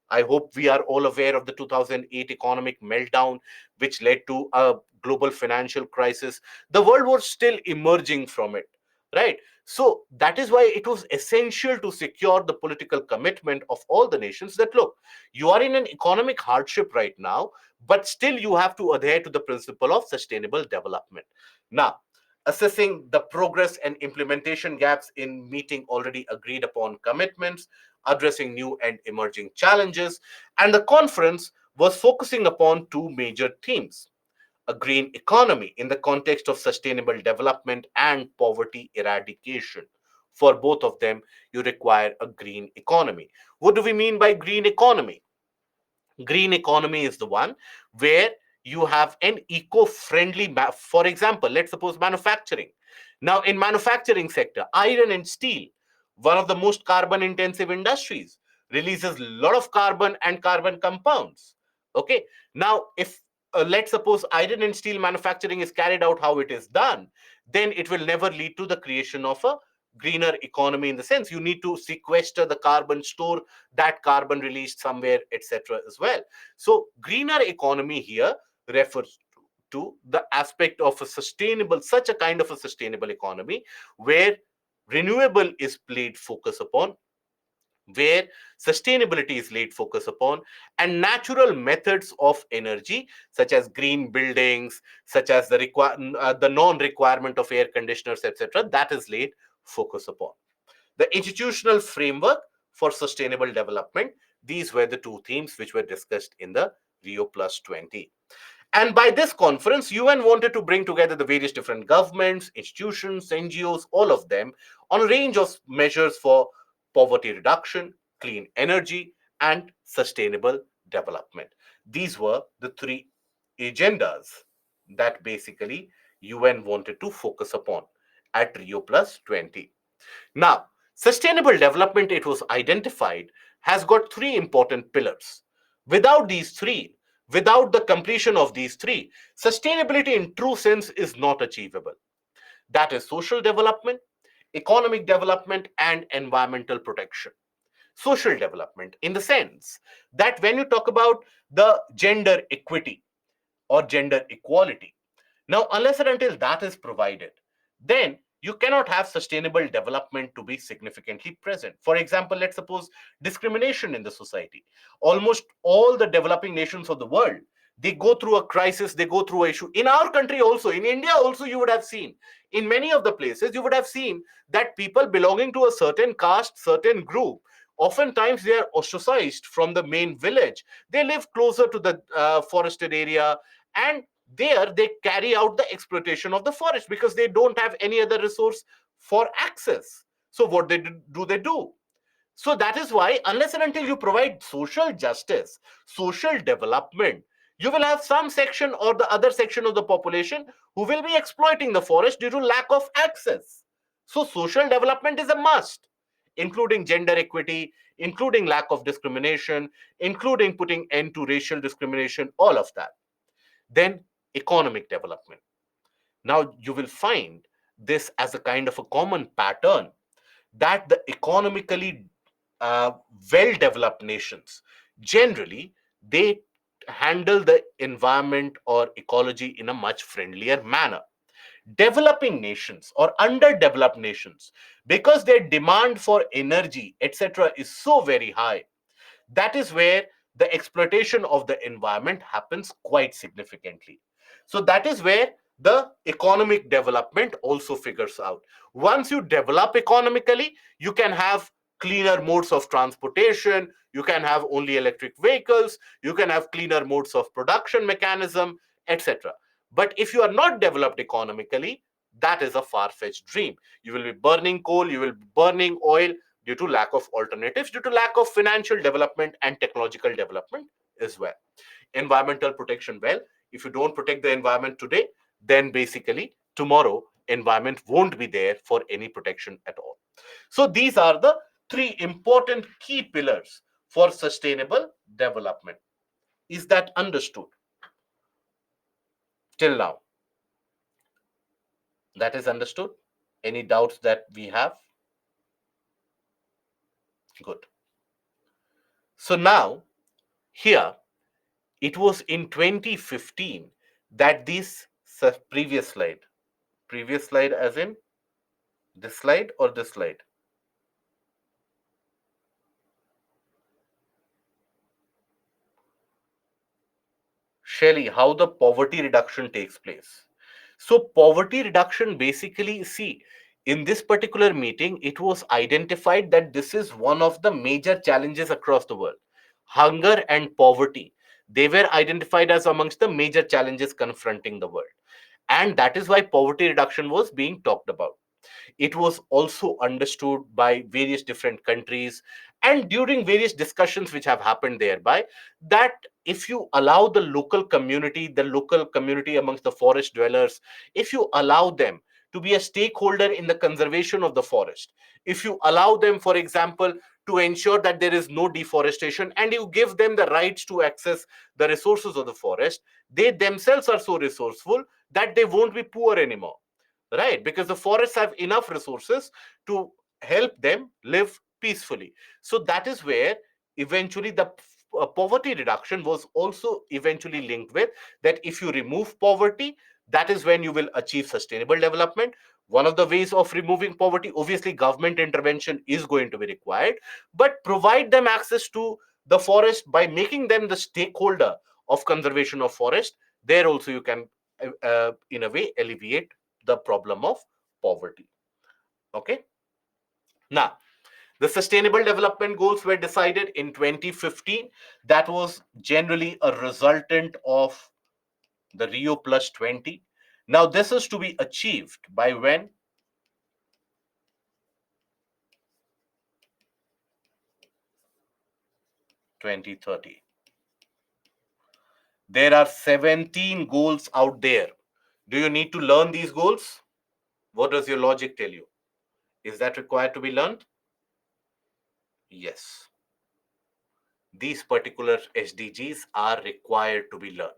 I hope we are all aware of the 2008 economic meltdown, which led to a global financial crisis. The world was still emerging from it, right? So that is why it was essential to secure the political commitment of all the nations that, look, you are in an economic hardship right now, but still you have to adhere to the principle of sustainable development. Now, assessing the progress and implementation gaps in meeting already agreed upon commitments, addressing new and emerging challenges, and the conference was focusing upon two major themes: a green economy in the context of sustainable development and poverty eradication. For both of them, you require a green economy. What do we mean by green economy? Green economy is the one where you have an eco-friendly, for example, let's suppose manufacturing. Now, in manufacturing sector, iron and steel, one of the most carbon intensive industries, releases a lot of carbon and carbon compounds. Okay, now if let's suppose iron and steel manufacturing is carried out how it is done, then it will never lead to the creation of a greener economy, in the sense you need to sequester the carbon, store that carbon released somewhere, etc. as well. So greener economy here refers to the aspect of a sustainable, such a kind of a sustainable economy where renewable is laid focus upon, where sustainability is laid focus upon, and natural methods of energy such as green buildings, such as the non-requirement of air conditioners, etc., that is laid focus upon. The institutional framework for sustainable development, these were the two themes which were discussed in the Rio Plus 20. And by this conference, UN wanted to bring together the various different governments, institutions, NGOs, all of them, on a range of measures for poverty reduction, clean energy, and sustainable development. These were the three agendas that basically UN wanted to focus upon at Rio Plus 20. Now, sustainable development, it was identified, has got three important pillars. Without these three, without the completion of these three, sustainability in true sense is not achievable. That is social development, economic development, and environmental protection. Social development, in the sense that when you talk about the gender equity or gender equality, now, unless and until that is provided, then you cannot have sustainable development to be significantly present. For example, let's suppose discrimination in the society. Almost all the developing nations of the world, they go through a crisis, they go through an issue. In our country also, in India also, you would have seen, in many of the places, you would have seen that people belonging to a certain caste, certain group, oftentimes they are ostracized from the main village. They live closer to the forested area, and there they carry out the exploitation of the forest because they don't have any other resource for access. So what they do? So that is why, unless and until you provide social justice, social development, you will have some section or the other section of the population who will be exploiting the forest due to lack of access. So social development is a must, including gender equity, including lack of discrimination, including putting end to racial discrimination, all of that. Then economic development. Now you will find this as a kind of a common pattern, that the economically uh, well developed nations generally, they handle the environment or ecology in a much friendlier manner. Developing nations or underdeveloped nations, because their demand for energy, etc., is so very high, that is where the exploitation of the environment happens quite significantly. So that is where the economic development also figures out. Once you develop economically, you can have cleaner modes of transportation, you can have only electric vehicles, you can have cleaner modes of production mechanism, etc. But if you are not developed economically, that is a far-fetched dream. You will be burning coal, you will be burning oil, due to lack of alternatives, due to lack of financial development and technological development as well. Environmental protection, well, if you don't protect the environment today, then basically tomorrow environment won't be there for any protection at all. So these are the three important key pillars for sustainable development. Is that understood till now? That is understood. Any doubts that we have? Good. So now here, it was in 2015 that this previous slide as in this slide or this slide? Shelly, how the poverty reduction takes place. So poverty reduction, basically, see, in this particular meeting, it was identified that this is one of the major challenges across the world. Hunger and poverty, they were identified as amongst the major challenges confronting the world. And that is why poverty reduction was being talked about. It was also understood by various different countries and during various discussions which have happened thereby, that if you allow the local community amongst the forest dwellers, if you allow them to be a stakeholder in the conservation of the forest, if you allow them, for example, to ensure that there is no deforestation, and you give them the rights to access the resources of the forest, they themselves are so resourceful that they won't be poor anymore, right? Because the forests have enough resources to help them live peacefully. So that is where eventually the poverty reduction was also eventually linked with that. If you remove poverty, that is when you will achieve sustainable development. One of the ways of removing poverty, obviously government intervention is going to be required, but provide them access to the forest by making them the stakeholder of conservation of forest. There also you can in a way alleviate the problem of poverty. Okay. Now, the sustainable development goals were decided in 2015. That was generally a resultant of the Rio Plus 20. Now, this is to be achieved by when? 2030. There are 17 goals out there. Do you need to learn these goals? What does your logic tell you? Is that required to be learned? Yes. These particular SDGs are required to be learned.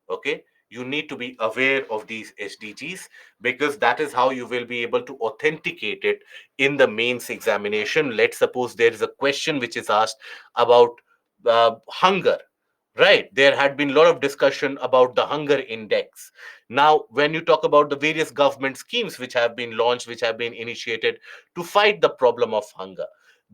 Okay, you need to be aware of these SDGs, because that is how you will be able to authenticate it in the mains examination. Let's suppose there is a question which is asked about hunger. Right, there had been a lot of discussion about the hunger index. Now, when you talk about the various government schemes which have been launched, which have been initiated to fight the problem of hunger,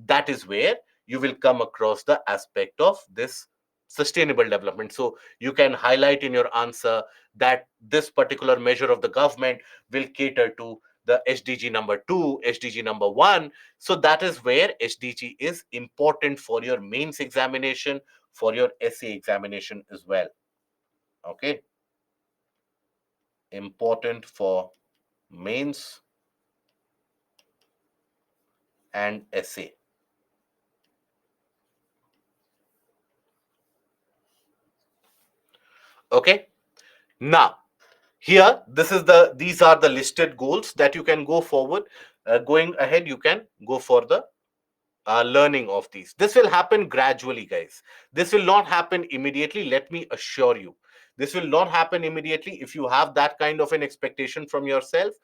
that is where you will come across the aspect of this sustainable development. So you can highlight in your answer that this particular measure of the government will cater to the SDG number 2, SDG number 1. So that is where SDG is important for your mains examination, for your essay examination as well. Okay, important for mains and essay. Okay, now here these are the listed goals that you can go forward. Going ahead, you can go for the learning of these. This will happen gradually, guys. This will not happen immediately. Let me assure you, this will not happen immediately. If you have that kind of an expectation from yourself,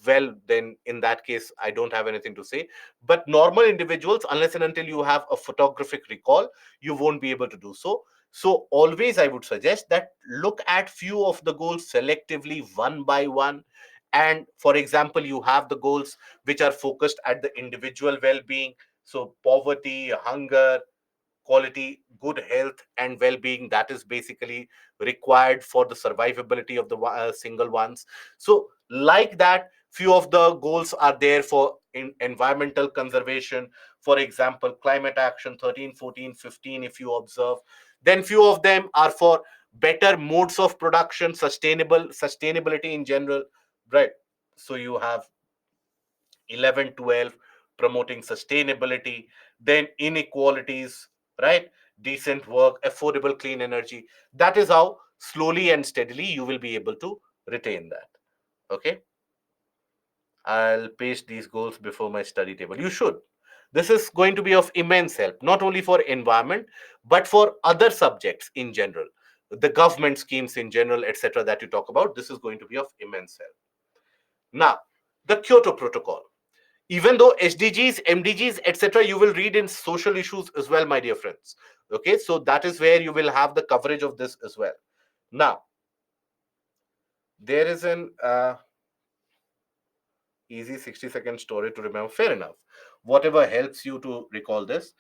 well, then in that case, I don't have anything to say. But normal individuals, unless and until you have a photographic recall, you won't be able to do so. So always I would suggest that look at few of the goals selectively, one by one. And for example, you have the goals which are focused at the individual well-being. So poverty, hunger, quality, good health, and well-being, that is basically required for the survivability of the single ones. So like that, few of the goals are there for environmental conservation. For example, climate action 13, 14, 15, if you observe. Then few of them are for better modes of production, sustainability in general, right? So you have 11, 12, promoting sustainability, then inequalities, right? Decent work, affordable clean energy. That is how slowly and steadily you will be able to retain that. Okay, I'll paste these goals before my study table. You should. This is going to be of immense help, not only for environment, but for other subjects in general, the government schemes in general, etc., that you talk about. This is going to be of immense help. Now, the Kyoto Protocol. Even though SDGs, MDGs, etc., you will read in social issues as well, my dear friends. Okay, so that is where you will have the coverage of this as well. Now, there is an easy 60-second story to remember. Fair enough. Whatever helps you to recall this.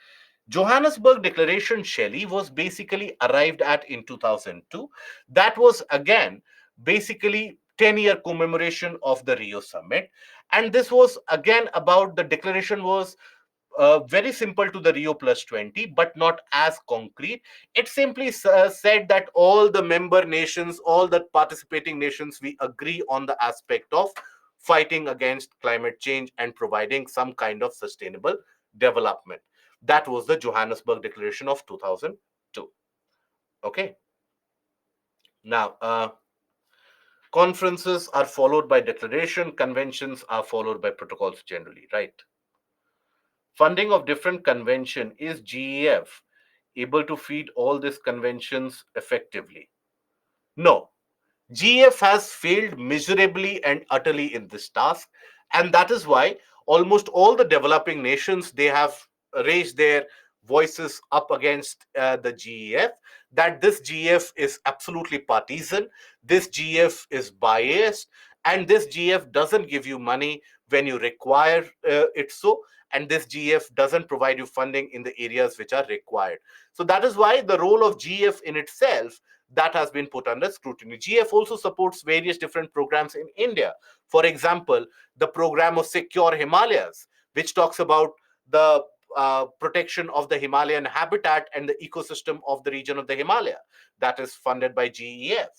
Johannesburg Declaration, Shelley, was basically arrived at in 2002. That was again basically 10-year commemoration of the Rio summit. And this was again about the declaration was very simple to the Rio Plus 20, but not as concrete. It simply said that all the member nations, all the participating nations, we agree on the aspect of fighting against climate change and providing some kind of sustainable development. That was the Johannesburg Declaration of 2002. Okay. Now, conferences are followed by declaration, conventions are followed by protocols generally, right? Funding of different convention. Is GEF able to feed all these conventions effectively? No. GEF has failed miserably and utterly in this task, and that is why almost all the developing nations, they have raised their voices up against the GEF, that this GEF is absolutely partisan, this GEF is biased, and this GEF doesn't give you money when you require it so, and this GEF doesn't provide you funding in the areas which are required. So that is why the role of GEF in itself, that has been put under scrutiny. GF also supports various different programs in India. For example, the program of Secure Himalayas, which talks about the protection of the Himalayan habitat and the ecosystem of the region of the Himalaya, that is funded by GEF.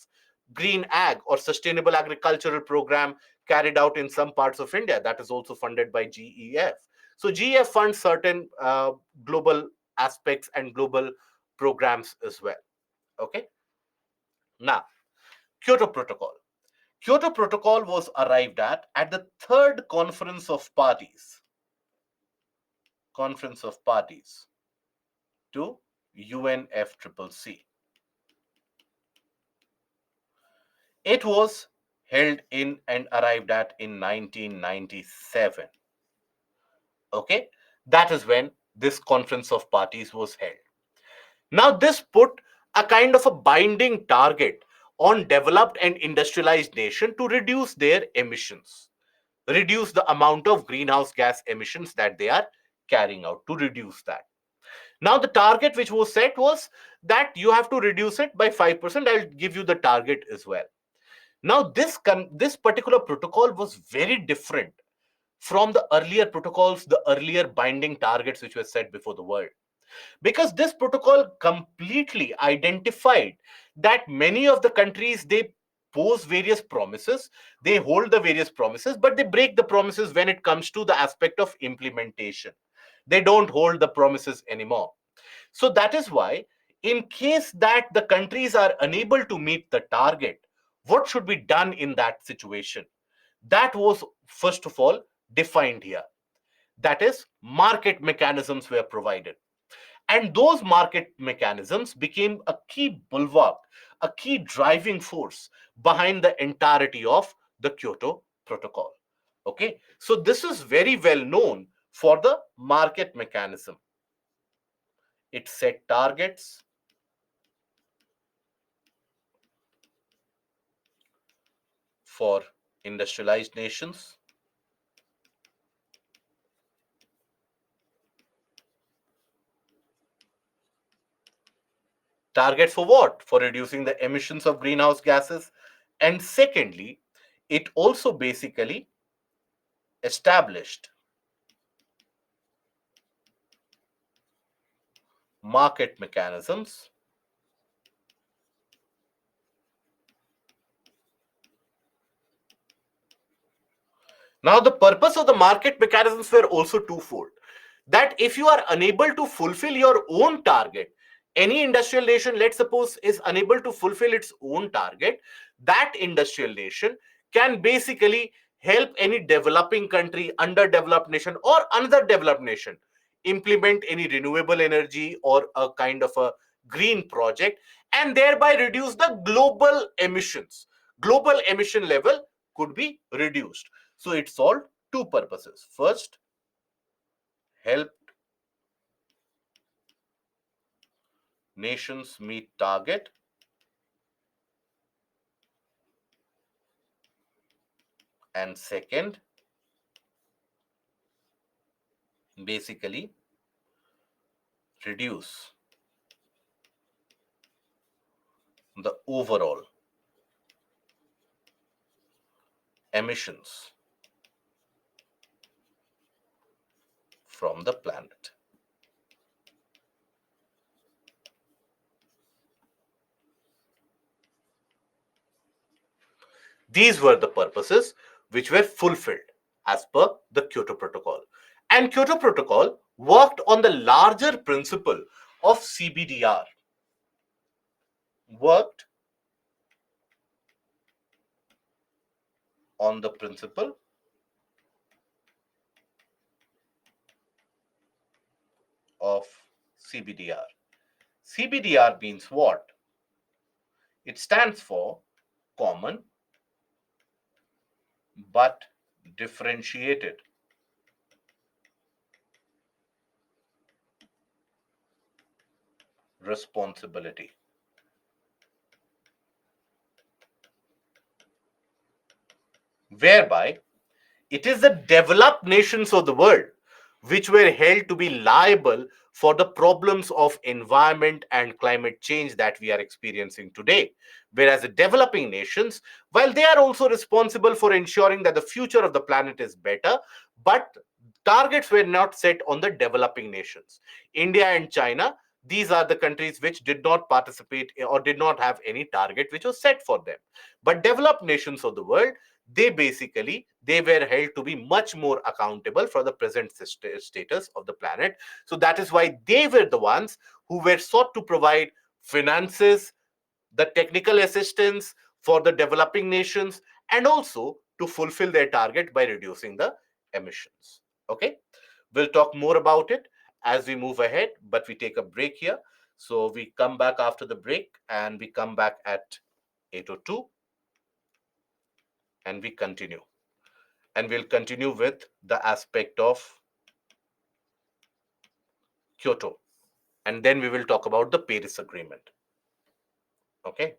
Green Ag or Sustainable Agricultural Program carried out in some parts of India, that is also funded by GEF. So GEF funds certain global aspects and global programs as well. Okay. Now, Kyoto Protocol. Kyoto Protocol was arrived at the third conference of parties to UNFCCC. It was held in and arrived at in 1997. Okay, that is when this conference of parties was held. Now, this put a kind of a binding target on developed and industrialized nation to reduce their emissions, reduce the amount of greenhouse gas emissions that they are carrying out, to reduce that. Now, the target which was set was that you have to reduce it by 5%. I'll give you the target as well. Now, this particular protocol was very different from the earlier protocols, the earlier binding targets which were set before the world, because this protocol completely identified that many of the countries, they pose various promises, they hold the various promises, but they break the promises when it comes to the aspect of implementation. They don't hold the promises anymore. So that is why, in case that the countries are unable to meet the target, what should be done in that situation? That was first of all defined here. That is, market mechanisms were provided. And those market mechanisms became a key bulwark, a key driving force behind the entirety of the Kyoto Protocol. Okay, so this is very well known for the market mechanism. It set targets for industrialized nations. Target for what? For reducing the emissions of greenhouse gases. And secondly, it also basically established market mechanisms Now, the purpose of the market mechanisms were also twofold. That if you are unable to fulfill your own target, any industrial nation, let's suppose, is unable to fulfill its own target, that industrial nation can basically help any developing country, underdeveloped nation, or another developed nation implement any renewable energy or a kind of a green project, and thereby reduce the global emissions. Global emission level could be reduced. So it solved two purposes. First, help nations meet target, and second, basically reduce the overall emissions from the planet. These were the purposes which were fulfilled as per the Kyoto Protocol. And Kyoto Protocol worked on the larger principle of CBDR, worked on the principle of CBDR. CBDR means what? It stands for common but differentiated responsibility, whereby it is the developed nations of the world which were held to be liable for the problems of environment and climate change that we are experiencing today. Whereas the developing nations, while they are also responsible for ensuring that the future of the planet is better, but targets were not set on the developing nations. India and China, these are the countries which did not participate or did not have any target which was set for them. But developed nations of the world, they were held to be much more accountable for the present status of the planet. So that is why they were the ones who were sought to provide finances, the technical assistance for the developing nations, and also to fulfill their target by reducing the emissions. Okay, we'll talk more about it as we move ahead, but we take a break here. So we come back after the break, and we come back at 8:02. and we continue. And we'll continue with the aspect of Kyoto. And then we will talk about the Paris Agreement. Okay.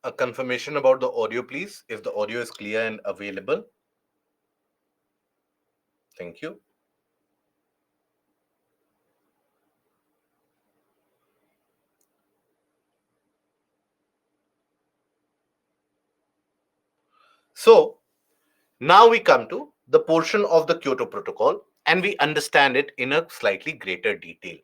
A confirmation about the audio, please, if the audio is clear and available. Thank you. So, now we come to the portion of the Kyoto Protocol and we understand it in a slightly greater detail.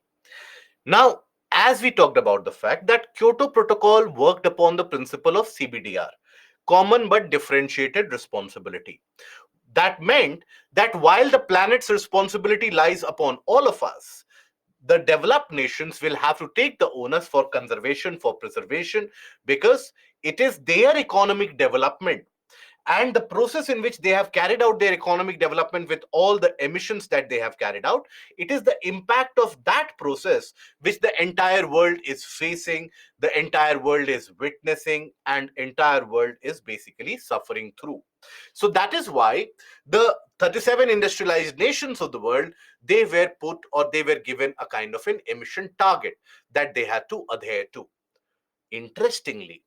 Now, as we talked about the fact that Kyoto Protocol worked upon the principle of CBDR, common but differentiated responsibility. That meant that while the planet's responsibility lies upon all of us, the developed nations will have to take the onus for conservation, for preservation, because it is their economic development and the process in which they have carried out their economic development with all the emissions that they have carried out. It is the impact of that process which the entire world is facing, the entire world is witnessing, and entire world is basically suffering through. So that is why the 37 industrialized nations of the world, they were put or they were given a kind of an emission target that they had to adhere to. Interestingly,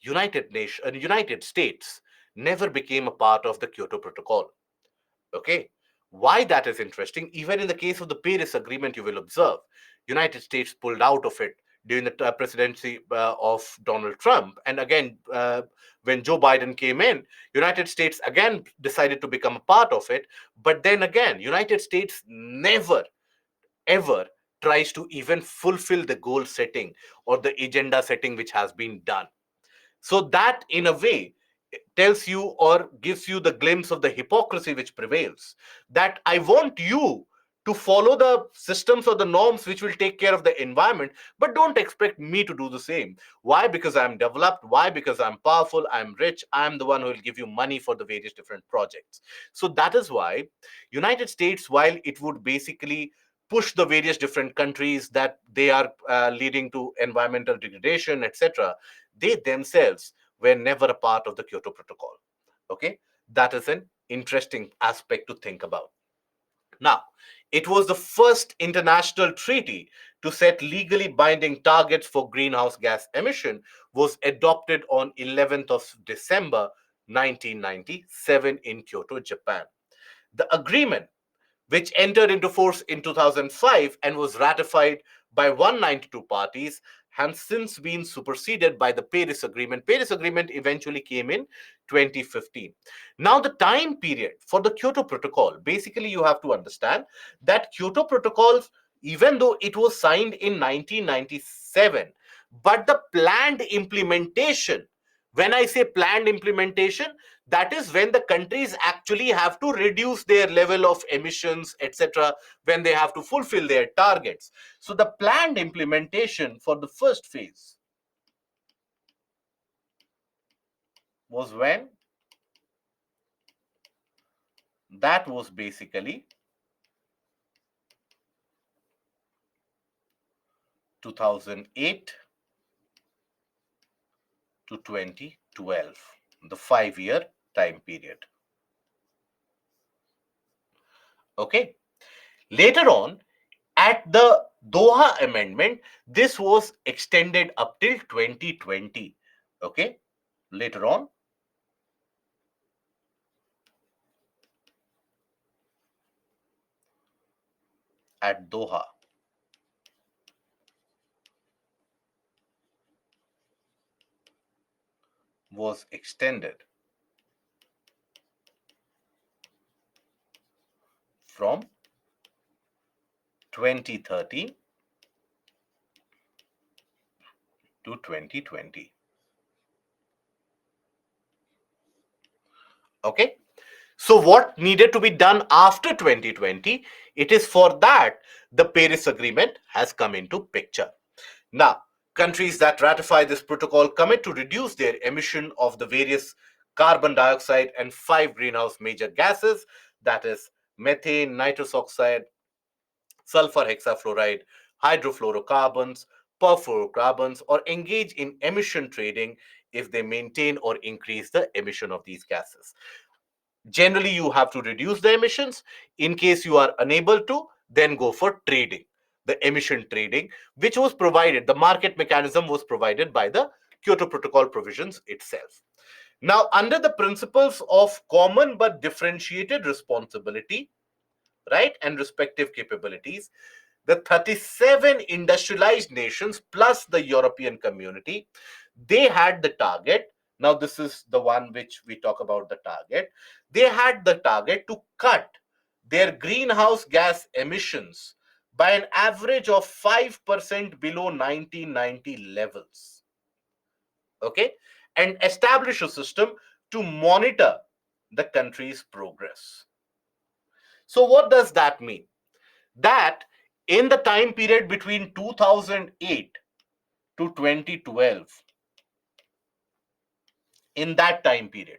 United States never became a part of the Kyoto Protocol. Okay, why that is interesting? Even in the case of the Paris Agreement, you will observe United States pulled out of it during the presidency of Donald Trump, and again when Joe Biden came in, United States again decided to become a part of it. But then again, United States never ever tries to even fulfill the goal setting or the agenda setting which has been done. So that, in a way, tells you or gives you the glimpse of the hypocrisy which prevails. That I want you to follow the systems or the norms which will take care of the environment, but don't expect me to do the same. Why? Because I'm developed. Why? Because I'm powerful, I'm rich, I'm the one who will give you money for the various different projects. So that is why United States, while it would basically push the various different countries that they are leading to environmental degradation, etc., they themselves were never a part of the Kyoto Protocol. Okay, that is an interesting aspect to think about. Now, it was the first international treaty to set legally binding targets for greenhouse gas emission was adopted on 11th of December 1997 in Kyoto, Japan. The agreement, which entered into force in 2005 and was ratified by 192 parties, has since been superseded by the Paris Agreement. Paris Agreement eventually came in 2015. Now, the time period for the Kyoto Protocol, basically you have to understand that Kyoto Protocol, even though it was signed in 1997, but the planned implementation, when I say planned implementation, that is when the countries actually have to reduce their level of emissions, etc., when they have to fulfill their targets. So the planned implementation for the first phase was when? That was basically 2008 to 2012, the 5-year time period. Okay. Later on, at the Doha Amendment, this was extended up till 2020. Okay. Later on, at Doha, was extended from 2013 to 2020. Okay. So, what needed to be done after 2020? It is for that the Paris Agreement has come into picture. Now, countries that ratify this protocol commit to reduce their emission of the various carbon dioxide and 5 greenhouse major gases, that is methane, nitrous oxide, sulfur hexafluoride, hydrofluorocarbons, perfluorocarbons, or engage in emission trading if they maintain or increase the emission of these gases. Generally, you have to reduce the emissions. In case you are unable to, then go for trading, the emission trading, which was provided, the market mechanism was provided by the Kyoto Protocol provisions itself. Now, under the principles of common but differentiated responsibility, right, and respective capabilities, the 37 industrialized nations plus the European community, they had the target. Now, this is the one which we talk about the target. They had the target to cut their greenhouse gas emissions by an average of 5% below 1990 levels. Okay, and establish a system to monitor the country's progress. So, what does that mean? That in the time period between 2008 to 2012, in that time period,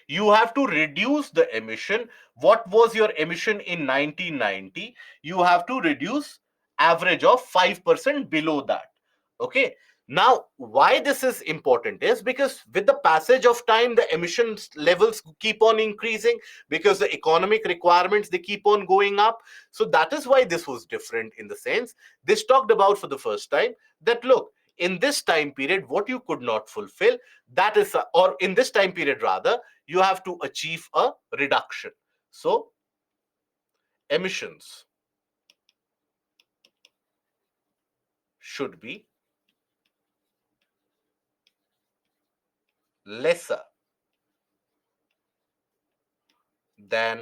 you have to reduce the emission. What was your emission in 1990? You have to reduce average of 5% below that. Okay, now why this is important is because with the passage of time the emissions levels keep on increasing, because the economic requirements, they keep on going up. So that is why this was different. In the sense, this talked about for the first time that, look, in this time period what you could not fulfill, that is or in this time period rather, you have to achieve a reduction. So emissions should be lesser than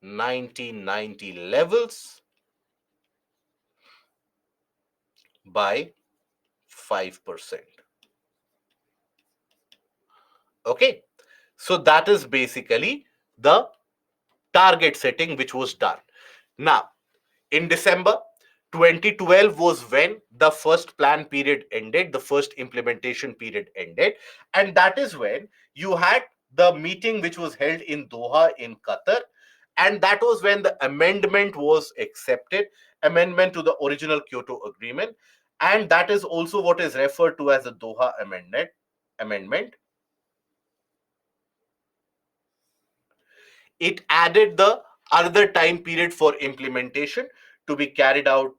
1990 levels by 5%. Okay, so that is basically the target setting which was done. Now, in December 2012 was when the first plan period ended, the first implementation period ended, and that is when you had the meeting which was held in Doha in Qatar, and that was when the amendment was accepted, amendment to the original Kyoto Agreement, and that is also what is referred to as the Doha Amendment. It added the other time period for implementation to be carried out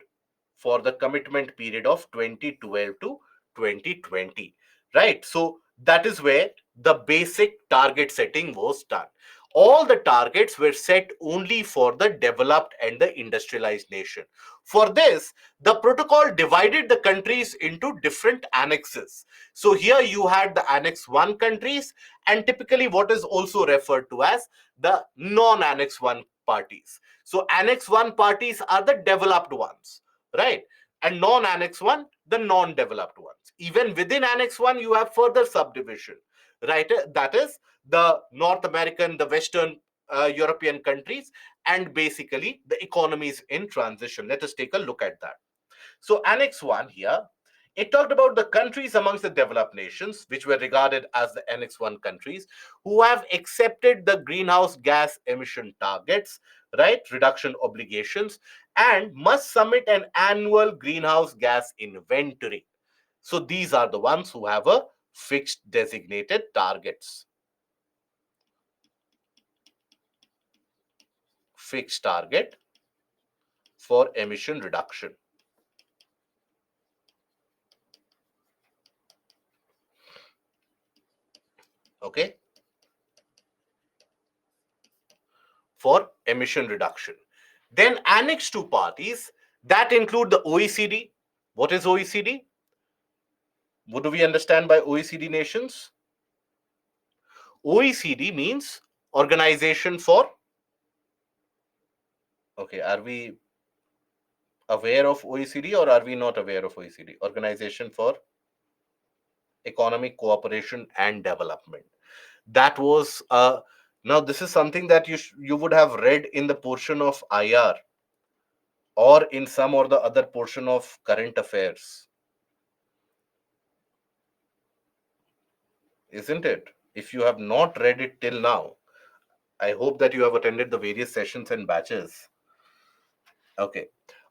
for the commitment period of 2012 to 2020, right? So that is where the basic target setting was done. All the targets were set only for the developed and the industrialized nation. For this, the protocol divided the countries into different annexes. So here you had the Annex 1 countries, and typically what is also referred to as the non-Annex 1 parties. So Annex 1 parties are the developed ones, right? And non-Annex 1, the non-developed ones. Even within Annex 1, you have further subdivision, right? That is the North American, the Western European countries, and basically the economies in transition. Let us take a look at that. So Annex 1 here, it talked about the countries amongst the developed nations, which were regarded as the Annex 1 countries, who have accepted the greenhouse gas emission targets, right, reduction obligations, and must submit an annual greenhouse gas inventory. So these are the ones who have a fixed designated targets. Fixed target for emission reduction. Okay, for emission reduction. Then Annex 2 parties that include the OECD. What is OECD? What do we understand by OECD nations? OECD means Organization for, okay, are we aware of OECD or are we not aware of OECD? Organization for Economic Cooperation and Development. That was now this is something that you would have read in the portion of IR or in some or the other portion of current affairs, isn't it? If you have not read it till now, I hope that you have attended the various sessions and batches. Okay.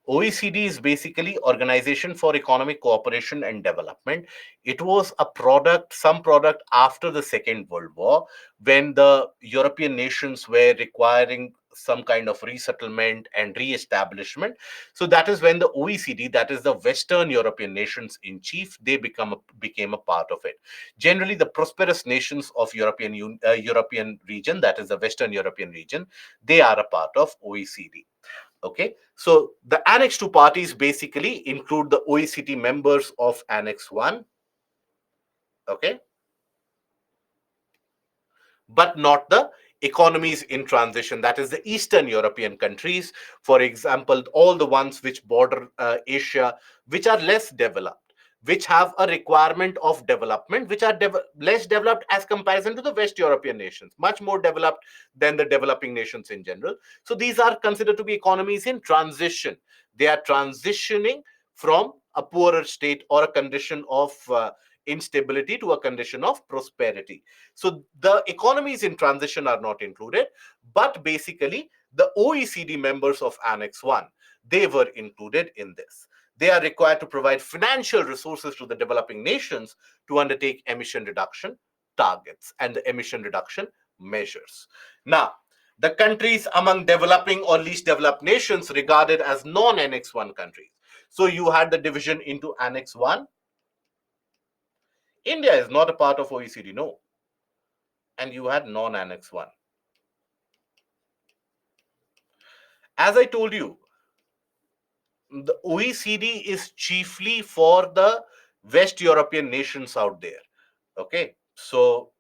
OECD is basically Organization for Economic Cooperation and Development. It was a product, some product after the Second World War, when the European nations were requiring some kind of resettlement and re-establishment. So that is when the OECD, that is the Western European nations in chief, they became a part of it. Generally, the prosperous nations of European region, that is the Western European region, they are a part of OECD. Okay, so the Annex 2 parties basically include the OECD members of Annex 1. Okay, but not the economies in transition, that is the Eastern European countries, for example, all the ones which border Asia, which are less developed, which have a requirement of development, which are less developed as comparison to the West European nations, much more developed than the developing nations in general. So these are considered to be economies in transition. They are transitioning from a poorer state or a condition of instability to a condition of prosperity. So the economies in transition are not included, but basically the OECD members of Annex 1, they were included in this. They are required to provide financial resources to the developing nations to undertake emission reduction targets and the emission reduction measures. Now, the countries among developing or least developed nations regarded as non-Annex 1 countries. So you had the division into Annex 1. India is not a part of OECD, no. And you had non-Annex 1. As I told you, the OECD is chiefly for the West European nations out there. Okay, so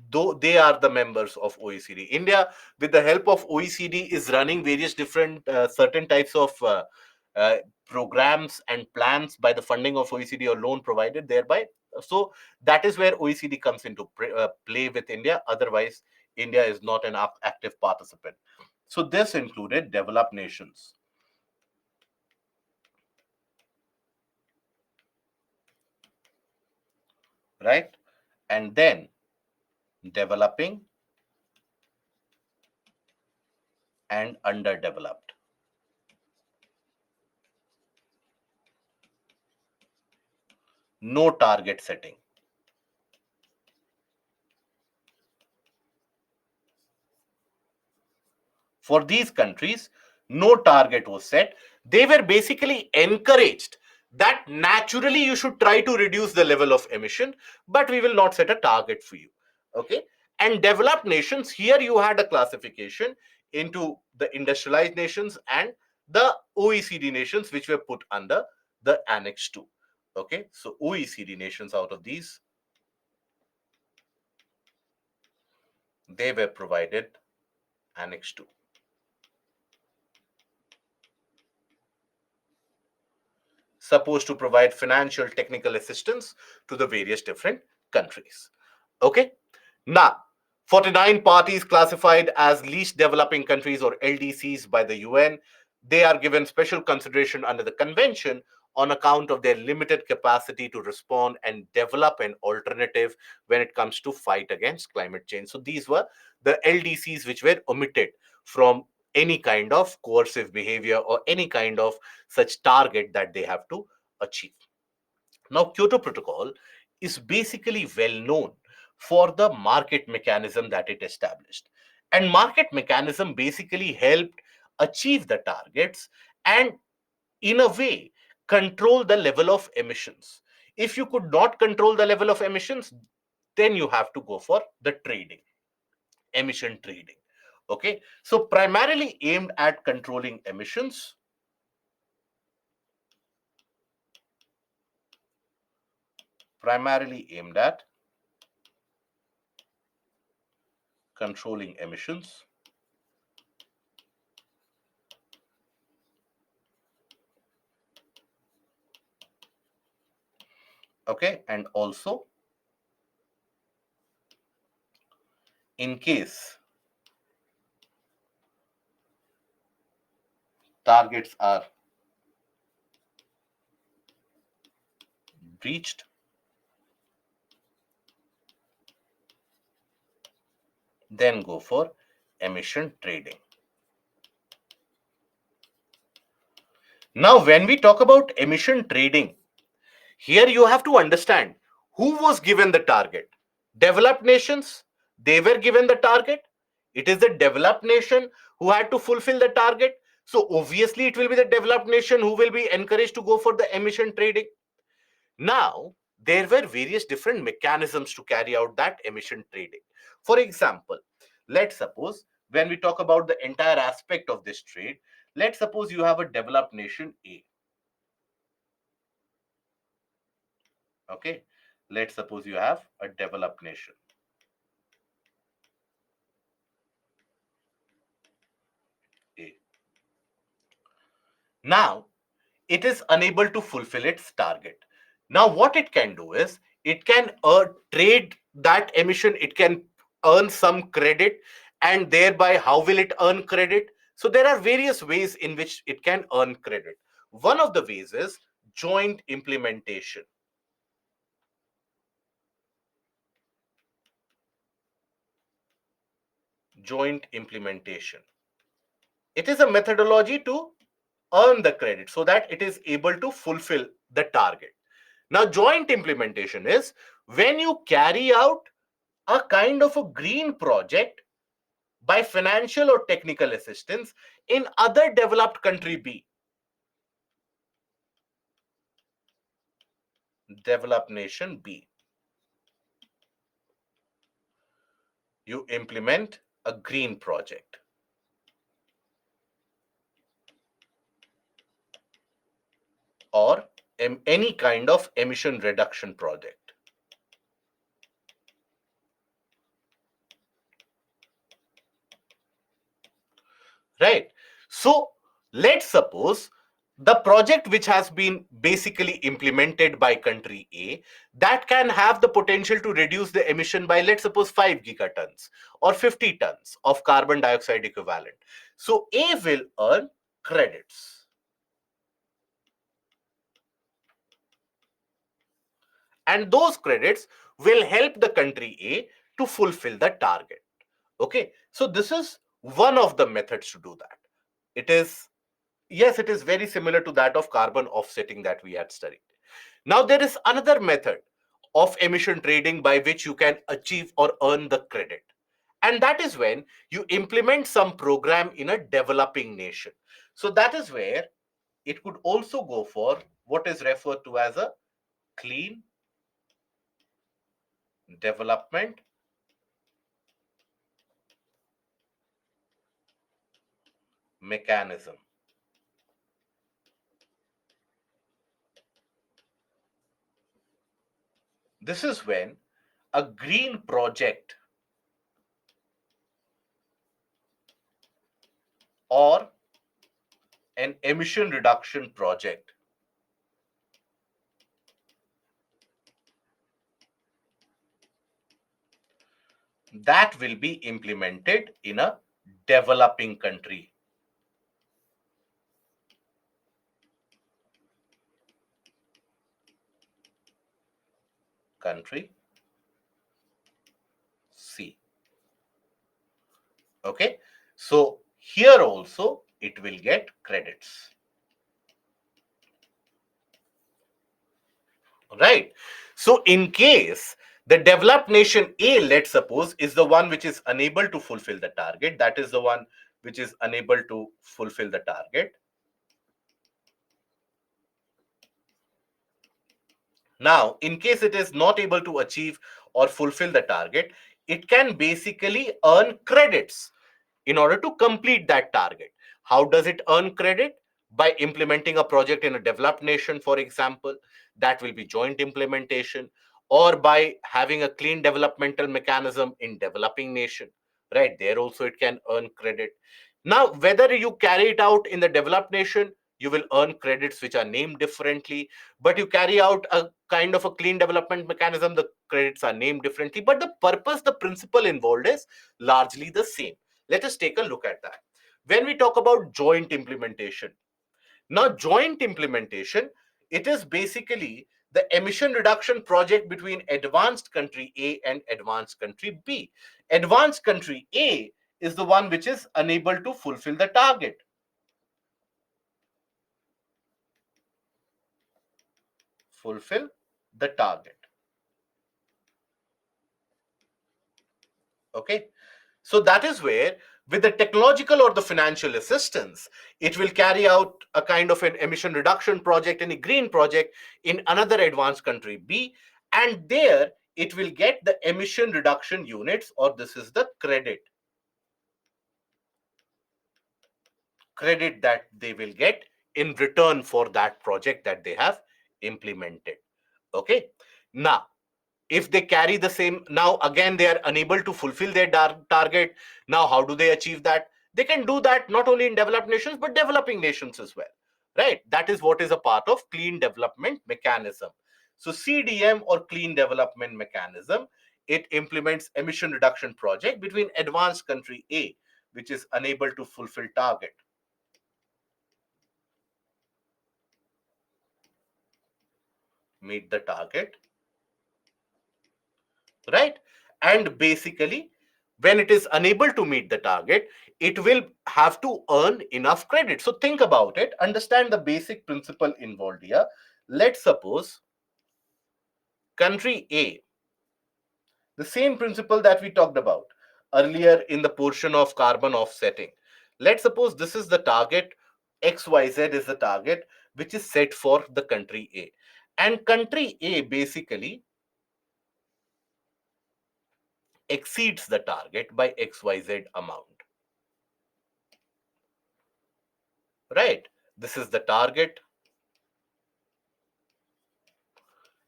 though they are the members of OECD, India, with the help of OECD, is running various different certain types of uh, programs and plans by the funding of OECD or loan provided thereby. So that is where OECD comes into play with India. Otherwise, India is not an active participant. So this included developed nations, right? And then developing and underdeveloped. No target setting. For these countries, no target was set. They were basically encouraged that naturally you should try to reduce the level of emission, but we will not set a target for you. Okay. And developed nations, here you had a classification into the industrialized nations and the OECD nations, which were put under the Annex 2. Okay. So OECD nations, out of these, they were provided Annex 2. Supposed to provide financial technical assistance to the various different countries. Okay. Now, 49 parties classified as least developing countries or LDCs by the UN, they are given special consideration under the convention on account of their limited capacity to respond and develop an alternative when it comes to fight against climate change. So these were the LDCs which were omitted from any kind of coercive behavior or any kind of such target that they have to achieve. Now, Kyoto Protocol is basically well known for the market mechanism that it established. And market mechanism basically helped achieve the targets and, in a way, control the level of emissions. If you could not control the level of emissions, then you have to go for the trading, emission trading. Okay, so primarily aimed at controlling emissions, primarily aimed at controlling emissions. Okay, and also in case targets are breached, then go for emission trading. Now, when we talk about emission trading, here you have to understand who was given the target. Developed nations, they were given the target. It is the developed nation who had to fulfill the target. So obviously, it will be the developed nation who will be encouraged to go for the emission trading. Now, there were various different mechanisms to carry out that emission trading. For example, let's suppose when we talk about the entire aspect of this trade, let's suppose you have a developed nation A. Okay, let's suppose you have a developed nation A. Now, it is unable to fulfill its target. Now, what it can do is it can trade that emission, it can earn some credit, and thereby, how will it earn credit? So, there are various ways in which it can earn credit. One of the ways is joint implementation. Joint implementation. It is a methodology to earn the credit so that it is able to fulfill the target. Now, joint implementation is when you carry out a kind of a green project by financial or technical assistance in other developed country B. Developed nation B. You implement a green project or any kind of emission reduction project. Right. So let's suppose the project which has been basically implemented by country A, that can have the potential to reduce the emission by, let's suppose, 5 gigatons or 50 tons of carbon dioxide equivalent. So A will earn credits. And those credits will help the country A to fulfill the target. Okay. So this is one of the methods to do that. It is, yes, it is very similar to that of carbon offsetting that we had studied. Now, there is another method of emission trading by which you can achieve or earn the credit. And that is when you implement some program in a developing nation. So, that is where it could also go for what is referred to as a clean development mechanism. This is when a green project or an emission reduction project that will be implemented in a developing country. Country C. Okay. So here also it will get credits. Right. So in case the developed nation A, let's suppose, is the one which is unable to fulfill the target, that is the one which is unable to fulfill the target. Now, in case it is not able to achieve or fulfill the target, it can basically earn credits in order to complete that target. How does it earn credit? By implementing a project in a developed nation, for example, that will be joint implementation, or by having a clean developmental mechanism in developing nation, right? There also it can earn credit. Now, whether you carry it out in the developed nation, you will earn credits which are named differently, but you carry out a kind of a clean development mechanism, the credits are named differently, but the purpose, the principle involved is largely the same. Let us take a look at that. When we talk about joint implementation, now joint implementation, it is basically the emission reduction project between advanced country A and advanced country B. Advanced country A is the one which is unable to fulfill the target. Fulfill the target. Okay. So that is where, with the technological or the financial assistance, it will carry out a kind of an emission reduction project, any green project in another advanced country B, and there it will get the emission reduction units, or this is the credit that they will get in return for that project that they have implemented. Okay. Now, if they carry the same, now again they are unable to fulfill their target. Now how do they achieve that? They can do that not only in developed nations but developing nations as well, right? That is what is a part of clean development mechanism. So CDM, or clean development mechanism, it implements emission reduction project between advanced country A, which is unable to fulfill target, meet the target, right? And basically, when it is unable to meet the target, it will have to earn enough credit. So think about it, understand the basic principle involved here. Let's suppose country A, the same principle that we talked about earlier in the portion of carbon offsetting. Let's suppose this is the target, XYZ is the target which is set for the country A. And country A basically exceeds the target by XYZ amount. Right? This is the target,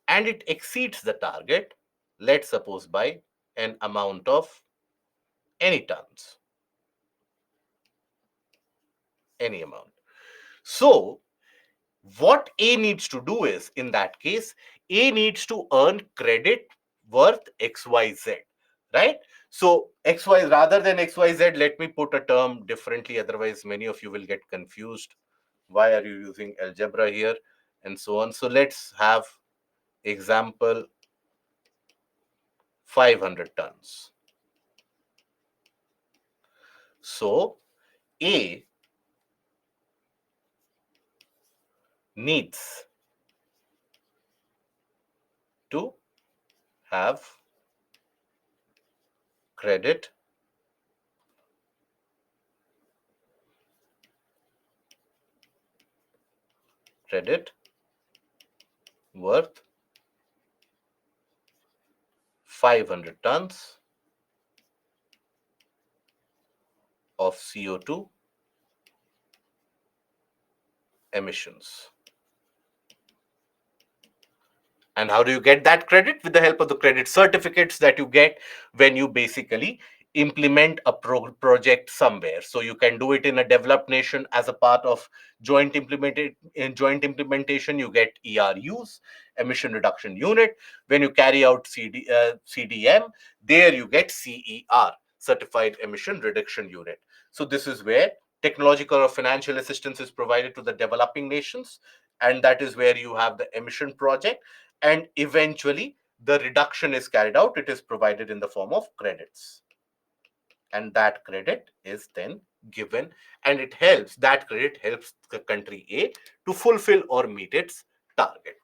and it exceeds the target, let's suppose by an amount of any tons, any amount. So, what A needs to do is, in that case, A needs to earn credit worth XYZ, right? So, XY, rather than XYZ, let me put a term differently, otherwise, many of you will get confused. Why are you using algebra here? And so on. So, let's have example 500 tons. So A needs to have credit worth 500 tons of CO2 emissions. And how do you get that credit? With the help of the credit certificates that you get when you basically implement a project somewhere. So you can do it in a developed nation as a part of joint implementation. You get ERUs, emission reduction unit. When you carry out CDM, there you get CER, certified emission reduction unit. So this is where technological or financial assistance is provided to the developing nations, and that is where you have the emission project, and eventually the reduction is carried out. It is provided in the form of credits, and that credit is then given, and that credit helps the country A to fulfill or meet its target.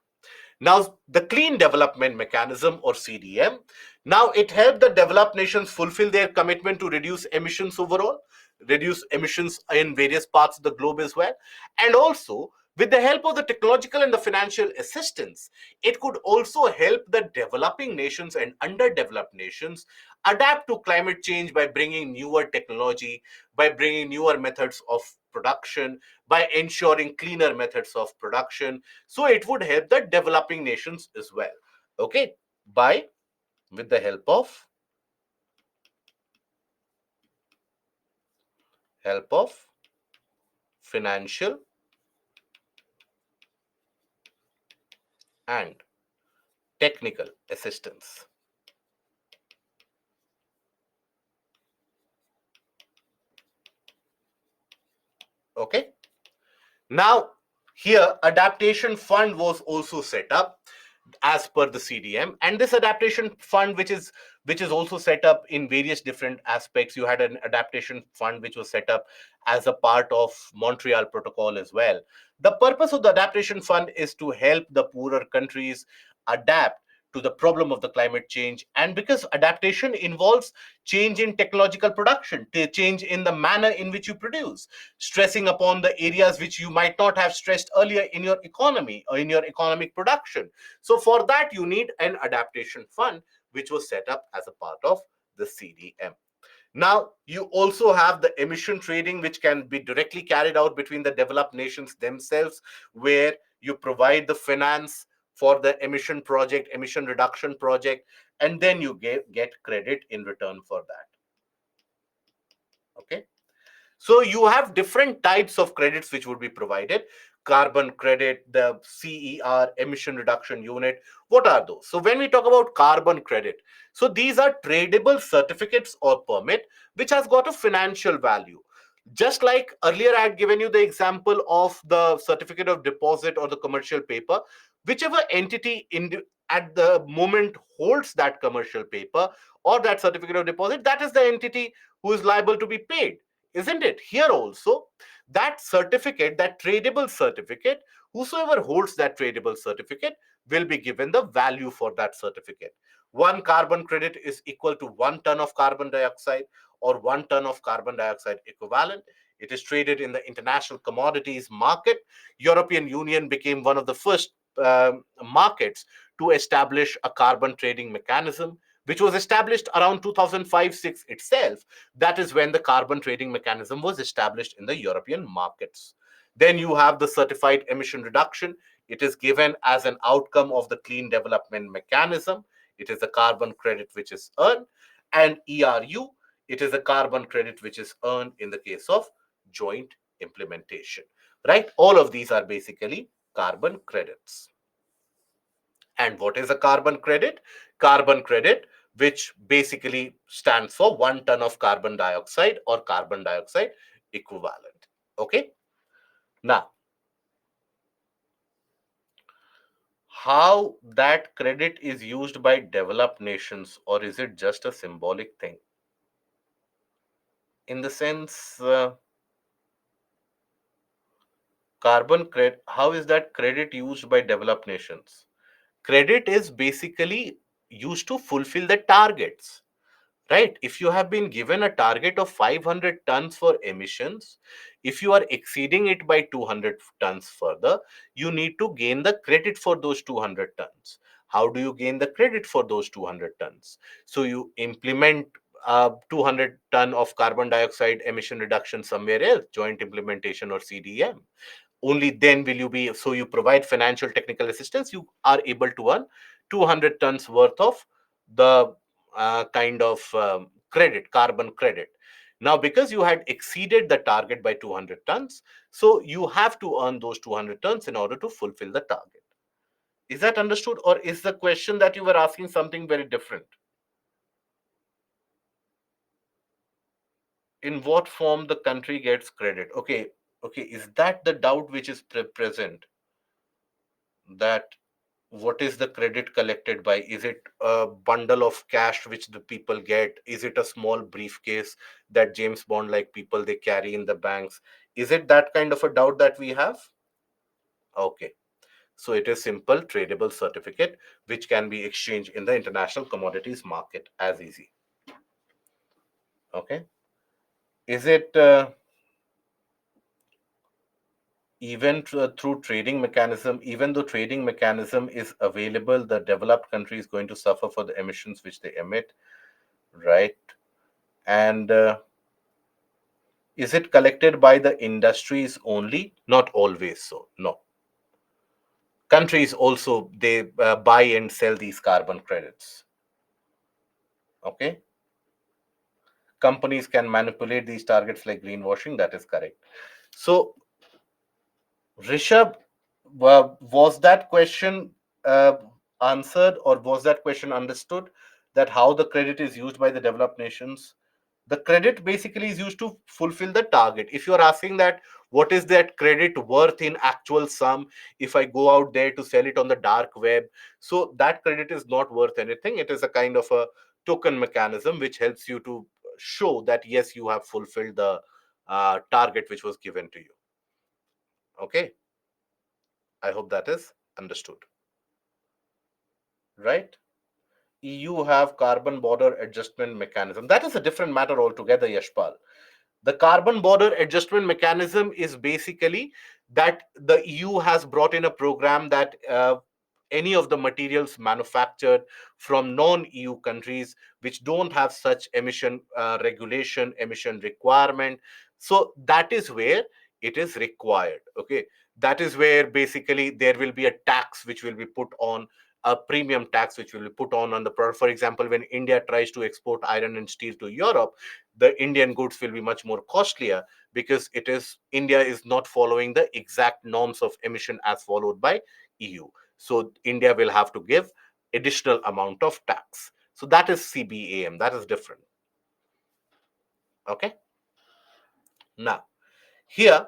Now, the Clean Development Mechanism, or CDM, now it helped the developed nations fulfill their commitment to reduce emissions overall, reduce emissions in various parts of the globe as well. And also, with the help of the technological and the financial assistance, it could also help the developing nations and underdeveloped nations adapt to climate change by bringing newer technology, by bringing newer methods of production, by ensuring cleaner methods of production. So it would help the developing nations as well. Okay, by with the help of financial and technical assistance. Okay. Now, here adaptation fund was also set up as per the CDM, and this adaptation fund, which is also set up in various different aspects. You had an adaptation fund which was set up as a part of Montreal Protocol as well. The purpose of the adaptation fund is to help the poorer countries adapt to the problem of the climate change. And because adaptation involves change in technological production, change in the manner in which you produce, stressing upon the areas which you might not have stressed earlier in your economy or in your economic production. So for that, you need an adaptation fund, which was set up as a part of the CDM. Now, you also have the emission trading, which can be directly carried out between the developed nations themselves, where you provide the finance for the emission project, emission reduction project, and then you get credit in return for that. Okay. So you have different types of credits which would be provided. Carbon credit, the CER, emission reduction unit. What are those? So when we talk about carbon credit, so these are tradable certificates or permit which has got a financial value. Just like earlier, I had given you the example of the certificate of deposit or the commercial paper. Whichever entity at the moment holds that commercial paper or that certificate of deposit, that is the entity who is liable to be paid, isn't it? Here also, that certificate, that tradable certificate, whosoever holds that tradable certificate will be given the value for that certificate. One carbon credit is equal to 1 ton of carbon dioxide or 1 ton of carbon dioxide equivalent. It is traded in the international commodities market. European Union became one of the first markets to establish a carbon trading mechanism, which was established around 2005-6 itself. That is when the carbon trading mechanism was established in the European markets. Then you have the certified emission reduction. It is given as an outcome of the clean development mechanism. It is a carbon credit which is earned. And ERU, it is a carbon credit which is earned in the case of joint implementation. Right? All of these are basically carbon credits. And what is a carbon credit? Carbon credit, which basically stands for 1 ton of carbon dioxide or carbon dioxide equivalent. Okay. Now, how that credit is used by developed nations, or is it just a symbolic thing? In the sense, carbon credit, how is that credit used by developed nations? Credit is basically used to fulfill the targets, right? If you have been given a target of 500 tons for emissions, if you are exceeding it by 200 tons further, you need to gain the credit for those 200 tons. How do you gain the credit for those 200 tons? So you implement 200 ton of carbon dioxide emission reduction somewhere else, joint implementation or CDM. Only then will you be, so you provide financial technical assistance, you are able to earn 200 tons worth of the kind of credit, carbon credit. Now, because you had exceeded the target by 200 tons, so you have to earn those 200 tons in order to fulfill the target. Is that understood, or is the question that you were asking something very different? In what form the country gets credit? Okay, okay, is that the doubt which is present, that what is the credit collected by? Is it a bundle of cash which the people get? Is it a small briefcase that James Bond like people they carry in the banks? Is it that kind of a doubt that we have? Okay, so it is simple tradable certificate which can be exchanged in the international commodities market as easy. Okay, is it even through trading mechanism? Even though trading mechanism is available, the developed country is going to suffer for the emissions which they emit, right? And is it collected by the industries only? Not always so. No. Countries also, they buy and sell these carbon credits. Okay. Companies can manipulate these targets like greenwashing. That is correct. So, Rishabh, was that question answered, or was that question understood, that how the credit is used by the developed nations? The credit basically is used to fulfill the target. If you are asking that what is that credit worth in actual sum, if I go out there to sell it on the dark web, so that credit is not worth anything. It is a kind of a token mechanism which helps you to show that yes, you have fulfilled the target which was given to you. Okay, I hope that is understood, right? EU have carbon border adjustment mechanism. That is a different matter altogether, Yashpal. The carbon border adjustment mechanism is basically that the EU has brought in a program that any of the materials manufactured from non-EU countries which don't have such emission regulation, emission requirement. So that is where it is required. Okay, that is where basically there will be a tax which will be put on, a premium tax which will be put on the product. For example, when India tries to export iron and steel to Europe, the Indian goods will be much more costlier because India is not following the exact norms of emission as followed by EU. So India will have to give additional amount of tax. So that is CBAM. That is different. Okay. Now here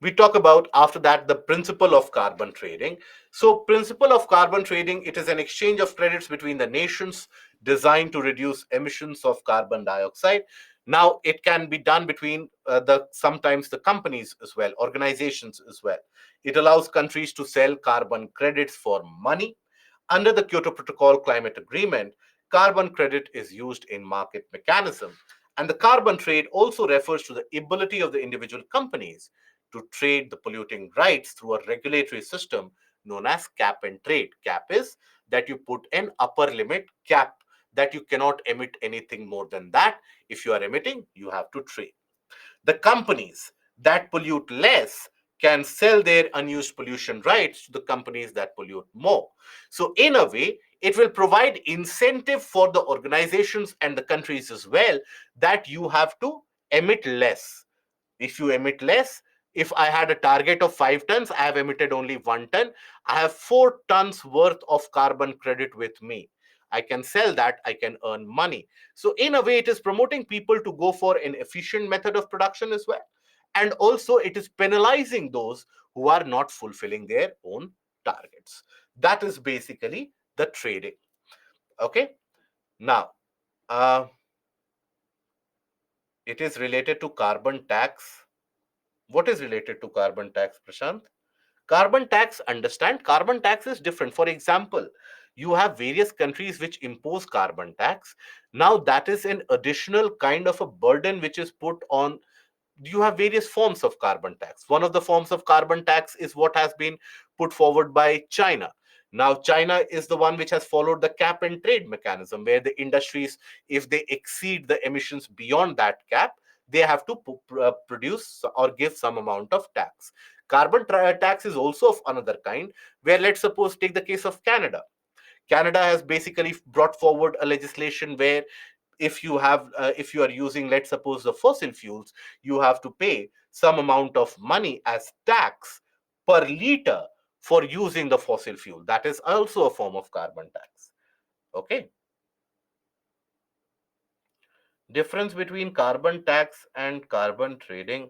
we talk about after that the principle of carbon trading. So principle of carbon trading, it is an exchange of credits between the nations designed to reduce emissions of carbon dioxide. Now it can be done between the sometimes the companies as well, organizations as well. It allows countries to sell carbon credits for money. Under the Kyoto Protocol climate agreement, carbon credit is used in market mechanism, and the carbon trade also refers to the ability of the individual companies to trade the polluting rights through a regulatory system known as cap and trade. Cap is that you put an upper limit cap, that you cannot emit anything more than that. If you are emitting, you have to trade. The companies that pollute less can sell their unused pollution rights to the companies that pollute more. So, in a way, it will provide incentive for the organizations and the countries as well, that you have to emit less. If you emit less, if I had a target of 5 tons, I have emitted only 1 ton, I have 4 tons worth of carbon credit with me. I can sell that, I can earn money. So in a way, it is promoting people to go for an efficient method of production as well, and also it is penalizing those who are not fulfilling their own targets. That is basically the trading. Okay. Now it is related to carbon tax. What is related to carbon tax, Prashant? Carbon tax, understand, carbon tax is different. For example, you have various countries which impose carbon tax. Now, that is an additional kind of a burden which is put on. You have various forms of carbon tax. One of the forms of carbon tax is what has been put forward by China. Now, China is the one which has followed the cap and trade mechanism, where the industries, if they exceed the emissions beyond that cap, they have to produce or give some amount of tax. Carbon tax is also of another kind, where let's suppose take the case of Canada. Canada has basically brought forward a legislation where if you are using, let's suppose, the fossil fuels, you have to pay some amount of money as tax per liter for using the fossil fuel. That is also a form of carbon tax. Okay. Difference between carbon tax and carbon trading.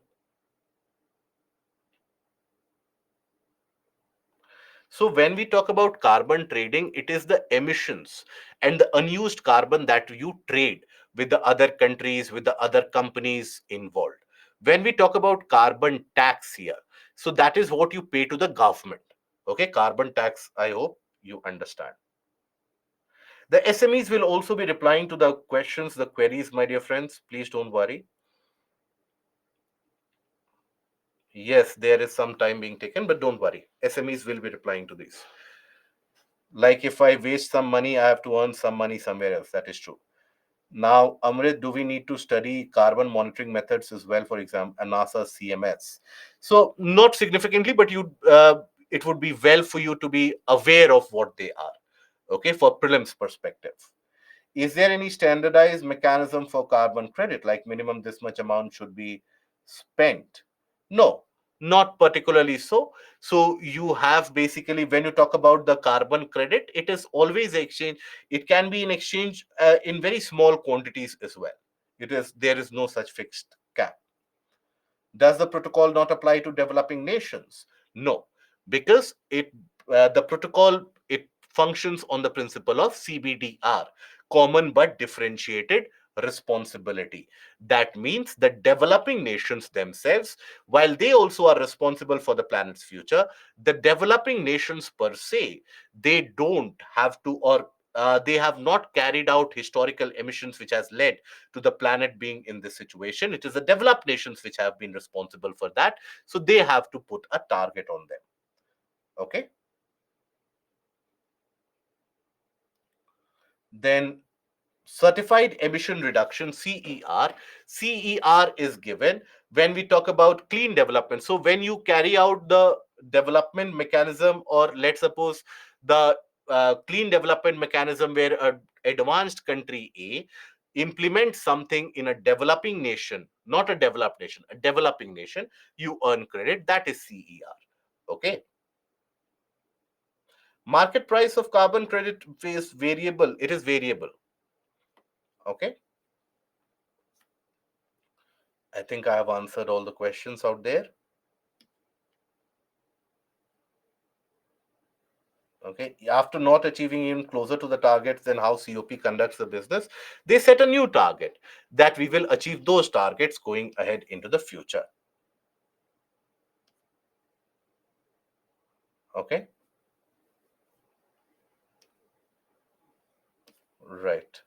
So when we talk about carbon trading, it is the emissions and the unused carbon that you trade with the other countries, with the other companies involved. When we talk about carbon tax here, so that is what you pay to the government. Okay, carbon tax, I hope you understand. The SMEs will also be replying to the questions, the queries, my dear friends. Please don't worry. Yes, there is some time being taken, but don't worry. SMEs will be replying to these. Like if I waste some money, I have to earn some money somewhere else. That is true. Now, Amrit, do we need to study carbon monitoring methods as well, for example, a NASA CMS? So, not significantly, but it would be well for you to be aware of what they are. Okay, for prelims perspective. Is there any standardized mechanism for carbon credit, like minimum this much amount should be spent? No, not particularly so. So you have basically, when you talk about the carbon credit, it is always exchange. It can be in exchange in very small quantities as well. There is no such fixed cap. Does the protocol not apply to developing nations? No, because the protocol, it functions on the principle of CBDR, common but differentiated responsibility. That means that developing nations themselves, while they also are responsible for the planet's future, the developing nations per se, they don't have to, or they have not carried out historical emissions which has led to the planet being in this situation. It is the developed nations which have been responsible for that. So they have to put a target on them. Okay. Then certified emission reduction, CER is given when we talk about clean development. So when you carry out the development mechanism, or let's suppose the clean development mechanism where a advanced country A implements something in a developing nation, not a developed nation, a developing nation, you earn credit. That is CER. Okay. Market price of carbon credit is variable. It is variable. Okay. I think I have answered all the questions out there. Okay. After not achieving even closer to the targets than how COP conducts the business, they set a new target that we will achieve those targets going ahead into the future. Okay. Right.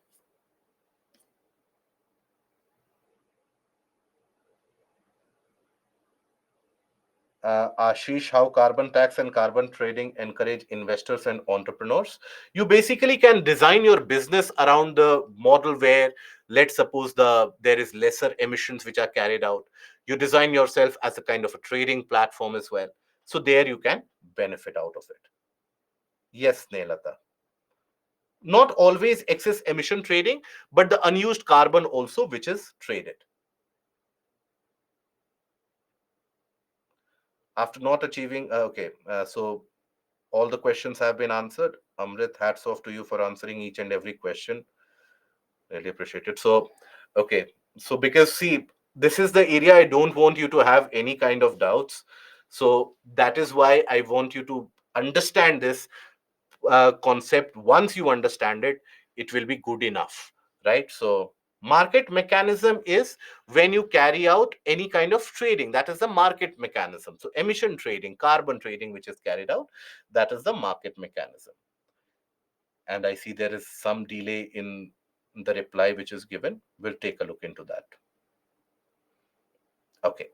Ashish, how carbon tax and carbon trading encourage investors and entrepreneurs? You basically can design your business around the model where, let's suppose, there is lesser emissions which are carried out. You design yourself as a kind of a trading platform as well. So there you can benefit out of it. Yes, Nelata. Not always excess emission trading, but the unused carbon also, which is traded. After not achieving, okay, so all the questions have been answered. Amrit, hats off to you for answering each and every question. Really appreciate it. So, okay. So, because see, this is the area I don't want you to have any kind of doubts. So, that is why I want you to understand this concept. Once you understand it, it will be good enough, right? So, market mechanism is when you carry out any kind of trading. That is the market mechanism. So, emission trading, carbon trading, which is carried out, that is the market mechanism. And I see there is some delay in the reply which is given. We'll take a look into that. Okay.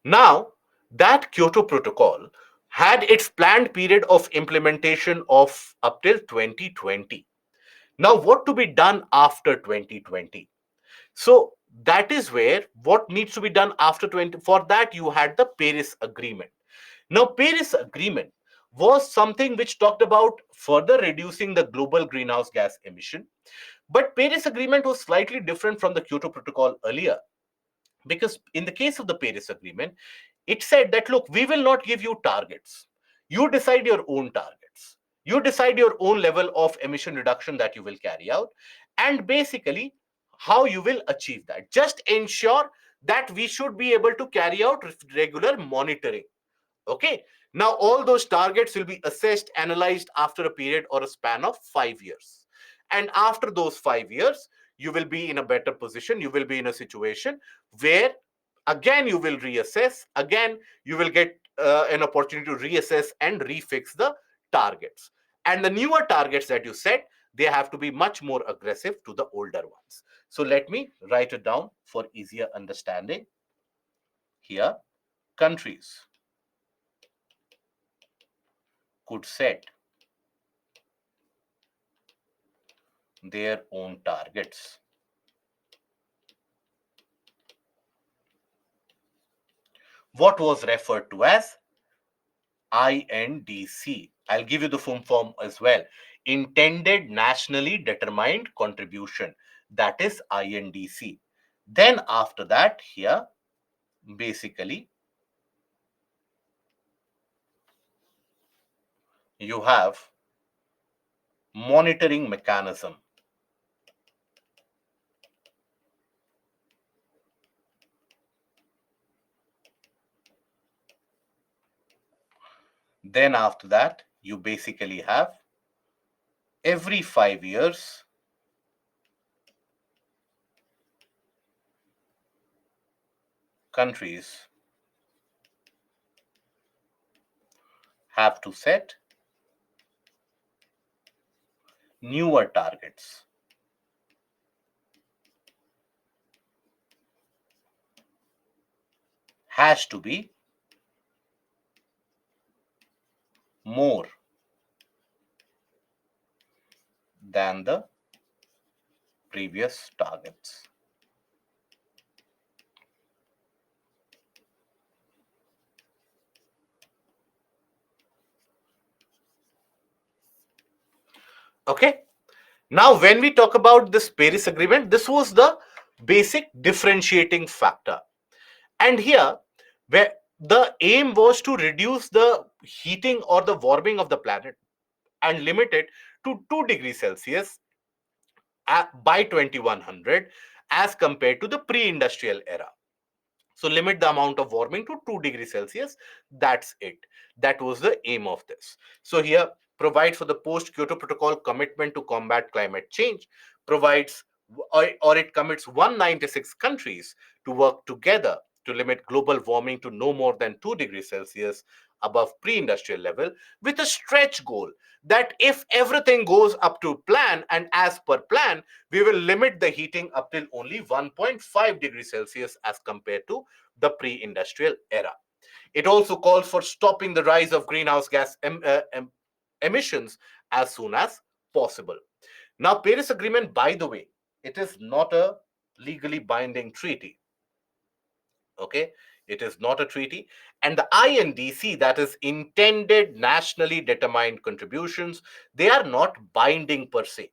Now, that Kyoto Protocol had its planned period of implementation of up till 2020. Now, what to be done after 2020? So, that is where what needs to be done after 20. For that, you had the Paris Agreement. Now, Paris Agreement was something which talked about further reducing the global greenhouse gas emission. But Paris Agreement was slightly different from the Kyoto Protocol earlier, because in the case of the Paris Agreement, it said that, look, we will not give you targets. You decide your own targets. You decide your own level of emission reduction that you will carry out, and basically how you will achieve that. Just ensure that we should be able to carry out regular monitoring. Okay. Now, all those targets will be assessed, analyzed after a period or a span of 5 years. And after those 5 years, you will be in a better position. You will be in a situation where again you will reassess, again you will get an opportunity to reassess and refix the targets. And the newer targets that you set, they have to be much more aggressive to the older ones. So let me write it down for easier understanding here. Countries could set their own targets. What was referred to as INDC. I'll give you the full form as well. Intended Nationally Determined Contribution. That is INDC. Then after that, here, basically, you have monitoring mechanism. Then after that, you basically have every 5 years, countries have to set newer targets has to be more than the previous targets. Okay. Now, when we talk about this Paris Agreement, this was the basic differentiating factor. And here, where the aim was to reduce the heating or the warming of the planet and limit it to 2 degrees Celsius by 2100 as compared to the pre-industrial era. So limit the amount of warming to 2 degrees Celsius. That's it. That was the aim of this. So here provides for the post Kyoto Protocol commitment to combat climate change, provides or it commits 196 countries to work together to limit global warming to no more than 2 degrees Celsius above pre-industrial level, with a stretch goal that if everything goes up to plan and as per plan, we will limit the heating up till only 1.5 degrees Celsius as compared to the pre-industrial era. It also calls for stopping the rise of greenhouse gas emissions as soon as possible. Now, Paris Agreement, by the way, it is not a legally binding treaty. Okay, it is not a treaty, and the INDC, that is intended nationally determined contributions, they are not binding per se.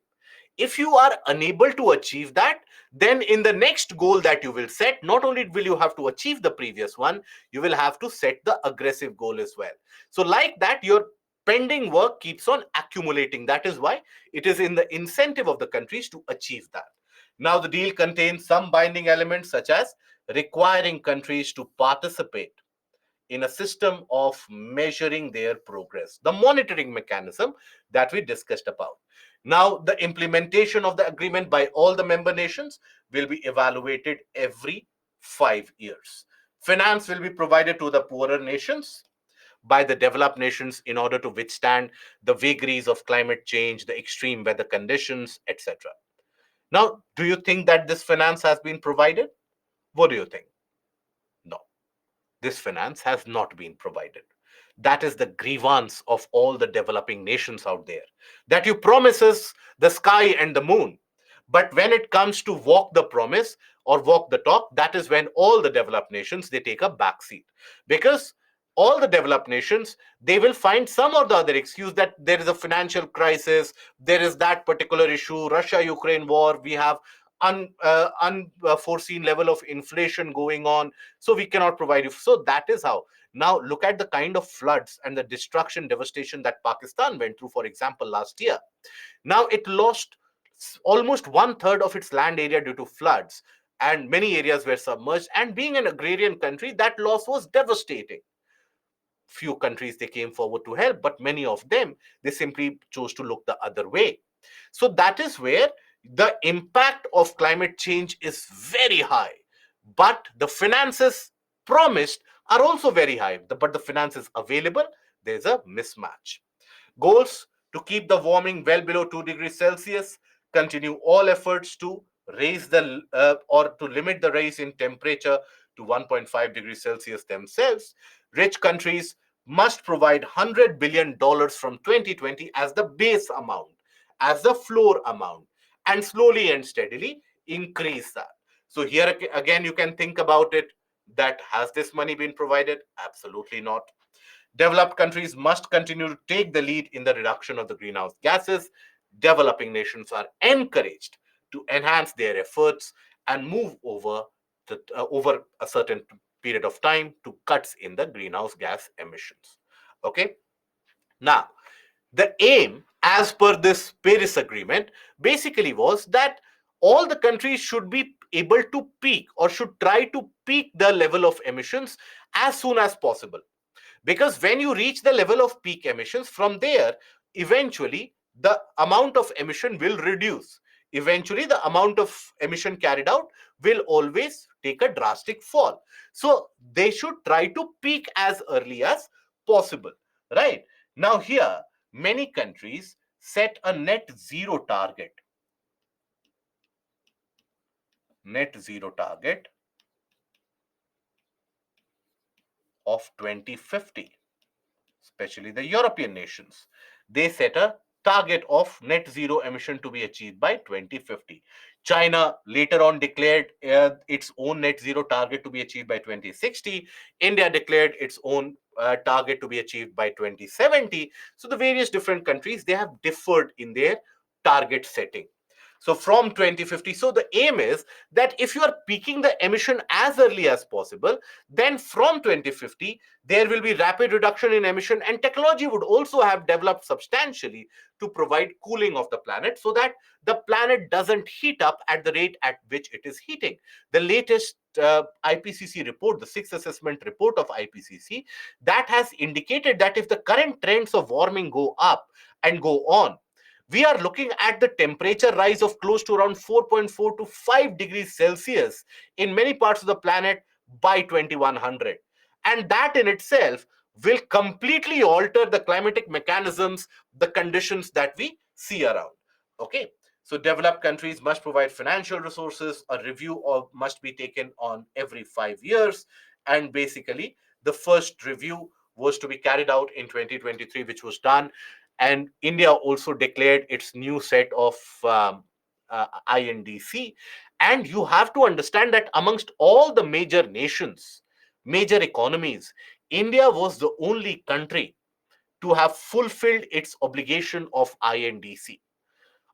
If you are unable to achieve that, then in the next goal that you will set, not only will you have to achieve the previous one, you will have to set the aggressive goal as well. So like that, your pending work keeps on accumulating. That is why it is in the incentive of the countries to achieve that. Now the deal contains some binding elements such as requiring countries to participate in a system of measuring their progress, the monitoring mechanism that we discussed about. Now, the implementation of the agreement by all the member nations will be evaluated every 5 years. Finance will be provided to the poorer nations by the developed nations in order to withstand the vagaries of climate change, the extreme weather conditions, etc. Now, do you think that this finance has been provided? What do you think? No, this finance has not been provided. That is the grievance of all the developing nations out there. That you promise us the sky and the moon, but when it comes to walk the promise or walk the talk, that is when all the developed nations they take a back seat, because all the developed nations they will find some or the other excuse that there is a financial crisis, there is that particular issue, Russia Ukraine war, we have unforeseen level of inflation going on, so we cannot provide you. So that is how. Now look at the kind of floods and the destruction, devastation that Pakistan went through, for example, last year. Now it lost almost one third of its land area due to floods, and many areas were submerged. And being an agrarian country, that loss was devastating. Few countries they came forward to help, but many of them they simply chose to look the other way. So that is where the impact of climate change is very high, but the finances promised are also very high, but the finances available, there's a mismatch. Goals to keep the warming well below 2 degrees Celsius, continue all efforts to raise the or to limit the rise in temperature to 1.5 degrees Celsius themselves. Rich countries must provide $100 billion from 2020 as the base amount, as the floor amount, and slowly and steadily increase that. So here again, you can think about it, that has this money been provided? Absolutely not. Developed countries must continue to take the lead in the reduction of the greenhouse gases. Developing nations are encouraged to enhance their efforts and move over a certain period of time to cuts in the greenhouse gas emissions. Okay. Now, the aim, as per this Paris Agreement, basically was that all the countries should be able to peak or should try to peak the level of emissions as soon as possible, because when you reach the level of peak emissions, from there eventually the amount of emission will reduce. Eventually the amount of emission carried out will always take a drastic fall. So they should try to peak as early as possible, right? Now here many countries set a net zero target of 2050, especially the European nations. They set a target of net zero emission to be achieved by 2050. China later on declared its own net zero target to be achieved by 2060. India declared its own target to be achieved by 2070. So the various different countries, they have differed in their target setting. So from 2050, so the aim is that if you are peaking the emission as early as possible, then from 2050 there will be rapid reduction in emission, and technology would also have developed substantially to provide cooling of the planet so that the planet doesn't heat up at the rate at which it is heating. The latest IPCC report, the sixth assessment report of IPCC, that has indicated that if the current trends of warming go up and go on, we are looking at the temperature rise of close to around 4.4 to 5 degrees Celsius in many parts of the planet by 2100. And that in itself will completely alter the climatic mechanisms, the conditions that we see around. Okay. So developed countries must provide financial resources. A review of must be taken on every 5 years. And basically, the first review was to be carried out in 2023, which was done. And India also declared its new set of INDC. And you have to understand that amongst all the major nations, major economies, India was the only country to have fulfilled its obligation of INDC.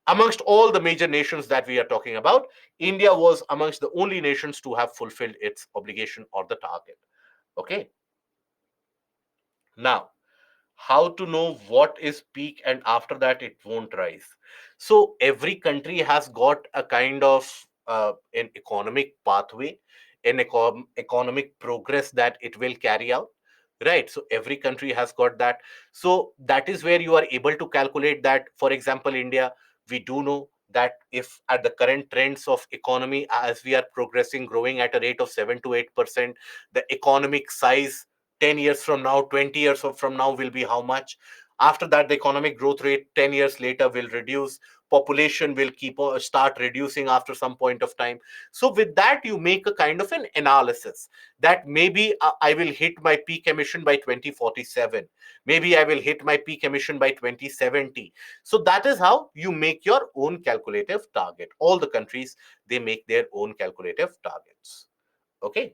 Amongst all the major nations that we are talking about, India was amongst the only nations to have fulfilled its obligation or the target. Okay. Now, how to know what is peak and after that it won't rise? So every country has got a kind of an economic pathway, an economic progress that it will carry out, right? So every country has got that. So that is where you are able to calculate that. For example, India, we do know that if at the current trends of economy, as we are progressing, growing at a rate of 7 to 8%, the economic size 10 years from now, 20 years from now will be how much? After that, the economic growth rate 10 years later will reduce. Population will start reducing after some point of time. So with that, you make a kind of an analysis that maybe I will hit my peak emission by 2047. Maybe I will hit my peak emission by 2070. So that is how you make your own calculative target. All the countries, they make their own calculative targets. Okay.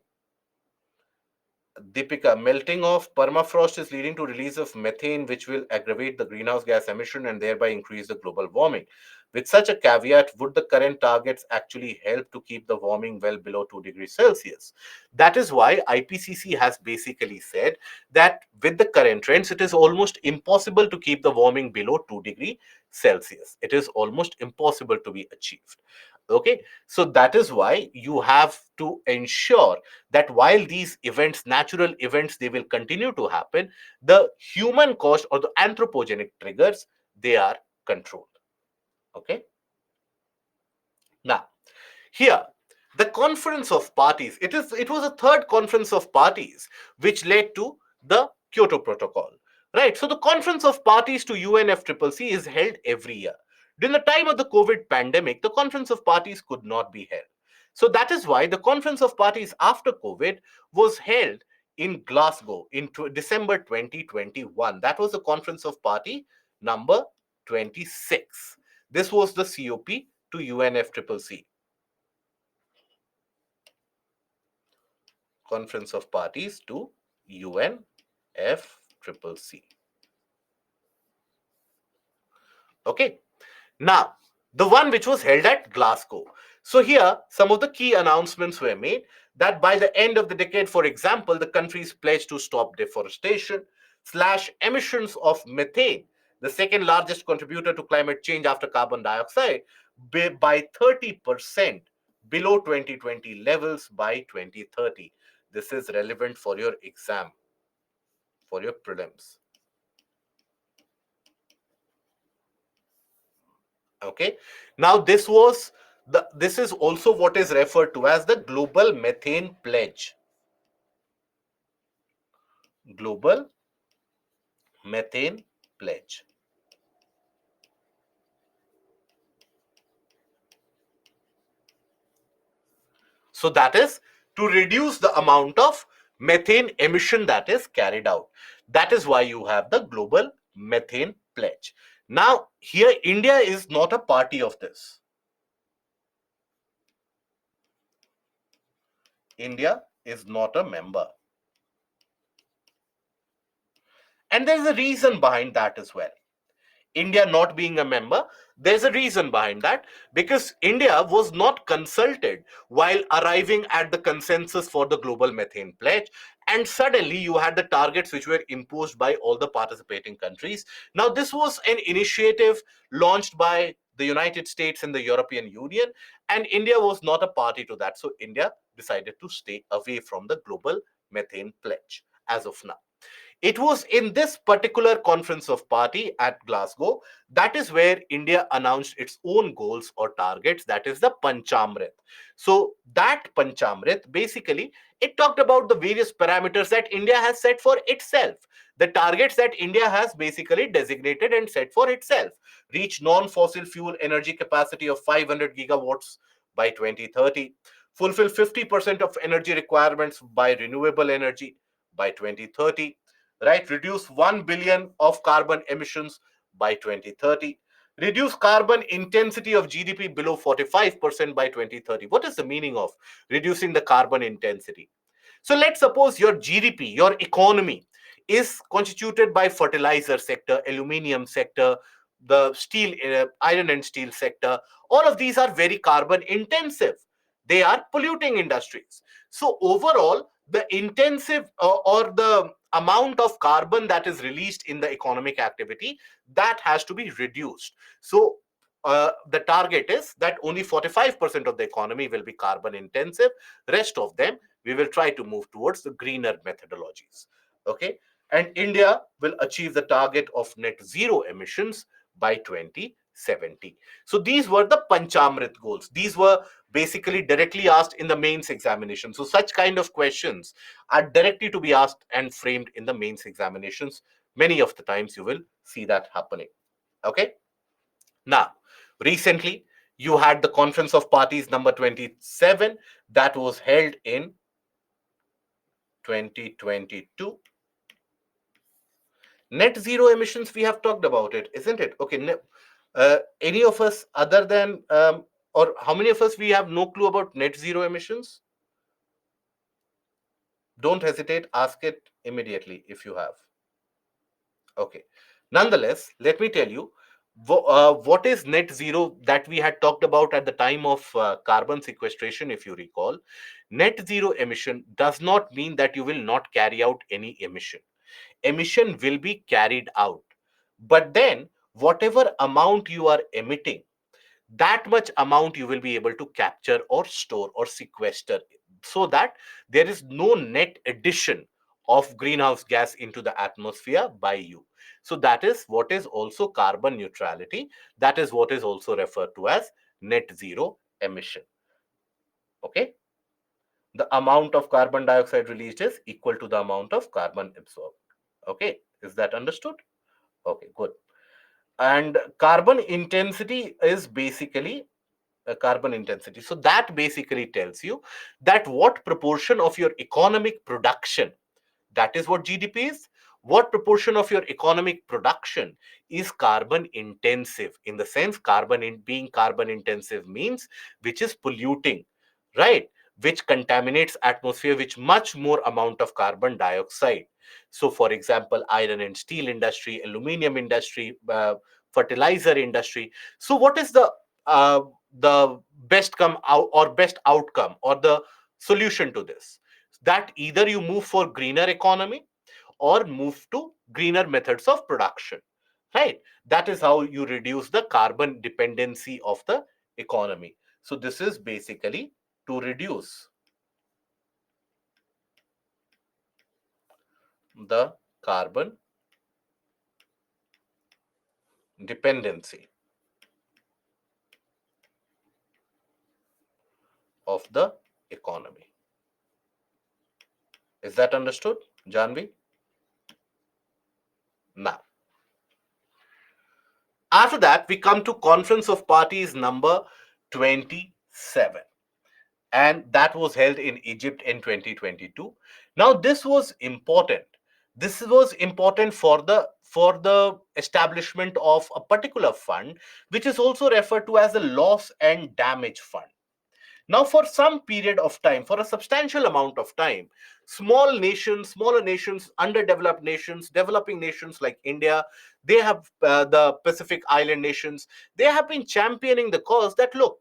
Deepika, melting of permafrost is leading to release of methane, which will aggravate the greenhouse gas emission and thereby increase the global warming. With such a caveat, would the current targets actually help to keep the warming well below 2 degrees Celsius? That is why IPCC has basically said that with the current trends, it is almost impossible to keep the warming below 2 degrees Celsius. It is almost impossible to be achieved. Okay, so that is why you have to ensure that while these events, natural events, they will continue to happen, the human cost or the anthropogenic triggers, they are controlled. Okay. Now, here, the conference of parties, it was a third conference of parties which led to the Kyoto Protocol. Right. So the conference of parties to UNFCCC is held every year. During the time of the COVID pandemic, the conference of parties could not be held. So that is why the conference of parties after COVID was held in Glasgow in December 2021. That was the conference of party number 26. This was the COP to UNFCCC. Conference of Parties to UNFCCC. Okay. Now, the one which was held at Glasgow. So here, some of the key announcements were made that by the end of the decade, for example, the countries pledged to stop deforestation, slash emissions of methane, the second largest contributor to climate change after carbon dioxide, by 30% below 2020 levels by 2030. This is relevant for your exam, for your prelims. Okay. Now this is also what is referred to as the global methane pledge. Global methane pledge. So that is to reduce the amount of methane emission that is carried out. That is why you have the global methane pledge. Now, here India is not a party of this. India is not a member. And there's a reason behind that as well. India not being a member, there's a reason behind that, because India was not consulted while arriving at the consensus for the global methane pledge. And suddenly you had the targets which were imposed by all the participating countries. Now, this was an initiative launched by the United States and the European Union, and India was not a party to that. So, India decided to stay away from the global methane pledge as of now. It was in this particular conference of party at Glasgow that is where India announced its own goals or targets, that is the Panchamrit. So that Panchamrit basically it talked about the various parameters that India has set for itself, the targets that India has basically designated and set for itself. Reach non-fossil fuel energy capacity of 500 gigawatts by 2030, fulfill 50% of energy requirements by renewable energy by 2030, right? Reduce 1 billion of carbon emissions by 2030. Reduce carbon intensity of GDP below 45% by 2030. What is the meaning of reducing the carbon intensity? So let's suppose your GDP, your economy is constituted by fertilizer sector, aluminium sector, the steel, iron and steel sector. All of these are very carbon intensive. They are polluting industries. So overall, the intensive or the amount of carbon that is released in the economic activity, that has to be reduced. So the target is that only 45% of the economy will be carbon intensive. Rest of them, we will try to move towards the greener methodologies. Okay. And India will achieve the target of net zero emissions by 2070. So these were the Panchamrit goals. These were basically directly asked in the mains examination. So such kind of questions are directly to be asked and framed in the mains examinations. Many of the times you will see that happening. Okay. Now, recently you had the Conference of Parties number 27 that was held in 2022. Net zero emissions, we have talked about it, isn't it? Okay. Any of us other than, or how many of us we have no clue about net zero emissions? Don't hesitate, ask it immediately if you have. Okay. Nonetheless, let me tell you what is net zero that we had talked about at the time of carbon sequestration, if you recall. Net zero emission does not mean that you will not carry out any emission. Emission will be carried out. But then, whatever amount you are emitting, that much amount you will be able to capture or store or sequester, so that there is no net addition of greenhouse gas into the atmosphere by you. So that is what is also carbon neutrality. That is what is also referred to as net zero emission. Okay. The amount of carbon dioxide released is equal to the amount of carbon absorbed. Okay. Is that understood? Okay, good. And carbon intensity is basically carbon intensity. So that basically tells you that what proportion of your economic production, that is what GDP is, what proportion of your economic production is carbon intensive. In the sense, being carbon intensive means which is polluting, right? Which contaminates atmosphere, which much more amount of carbon dioxide. So for example, iron and steel industry, aluminum industry, fertilizer industry. So what is the best come out or best outcome or the solution to this? That either you move for greener economy or move to greener methods of production, right? That is how you reduce the carbon dependency of the economy. So this is basically to reduce the carbon dependency of the economy. Is that understood, Janvi? Now, after that, we come to Conference of Parties number 27. and that was held in Egypt in 2022. Now, this was important. This was important for the establishment of a particular fund, which is also referred to as the loss and damage fund. Now, for some period of time, for a substantial amount of time, smaller nations, underdeveloped nations, developing nations like India, they have the Pacific Island nations, they have been championing the cause that look,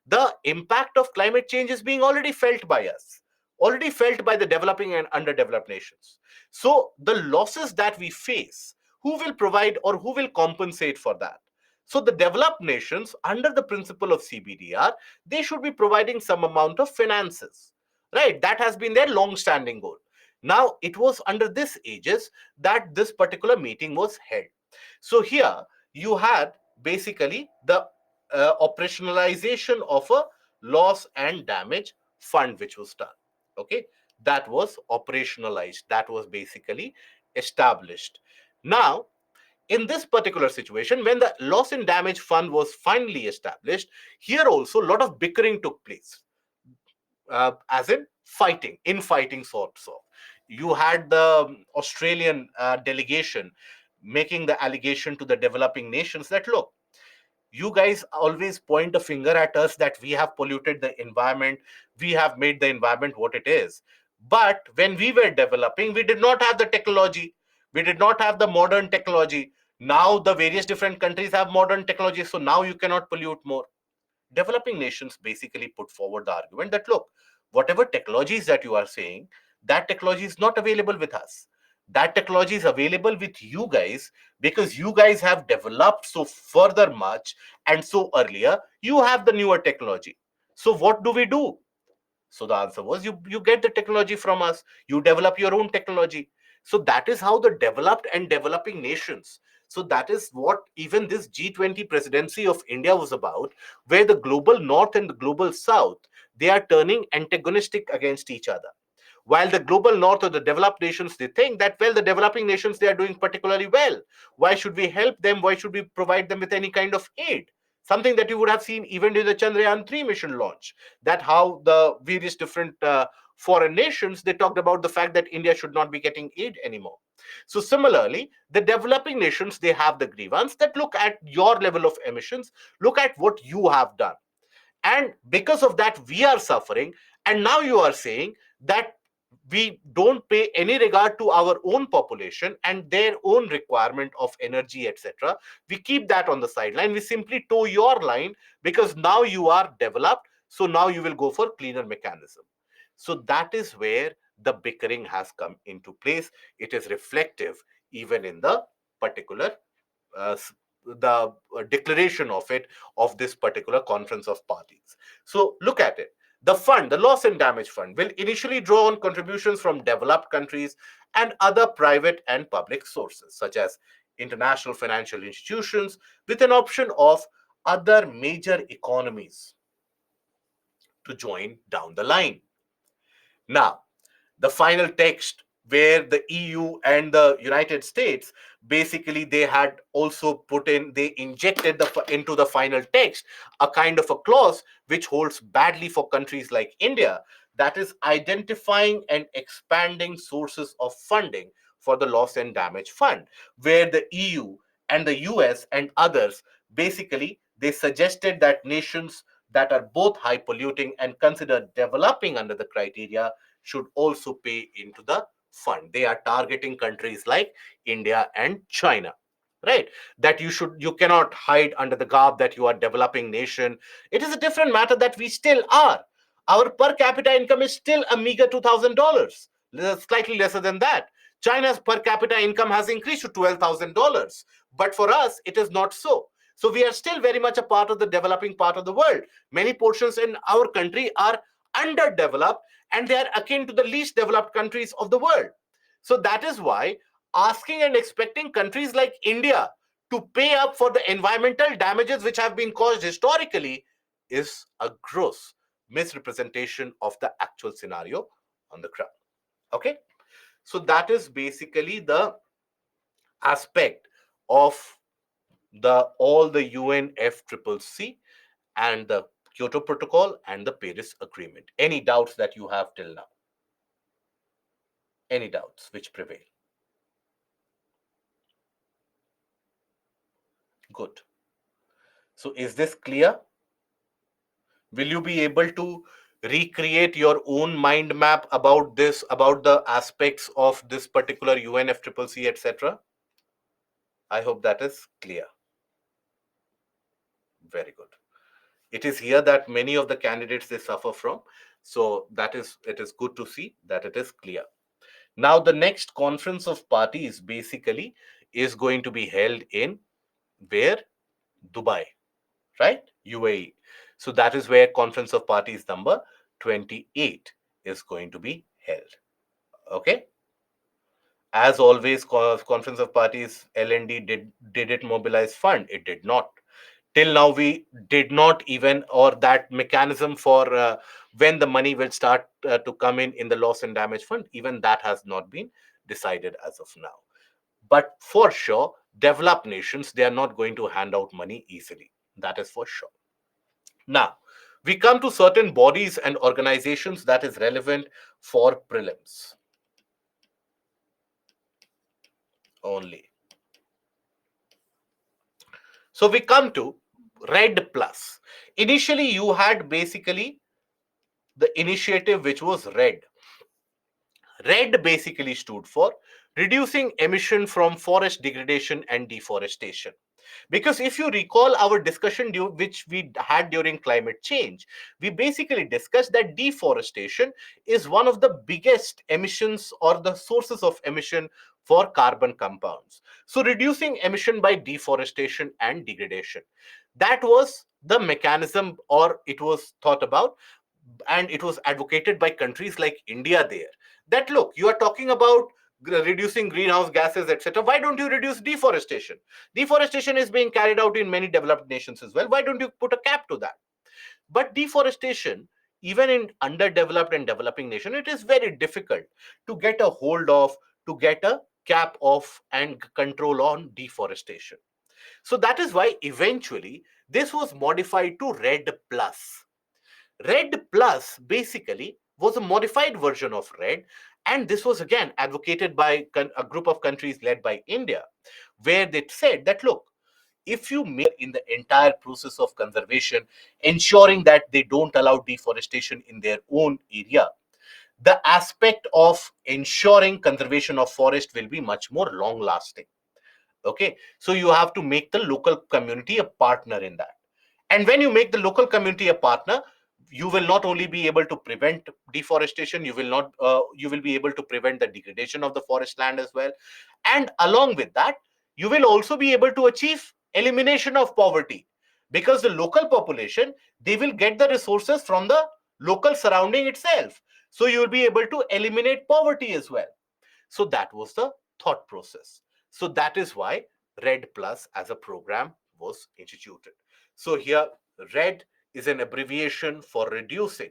the impact of climate change is being already felt by us, already felt by the developing and underdeveloped nations. So the losses that we face, who will provide or who will compensate for that? So the developed nations, under the principle of CBDR, they should be providing some amount of finances, right? That has been their long-standing goal. Now, it was under this aegis that this particular meeting was held. So here you had basically the operationalization of a loss and damage fund which was done. Okay, that was operationalized, that was basically established. Now, in this particular situation, when the loss and damage fund was finally established, here also a lot of bickering took place, as in fighting, infighting sorts of. You had the Australian delegation making the allegation to the developing nations that look, you guys always point a finger at us that we have polluted the environment, we have made the environment what it is. But when we were developing, we did not have the technology, we did not have the modern technology. Now the various different countries have modern technology, so now you cannot pollute more. Developing nations basically put forward the argument that look, whatever technologies that you are saying, that technology is not available with us. That technology is available with you guys because you guys have developed so further much and so earlier. You have the newer technology. So what do we do? So the answer was you get the technology from us, you develop your own technology. So that is how the developed and developing nations. So that is what even this G20 presidency of India was about, where the global north and the global south, they are turning antagonistic against each other. While the global north or the developed nations, they think that, well, the developing nations, they are doing particularly well. Why should we help them? Why should we provide them with any kind of aid? Something that you would have seen even during the Chandrayaan 3 mission launch, that how the various different foreign nations, they talked about the fact that India should not be getting aid anymore. So similarly, the developing nations, they have the grievance that look at your level of emissions, look at what you have done, and because of that we are suffering. And now you are saying that we don't pay any regard to our own population and their own requirement of energy, etc. We keep that on the sideline, we simply toe your line because now you are developed, so now you will go for cleaner mechanism. So that is where the bickering has come into place. It is reflective even in the particular uh, the declaration of it, of this particular conference of parties. So look at it. The fund, the loss and damage fund, will initially draw on contributions from developed countries and other private and public sources, such as international financial institutions, with an option of other major economies to join down the line. Now, the final text, where the EU and the United States, basically they had also put in, they injected into the final text a kind of a clause which holds badly for countries like India, that is identifying and expanding sources of funding for the loss and damage fund, where the EU and the US and others, basically they suggested that nations that are both high polluting and considered developing under the criteria should also pay into the fund. They are targeting countries like India and China. Right, that you cannot hide under the garb that you are developing nation. It is a different matter that we still are. Our per capita income is still a meager $2,000, slightly lesser than that. China's per capita income has increased to $12,000, but for us it is not so. So we are still very much a part of the developing part of the world. Many portions in our country are underdeveloped, and they are akin to the least developed countries of the world. So that is why asking and expecting countries like India to pay up for the environmental damages which have been caused historically is a gross misrepresentation of the actual scenario on the ground. Okay, so that is basically the aspect of the all the UNFCCC and the Kyoto Protocol, and the Paris Agreement. Any doubts that you have till now? Any doubts which prevail? Good. So is this clear? Will you be able to recreate your own mind map about this, about the aspects of this particular UNFCCC, etc.? I hope that is clear. Very good. It is here that many of the candidates they suffer from. So it is good to see that it is clear. Now the next conference of parties basically is going to be held in where? Dubai, right? UAE. So that is where conference of parties number 28 is going to be held. Okay. As always, conference of parties LND did it mobilize fund? It did not. Till now we did not even, or that mechanism for when the money will start to come in the loss and damage fund, even that has not been decided as of now. But for sure, developed nations, they are not going to hand out money easily. That is for sure. Now we come to certain bodies and organizations that is relevant for prelims only. So we come to Red Plus. Initially you had basically the initiative which was Red. Red basically stood for reducing emission from forest degradation and deforestation. Because if you recall our discussion which we had during climate change, we basically discussed that deforestation is one of the biggest emissions or the sources of emission for carbon compounds. So reducing emission by deforestation and degradation. That was the mechanism, or it was thought about, and it was advocated by countries like India there, that look, you are talking about reducing greenhouse gases, etc. Why don't you reduce deforestation? Deforestation is being carried out in many developed nations as well. Why don't you put a cap to that? But deforestation, even in underdeveloped and developing nation, it is very difficult to get a hold of, to get a cap off and control on deforestation. So that is why eventually this was modified to Red Plus. Red Plus basically was a modified version of Red, and this was again advocated by a group of countries led by India, where they said that look, if you make in the entire process of conservation, ensuring that they don't allow deforestation in their own area, the aspect of ensuring conservation of forest will be much more long lasting. Okay, so you have to make the local community a partner in that. And when you make the local community a partner, you will not only be able to prevent deforestation, you will be able to prevent the degradation of the forest land as well. And along with that, you will also be able to achieve elimination of poverty, because the local population, they will get the resources from the local surrounding itself. So you will be able to eliminate poverty as well. So that was the thought process. So that is why Red Plus as a program was instituted. So here, RED is an abbreviation for reducing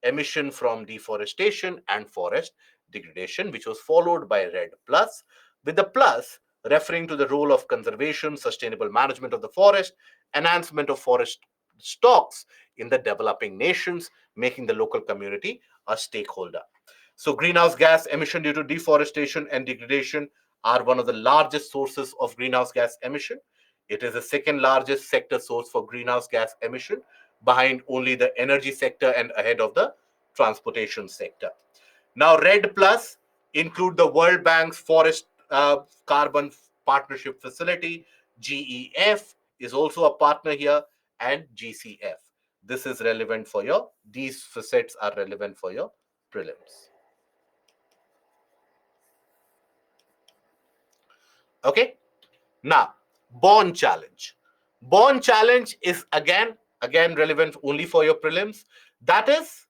emission from deforestation and forest degradation, which was followed by Red Plus, with the plus referring to the role of conservation, sustainable management of the forest, enhancement of forest stocks in the developing nations, making the local community a stakeholder. So greenhouse gas emission due to deforestation and degradation are one of the largest sources of greenhouse gas emission. It is the second largest sector source for greenhouse gas emission, behind only the energy sector and ahead of the transportation sector. Now, Red Plus include the World Bank's Forest Carbon Partnership Facility. GEF is also a partner here, and GCF. This is relevant for these facets are relevant for your prelims. Okay. Now, Born Challenge. Born Challenge is again relevant only for your prelims. That is,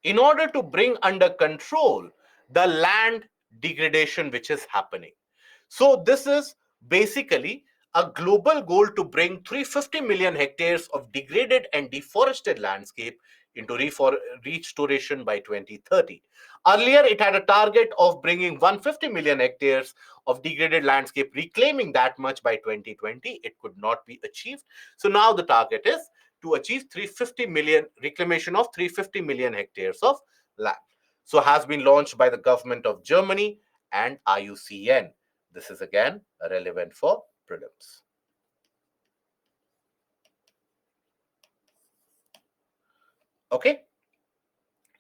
in order to bring under control the land degradation which is happening. So this is basically a global goal to bring 350 million hectares of degraded and deforested landscape into restoration by 2030. Earlier, it had a target of bringing 150 million hectares of degraded landscape, reclaiming that much by 2020. It could not be achieved. So now the target is to achieve 350 million reclamation of 350 million hectares of land. So has been launched by the government of Germany and IUCN. This is again relevant for prelims. Okay.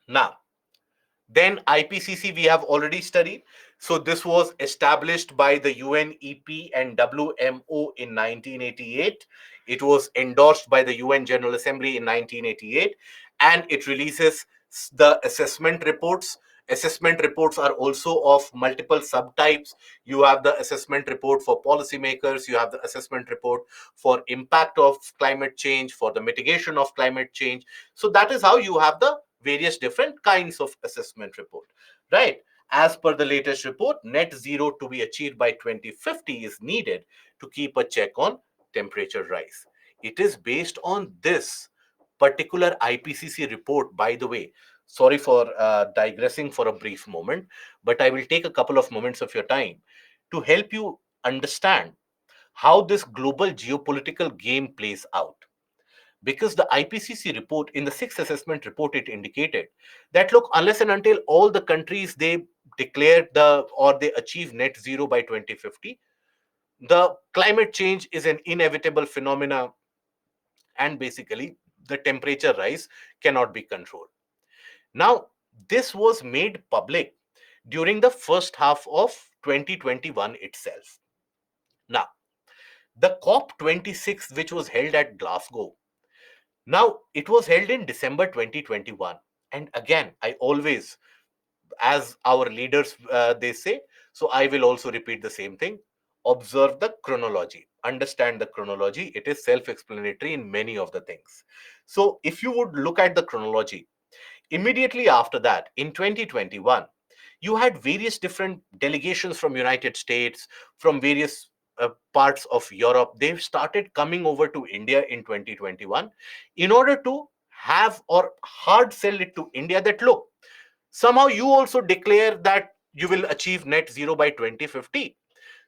Now, then IPCC we have already studied. So this was established by the UNEP and WMO in 1988. It was endorsed by the UN General Assembly in 1988, and it releases the assessment reports. Assessment reports are also of multiple subtypes. You have the assessment report for policymakers, you have the assessment report for impact of climate change, for the mitigation of climate change. So that is how you have the various different kinds of assessment report, right? As per the latest report, net zero to be achieved by 2050 is needed to keep a check on temperature rise. It is based on this particular IPCC report, by the way. Sorry for digressing for a brief moment, but I will take a couple of moments of your time to help you understand how this global geopolitical game plays out. Because the IPCC report, in the sixth assessment report, it indicated that look, unless and until all the countries they declare or they achieve net zero by 2050, the climate change is an inevitable phenomena, and basically the temperature rise cannot be controlled. Now, this was made public during the first half of 2021 itself. Now, the COP26, which was held at Glasgow, now, it was held in December 2021. And again, I always, as our leaders, they say, so I will also repeat the same thing. Observe the chronology, understand the chronology. It is self explanatory in many of the things. So, if you would look at the chronology, immediately after that, in 2021, you had various different delegations from United States, from various parts of Europe. They've started coming over to India in 2021 in order to have or hard sell it to India that look, somehow you also declare that you will achieve net zero by 2050,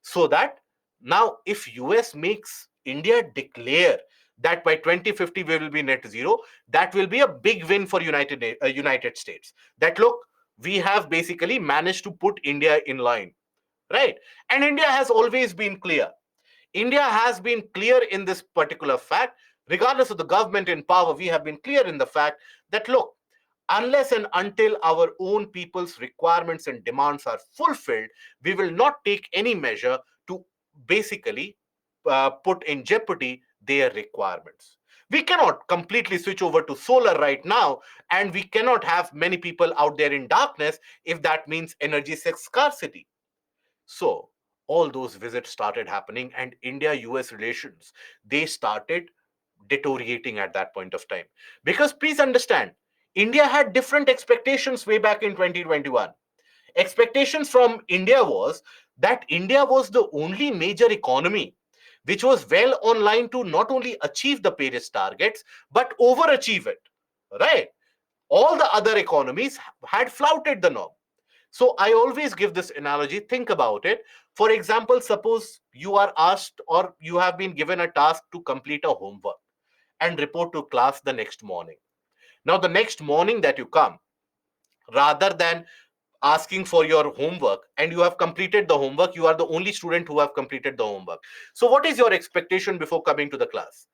so that now if US makes India declare that by 2050 we will be net zero, that will be a big win for United States, that look, we have basically managed to put India in line, right? And India has always been clear. India has been clear in this particular fact. Regardless of the government in power, we have been clear in the fact that look, unless and until our own people's requirements and demands are fulfilled, we will not take any measure to basically put in jeopardy their requirements. We cannot completely switch over to solar right now, and we cannot have many people out there in darkness if that means energy scarcity. So all those visits started happening, and India-US relations, they started deteriorating at that point of time. Because please understand, India had different expectations way back in 2021. Expectations from India was that India was the only major economy which was well online to not only achieve the Paris targets, but overachieve it, right? All the other economies had flouted the norm. So I always give this analogy. Think about it. For example, suppose you are asked or you have been given a task to complete a homework and report to class the next morning. Now, the next morning that you come, rather than asking for your homework and you have completed the homework, you are the only student who have completed the homework. So what is your expectation before coming to the class?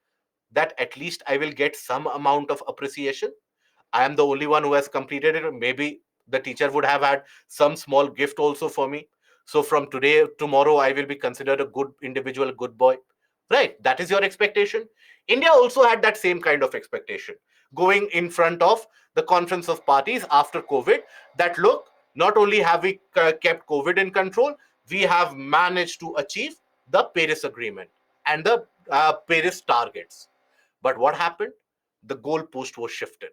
That at least I will get some amount of appreciation. I am the only one who has completed it. Maybe the teacher would have had some small gift also for me. So from today, tomorrow, I will be considered a good individual, a good boy. Right? That is your expectation. India also had that same kind of expectation going in front of the conference of parties after COVID, that look, not only have we kept COVID in control, we have managed to achieve the Paris Agreement and the Paris targets. But what happened? The goalpost was shifted.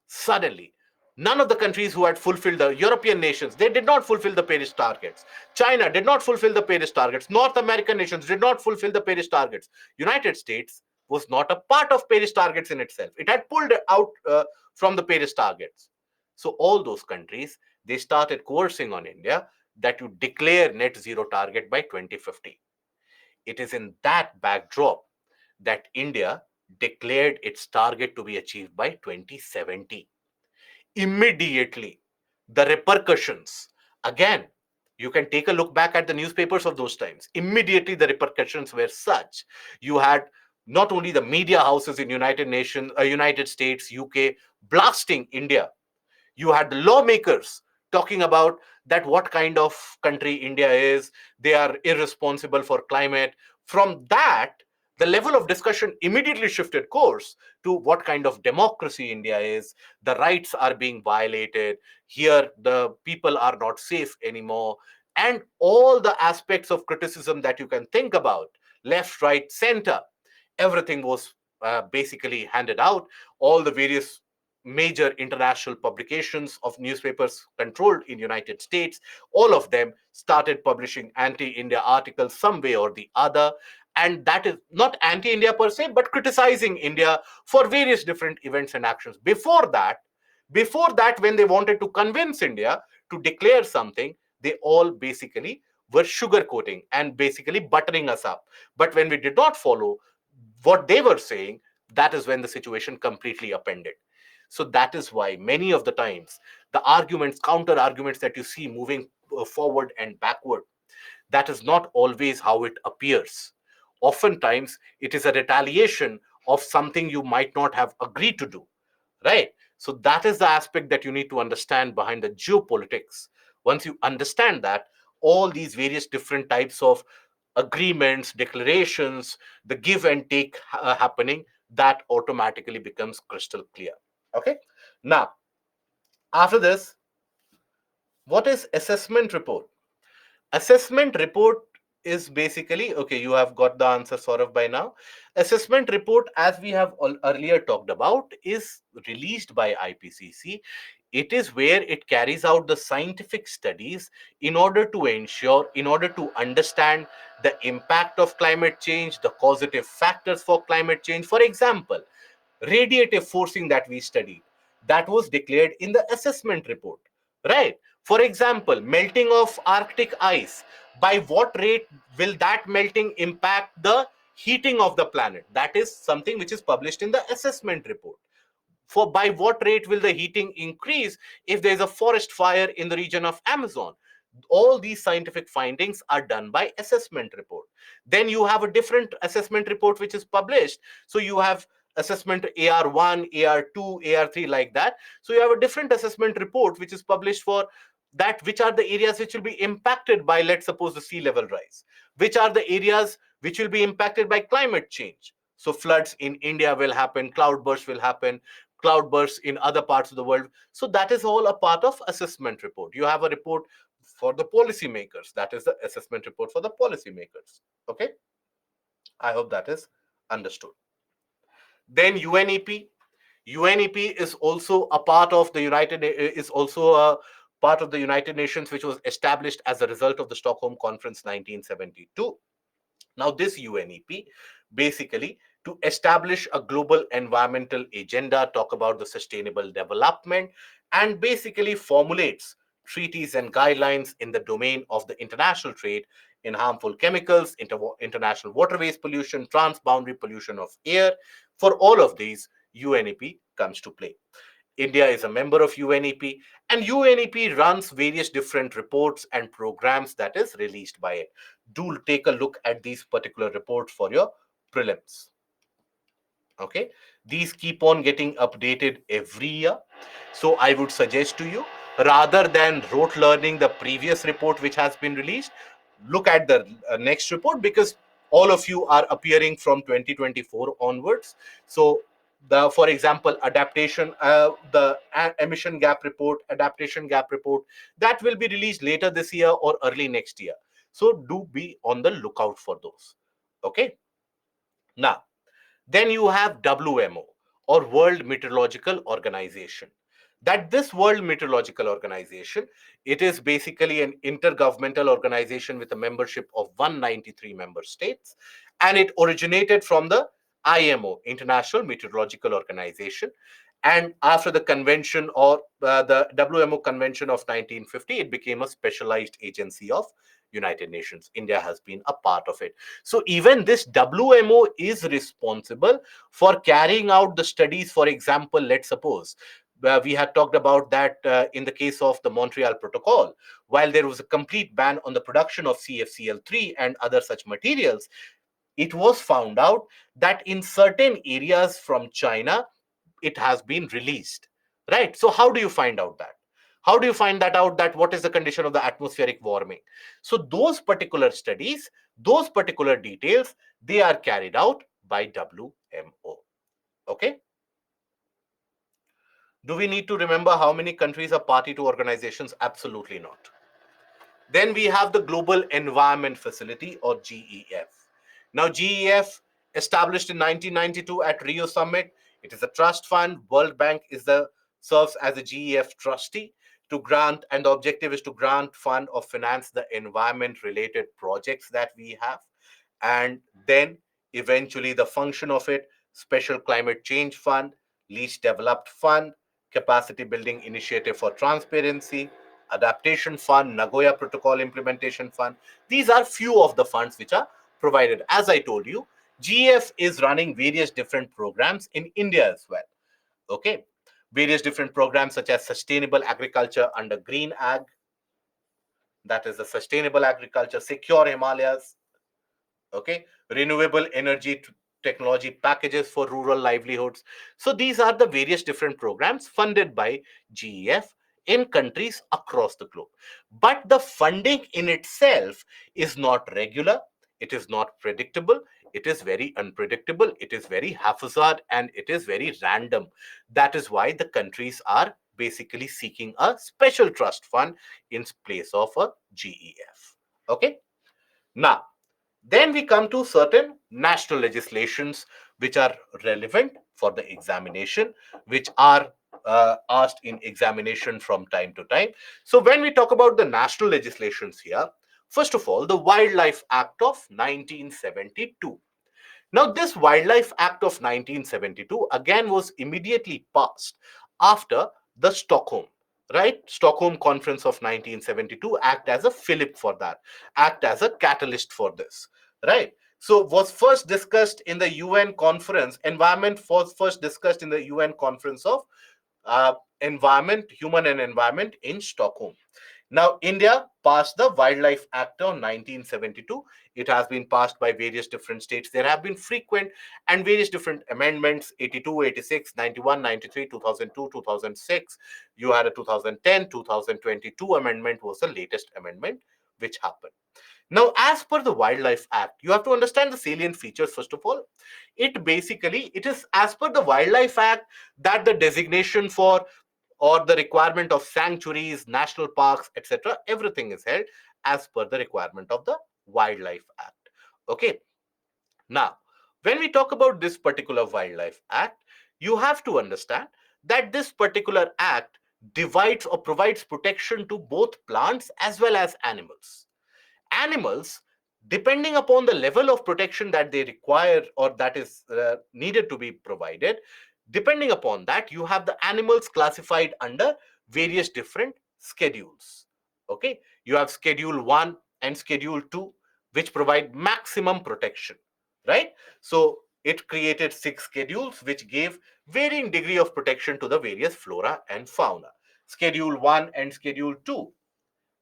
Suddenly, none of the countries who had fulfilled, the European nations, they did not fulfill the Paris targets. China did not fulfill the Paris targets. North American nations did not fulfill the Paris targets. United States was not a part of Paris targets in itself. It had pulled out from the Paris targets. So all those countries, they started coercing on India that you declare net zero target by 2050. It is in that backdrop that India declared its target to be achieved by 2070. Immediately, the repercussions, again, you can take a look back at the newspapers of those times. Immediately, the repercussions were such. You had not only the media houses in United States, UK, blasting India. You had the lawmakers talking about that what kind of country India is. They are irresponsible for climate. From that, the level of discussion immediately shifted course to what kind of democracy India is. The rights are being violated. Here, the people are not safe anymore. And all the aspects of criticism that you can think about, left, right, center, everything was basically handed out. All the various major international publications of newspapers controlled in United States, all of them started publishing anti-India articles some way or the other. And that is not anti-India per se, but criticizing India for various different events and actions. Before that, when they wanted to convince India to declare something, they all basically were sugarcoating and basically buttering us up. But when we did not follow what they were saying, that is when the situation completely upended. So that is why many of the times the arguments, counter arguments that you see moving forward and backward, that is not always how it appears. Oftentimes, it is a retaliation of something you might not have agreed to do, right? So that is the aspect that you need to understand behind the geopolitics. Once you understand that, all these various different types of agreements, declarations, the give and take happening, that automatically becomes crystal clear. Okay. Now, after this, what is assessment report? Assessment report is basically, okay, you have got the answer sort of by now. Assessment report, as we have earlier talked about, is released by IPCC. It is where it carries out the scientific studies in order to understand the impact of climate change, the causative factors for climate change. For example, radiative forcing that we studied, that was declared in the assessment report, right? For example, melting of Arctic ice, by what rate will that melting impact the heating of the planet? That is something which is published in the assessment report. For by what rate will the heating increase if there is a forest fire in the region of Amazon? All these scientific findings are done by assessment report. Then you have a different assessment report which is published. So you have assessment AR1, AR2, AR3, like that. So you have a different assessment report which is published for that, which are the areas which will be impacted by, let's suppose, the sea level rise, which are the areas which will be impacted by climate change. So floods in India will happen, cloudbursts will happen, cloudbursts in other parts of the world. So that is all a part of assessment report. You have a report for the policymakers. That is the assessment report for the policymakers. Okay, I hope that is understood. Then UNEP. UNEP is also a part of the United Nations, which was established as a result of the Stockholm Conference 1972. Now, this UNEP basically to establish a global environmental agenda, talk about the sustainable development, and basically formulates treaties and guidelines in the domain of the international trade in harmful chemicals, international waterways pollution, transboundary pollution of air. For all of these, UNEP comes to play. India is a member of UNEP, and UNEP runs various different reports and programs that is released by it. Do take a look at these particular reports for your prelims. Okay, these keep on getting updated every year. So I would suggest to you, rather than rote learning the previous report which has been released, look at the next report, because all of you are appearing from 2024 onwards. So the, for example, adaptation, the emission gap report, adaptation gap report, that will be released later this year or early next year. So do be on the lookout for those. Okay, now then you have WMO, or World Meteorological Organization. That this World Meteorological Organization, it is basically an intergovernmental organization with a membership of 193 member states, and it originated from the IMO, International Meteorological Organization. And after the convention, or the WMO convention of 1950, it became a specialized agency of United Nations. India has been a part of it. So even this WMO is responsible for carrying out the studies. For example, let's suppose we had talked about that in the case of the Montreal Protocol, while there was a complete ban on the production of CFCl3 and other such materials, it was found out that in certain areas from China, it has been released, right? So how do you find out that? How do you find that out, that what is the condition of the atmospheric warming? So those particular studies, those particular details, they are carried out by WMO. Okay. Do we need to remember how many countries are party to organizations? Absolutely not. Then we have the Global Environment Facility, or GEF. Now, GEF, established in 1992 at Rio Summit, it is a trust fund. World Bank serves as a GEF trustee to grant, and the objective is to grant fund or finance the environment-related projects that we have. And then eventually the function of it: Special Climate Change Fund, Least Developed Fund, Capacity Building Initiative for Transparency, Adaptation Fund, Nagoya Protocol Implementation Fund. These are few of the funds which are provided. As I told you, GF is running various different programs in India as well. Okay. Various different programs such as Sustainable Agriculture under Green Ag, that is the Sustainable Agriculture, Secure Himalayas, okay, renewable energy technology packages for rural livelihoods. So these are the various different programs funded by GEF in countries across the globe. But the funding in itself is not regular, it is not predictable, it is very unpredictable, it is very haphazard, and it is very random. That is why the countries are basically seeking a special trust fund in place of a GEF. Okay. Now, then we come to certain national legislations which are relevant for the examination, which are asked in examination from time to time. So when we talk about the national legislations here, first of all, the Wildlife Act of 1972. Now, this Wildlife Act of 1972 again was immediately passed after the Stockholm, right? Stockholm Conference of 1972 act as a fillip for that, act as a catalyst for this, right? So was first discussed in the UN conference. Environment was first discussed in the UN conference of environment, human and environment in Stockholm. Now, India passed the Wildlife Act of 1972. It has been passed by various different states. There have been frequent and various different amendments: 82, 86, 91, 93, 2002, 2006. You had a 2010, 2022 amendment was the latest amendment which happened. Now, as per the Wildlife Act, you have to understand the salient features. First of all, it is as per the Wildlife Act that the designation for, or the requirement of sanctuaries, national parks, etc., everything is held as per the requirement of the Wildlife Act. Okay. Now, when we talk about this particular Wildlife Act, you have to understand that this particular act divides or provides protection to both plants as well as animals. Animals, depending upon the level of protection that they require or that is needed to be provided, depending upon that, you have the animals classified under various different schedules. Okay, you have schedule 1 and schedule 2, which provide maximum protection, right? So it created 6 schedules which gave varying degree of protection to the various flora and fauna. Schedule 1 and schedule 2,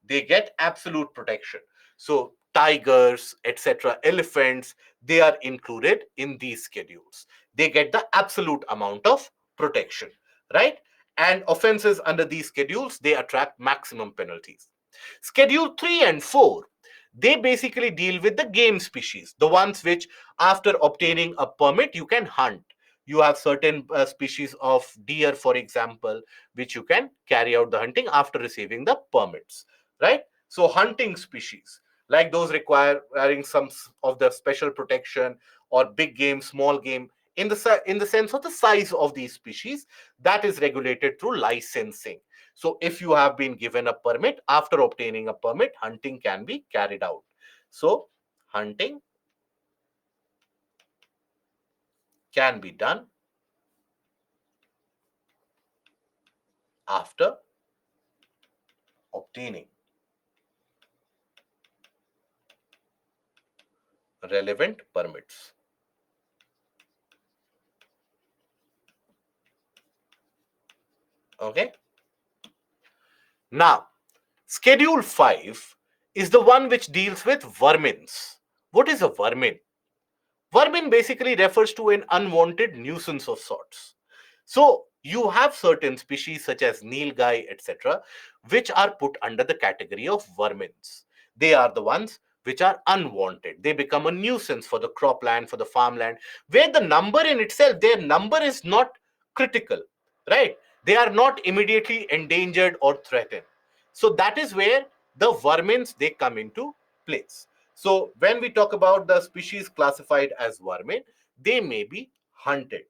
they get absolute protection. So tigers, etc., elephants, they are included in these schedules. They get the absolute amount of protection, right? And offenses under these schedules, they attract maximum penalties. Schedule 3 and 4, they basically deal with the game species, the ones which, after obtaining a permit, you can hunt. You have certain species of deer, for example, which you can carry out the hunting after receiving the permits, right? So hunting species like those requiring some of the special protection, or big game, small game, in the sense of the size of these species, that is regulated through licensing. So if you have been given a permit, after obtaining a permit, hunting can be carried out. So hunting can be done after obtaining relevant permits. Okay. Now, Schedule 5 is the one which deals with vermins. What is a vermin? Vermin basically refers to an unwanted nuisance of sorts. So, you have certain species such as nilgai, etc., which are put under the category of vermins. They are the ones which are unwanted. They become a nuisance for the cropland, for the farmland, where the number in itself, their number is not critical, right? They are not immediately endangered or threatened. So, that is where the vermins they come into place. So, when we talk about the species classified as vermin, they may be hunted.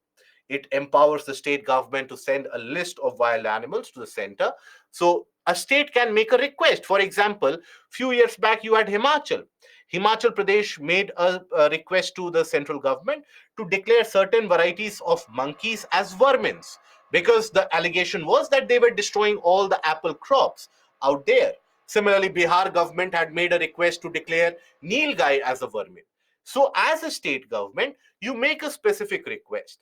It empowers the state government to send a list of wild animals to the center. So, a state can make a request. For example, few years back, you had Himachal. Himachal Pradesh made a request to the central government to declare certain varieties of monkeys as vermins because the allegation was that they were destroying all the apple crops out there. Similarly, Bihar government had made a request to declare nilgai as a vermin. So, as a state government, you make a specific request.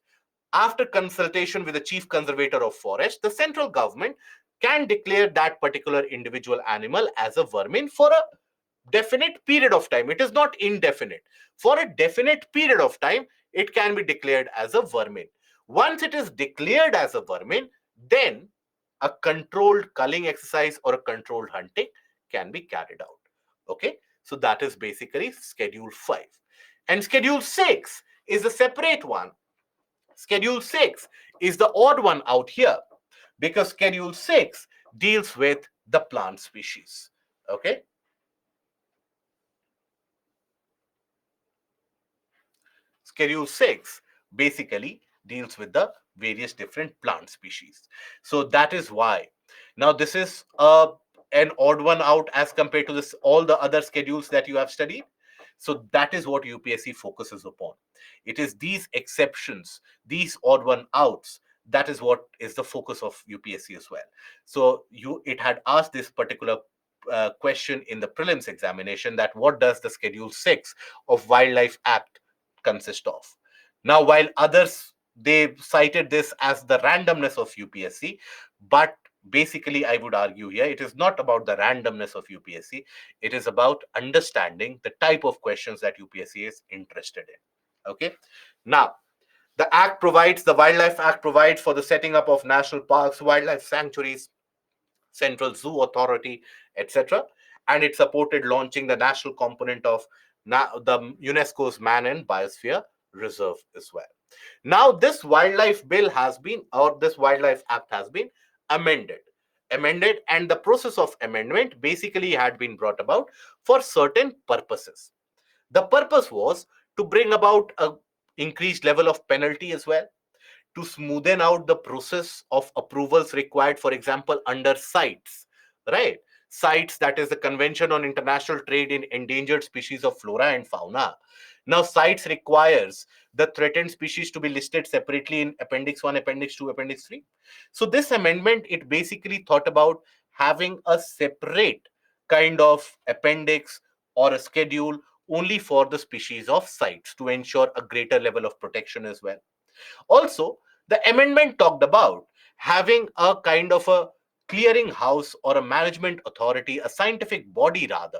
After consultation with the chief conservator of forest, the central government can declare that particular individual animal as a vermin for a definite period of time. It is not indefinite. For a definite period of time, it can be declared as a vermin. Once it is declared as a vermin, then a controlled culling exercise or a controlled hunting can be carried out. Okay, so that is basically Schedule 5. And Schedule 6 is a separate one. Schedule 6 is the odd one out here because Schedule 6 deals with the plant species. Okay. Schedule 6 basically deals with the various different plant species. So that is why. Now, this is an odd one out as compared to this all the other schedules that you have studied. So that is what UPSC focuses upon. It is these exceptions, these odd one outs. That is what is the focus of UPSC as well. So it had asked this particular question in the prelims examination that what does the Schedule 6 of Wildlife Act consist of. Now, while others they cited this as the randomness of UPSC, but basically, I would argue here it is not about the randomness of UPSC. It is about understanding the type of questions that UPSC is interested in. Okay. Now, the Wildlife Act provides for the setting up of national parks, wildlife sanctuaries, Central Zoo Authority, etc. And it supported launching the national component of the UNESCO's Man and Biosphere Reserve as well. Now, this wildlife bill has been, or this wildlife act has been amended. And the process of amendment basically had been brought about for certain purposes. The purpose was to bring about a increased level of penalty as well, to smoothen out the process of approvals required, for example, under CITES, right? CITES, that is the Convention on International Trade in Endangered Species of Flora and Fauna. Now, CITES requires the threatened species to be listed separately in Appendix 1, Appendix 2, Appendix 3. So, this amendment, it basically thought about having a separate kind of appendix or a schedule only for the species of CITES to ensure a greater level of protection as well. Also, the amendment talked about having a kind of a clearing house or a management authority, a scientific body rather.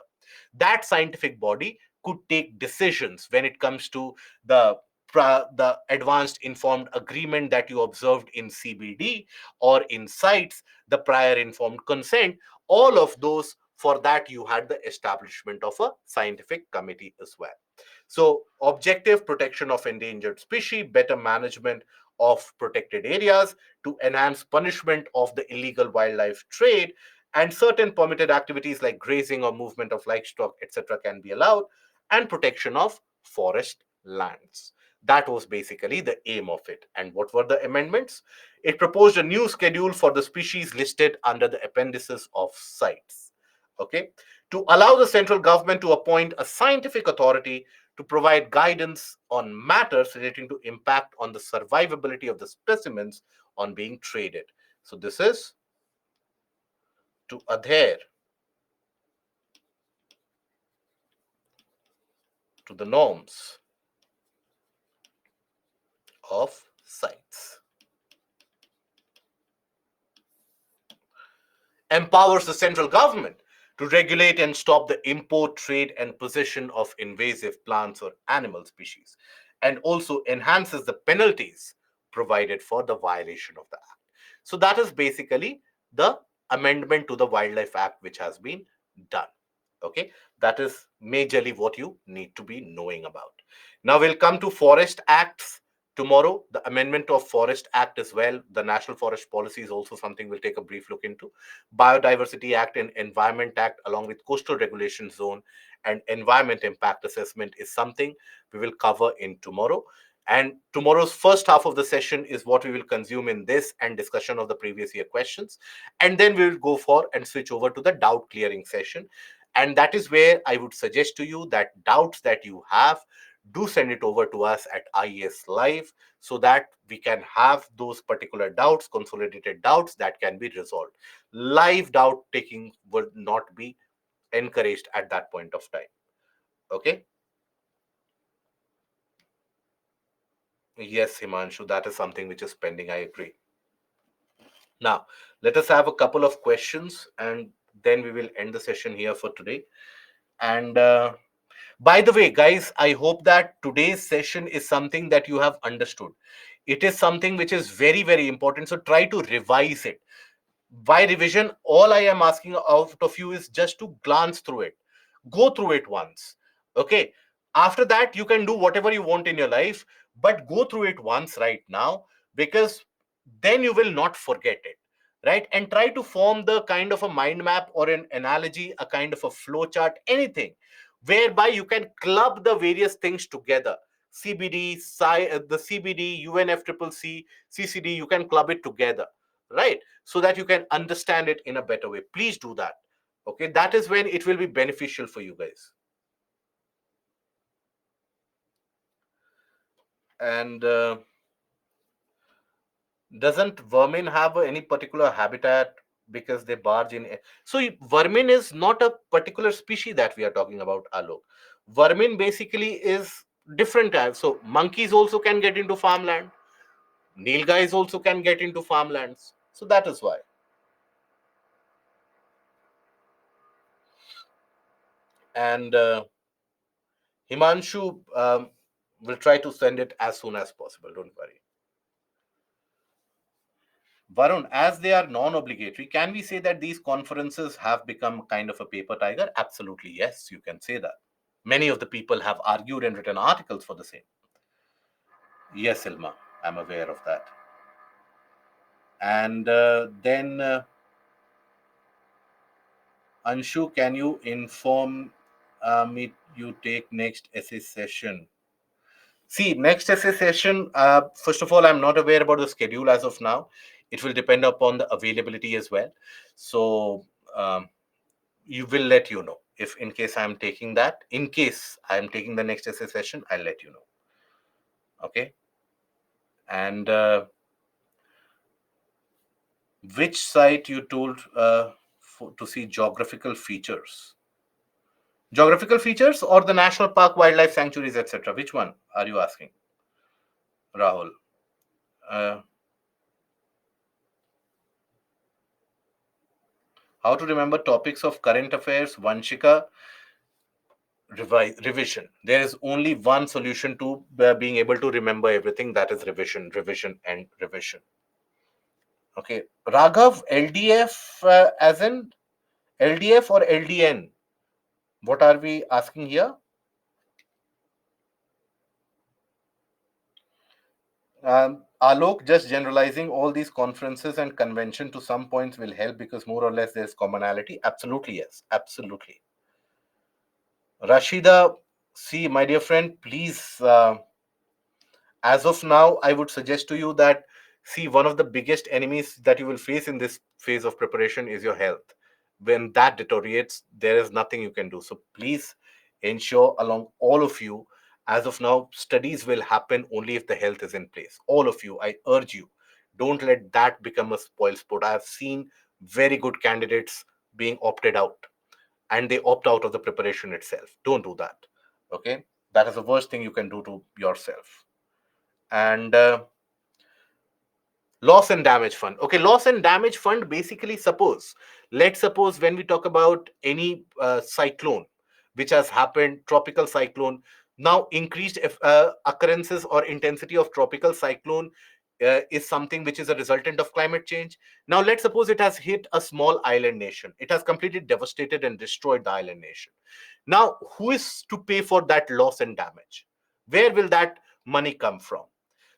That scientific body could take decisions when it comes to the the advanced informed agreement that you observed in CBD or in CITES, the prior informed consent, all of those. For that, you had the establishment of a scientific committee as well. So, objective protection of endangered species, better management of protected areas to enhance punishment of the illegal wildlife trade, and certain permitted activities like grazing or movement of livestock, etc., can be allowed, and protection of forest lands. That was basically the aim of it. And what were the amendments? It proposed a new schedule for the species listed under the appendices of CITES. Okay, to allow the central government to appoint a scientific authority to provide guidance on matters relating to impact on the survivability of the specimens on being traded. So this is to adhere to the norms of sites. Empowers the central government to regulate and stop the import, trade, and possession of invasive plants or animal species, and also enhances the penalties provided for the violation of the act. So, that is basically the amendment to the Wildlife Act which has been done. Okay, that is majorly what you need to be knowing about. Now, we'll come to Forest Acts tomorrow. The amendment of Forest Act as well, the National Forest Policy is also something we'll take a brief look into. Biodiversity Act and Environment Act, along with Coastal Regulation Zone and Environment Impact Assessment, is something we will cover in tomorrow. And tomorrow's first half of the session is what we will consume in this and discussion of the previous year questions. And then we will go for and switch over to the doubt clearing session. And that is where I would suggest to you that doubts that you have, do send it over to us at IES Live so that we can have those particular doubts, consolidated doubts that can be resolved. Live doubt taking would not be encouraged at that point of time. Okay. Yes, Himanshu, that is something which is pending. I agree. Now, let us have a couple of questions and then we will end the session here for today. And by the way, guys, I hope that today's session is something that you have understood. It is something which is very, very important. So try to revise it. By revision, all I am asking out of you is just to glance through it, go through it once. Okay. After that, you can do whatever you want in your life, but go through it once right now, because then you will not forget it. Right. And try to form the kind of a mind map or an analogy, a kind of a flow chart, anything whereby you can club the various things together. CBD, the CBD, UNFCCC, CCD, you can club it together, right? So that you can understand it in a better way. Please do that. Okay, that is when it will be beneficial for you guys. And doesn't vermin have any particular habitat because they barge in? So vermin is not a particular species that we are talking about, Alok. Vermin basically is different types. So monkeys also can get into farmland. Nilgais also can get into farmlands. So that is why. And Himanshu will try to send it as soon as possible. Don't worry. Varun, as they are non-obligatory, can we say that these conferences have become kind of a paper tiger? Absolutely, yes, you can say that. Many of the people have argued and written articles for the same. Yes, Ilma, I'm aware of that. And then, Anshu, can you inform me you take next essay session? See, next essay session, first of all, I'm not aware about the schedule as of now. It will depend upon the availability as well. So, you will let you know if in case I'm taking that. In case I'm taking the next essay session, I'll let you know. Okay. And which site you told to see geographical features? Geographical features or the national park, wildlife sanctuaries, etc.? Which one are you asking, Rahul? Uh, how to remember topics of current affairs, Vanshika? Revision. There is only one solution to being able to remember everything, that is revision, revision, and revision. Okay, Raghav, LDF as in LDF or LDN? What are we asking here? Alok, just generalizing all these conferences and convention to some points will help because more or less there's commonality. Absolutely, yes. Absolutely. Rashida, see, my dear friend, please, as of now, I would suggest to you that, see, one of the biggest enemies that you will face in this phase of preparation is your health. When that deteriorates, there is nothing you can do. So please ensure along all of you, as of now, studies will happen only if the health is in place. All of you, I urge you, don't let that become a spoil sport. I have seen very good candidates being opted out, and they opt out of the preparation itself. Don't do that. Okay, that is the worst thing you can do to yourself. And loss and damage fund. Okay, loss and damage fund basically, let's suppose when we talk about any cyclone which has happened, tropical cyclone, now increased occurrences or intensity of tropical cyclone is something which is a resultant of climate change. Now let's suppose it has hit a small island nation, it has completely devastated and destroyed the island nation. Now who is to pay for that loss and damage? Where will that money come from?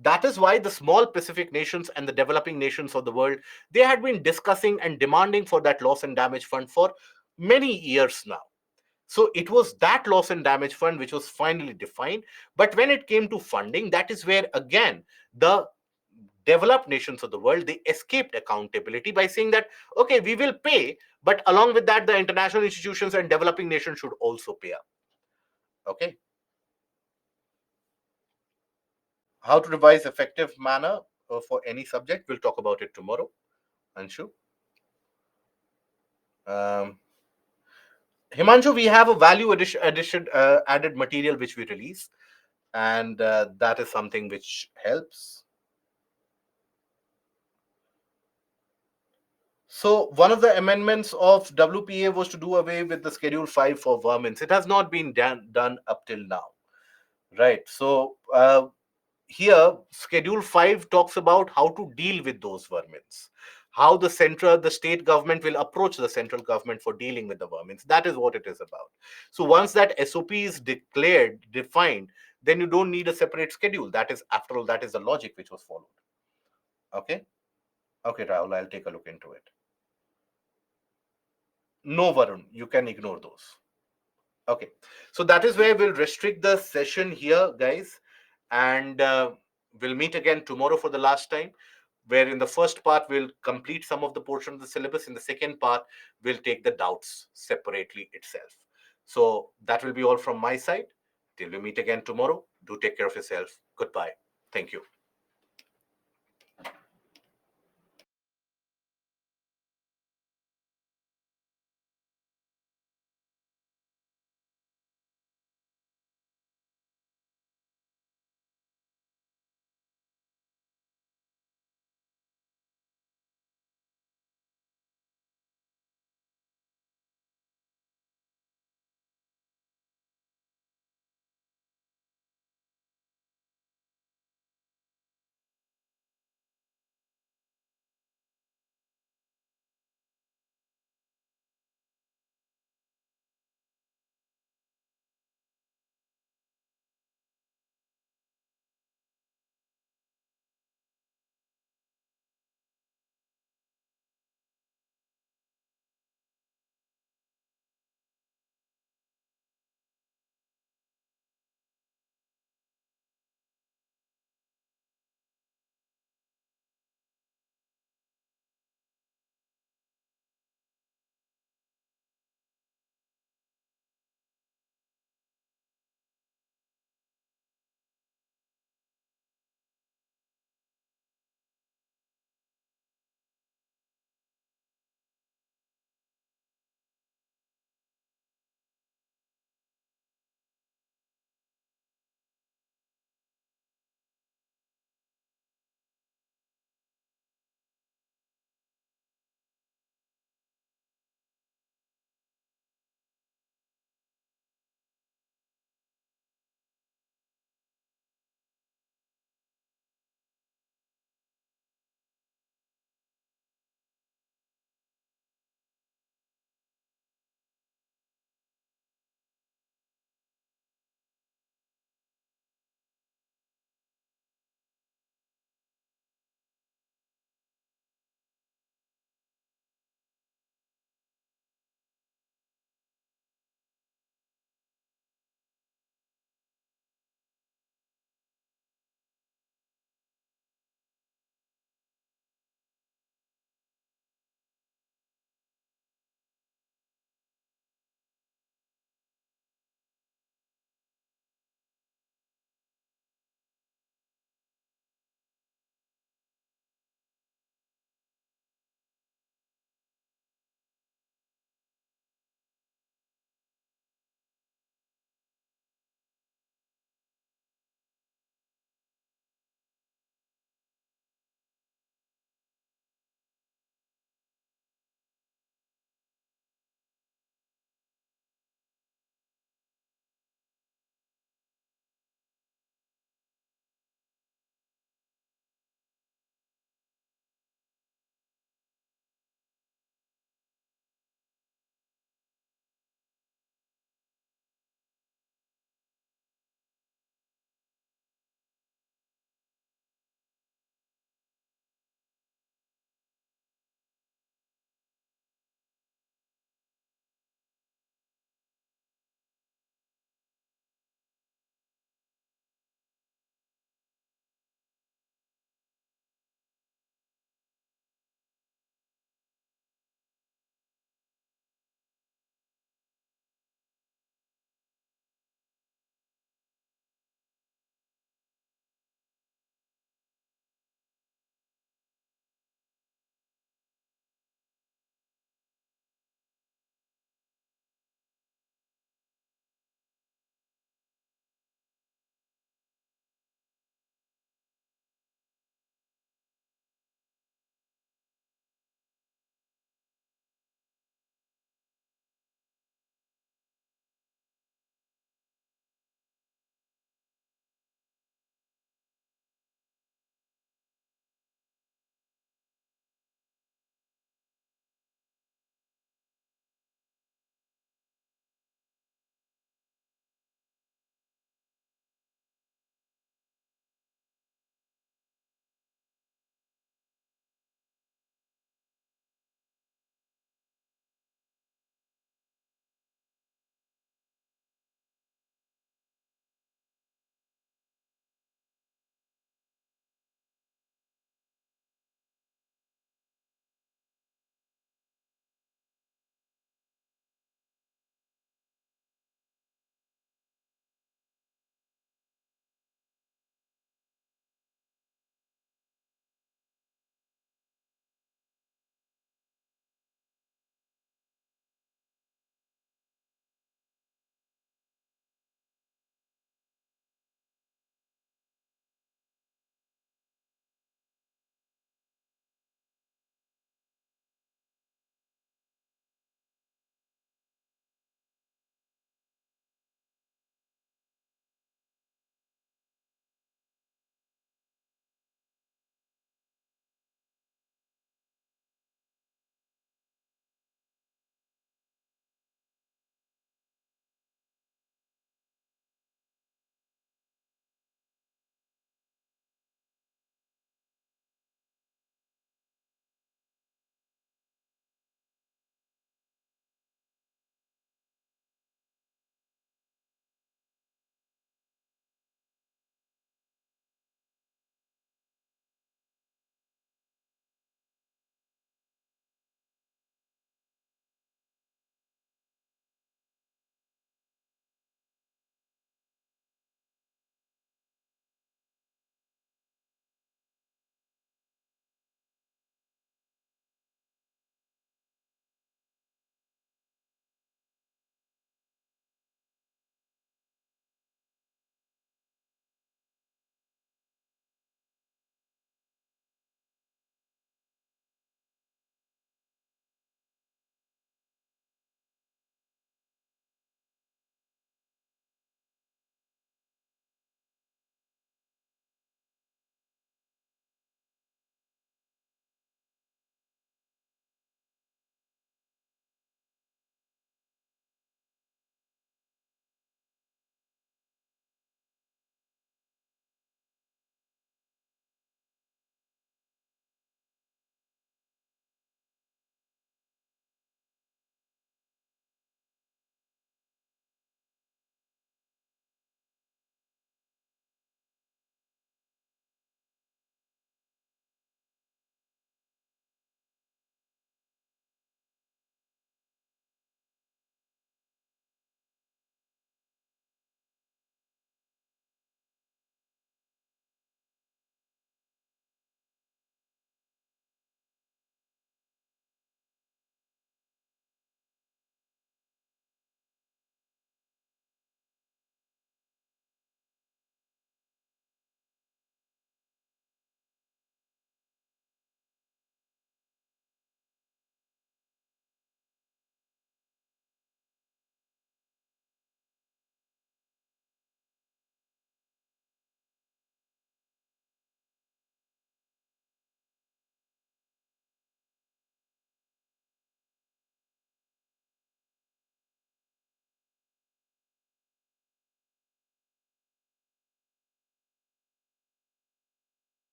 That is why the small Pacific nations and the developing nations of the world, they had been discussing and demanding for that loss and damage fund for many years now. So it was that loss and damage fund which was finally defined. But when it came to funding, that is where again the developed nations of the world, they escaped accountability by saying that, okay, we will pay, but along with that, the international institutions and developing nations should also pay up. Okay. How to revise effective manner for any subject, we'll talk about it tomorrow. Anshu. Um, Himanshu, we have a value added material which we release, and that is something which helps. So, one of the amendments of WPA was to do away with the Schedule 5 for vermins. It has not been done up till now, right? So, here Schedule 5 talks about how to deal with those vermins, how the state government will approach the central government for dealing with the vermins. That is what it is about. So once that SOP is declared, defined, then you don't need a separate schedule. That is, after all, that is the logic which was followed. Okay. Okay, Rahul, I'll take a look into it. No, Varun, you can ignore those. Okay, so that is where we'll restrict the session here, guys, and we'll meet again tomorrow for the last time, where in the first part we'll complete some of the portion of the syllabus. In the second part, we'll take the doubts separately itself. So that will be all from my side. Till we meet again tomorrow, do take care of yourself. Goodbye. Thank you.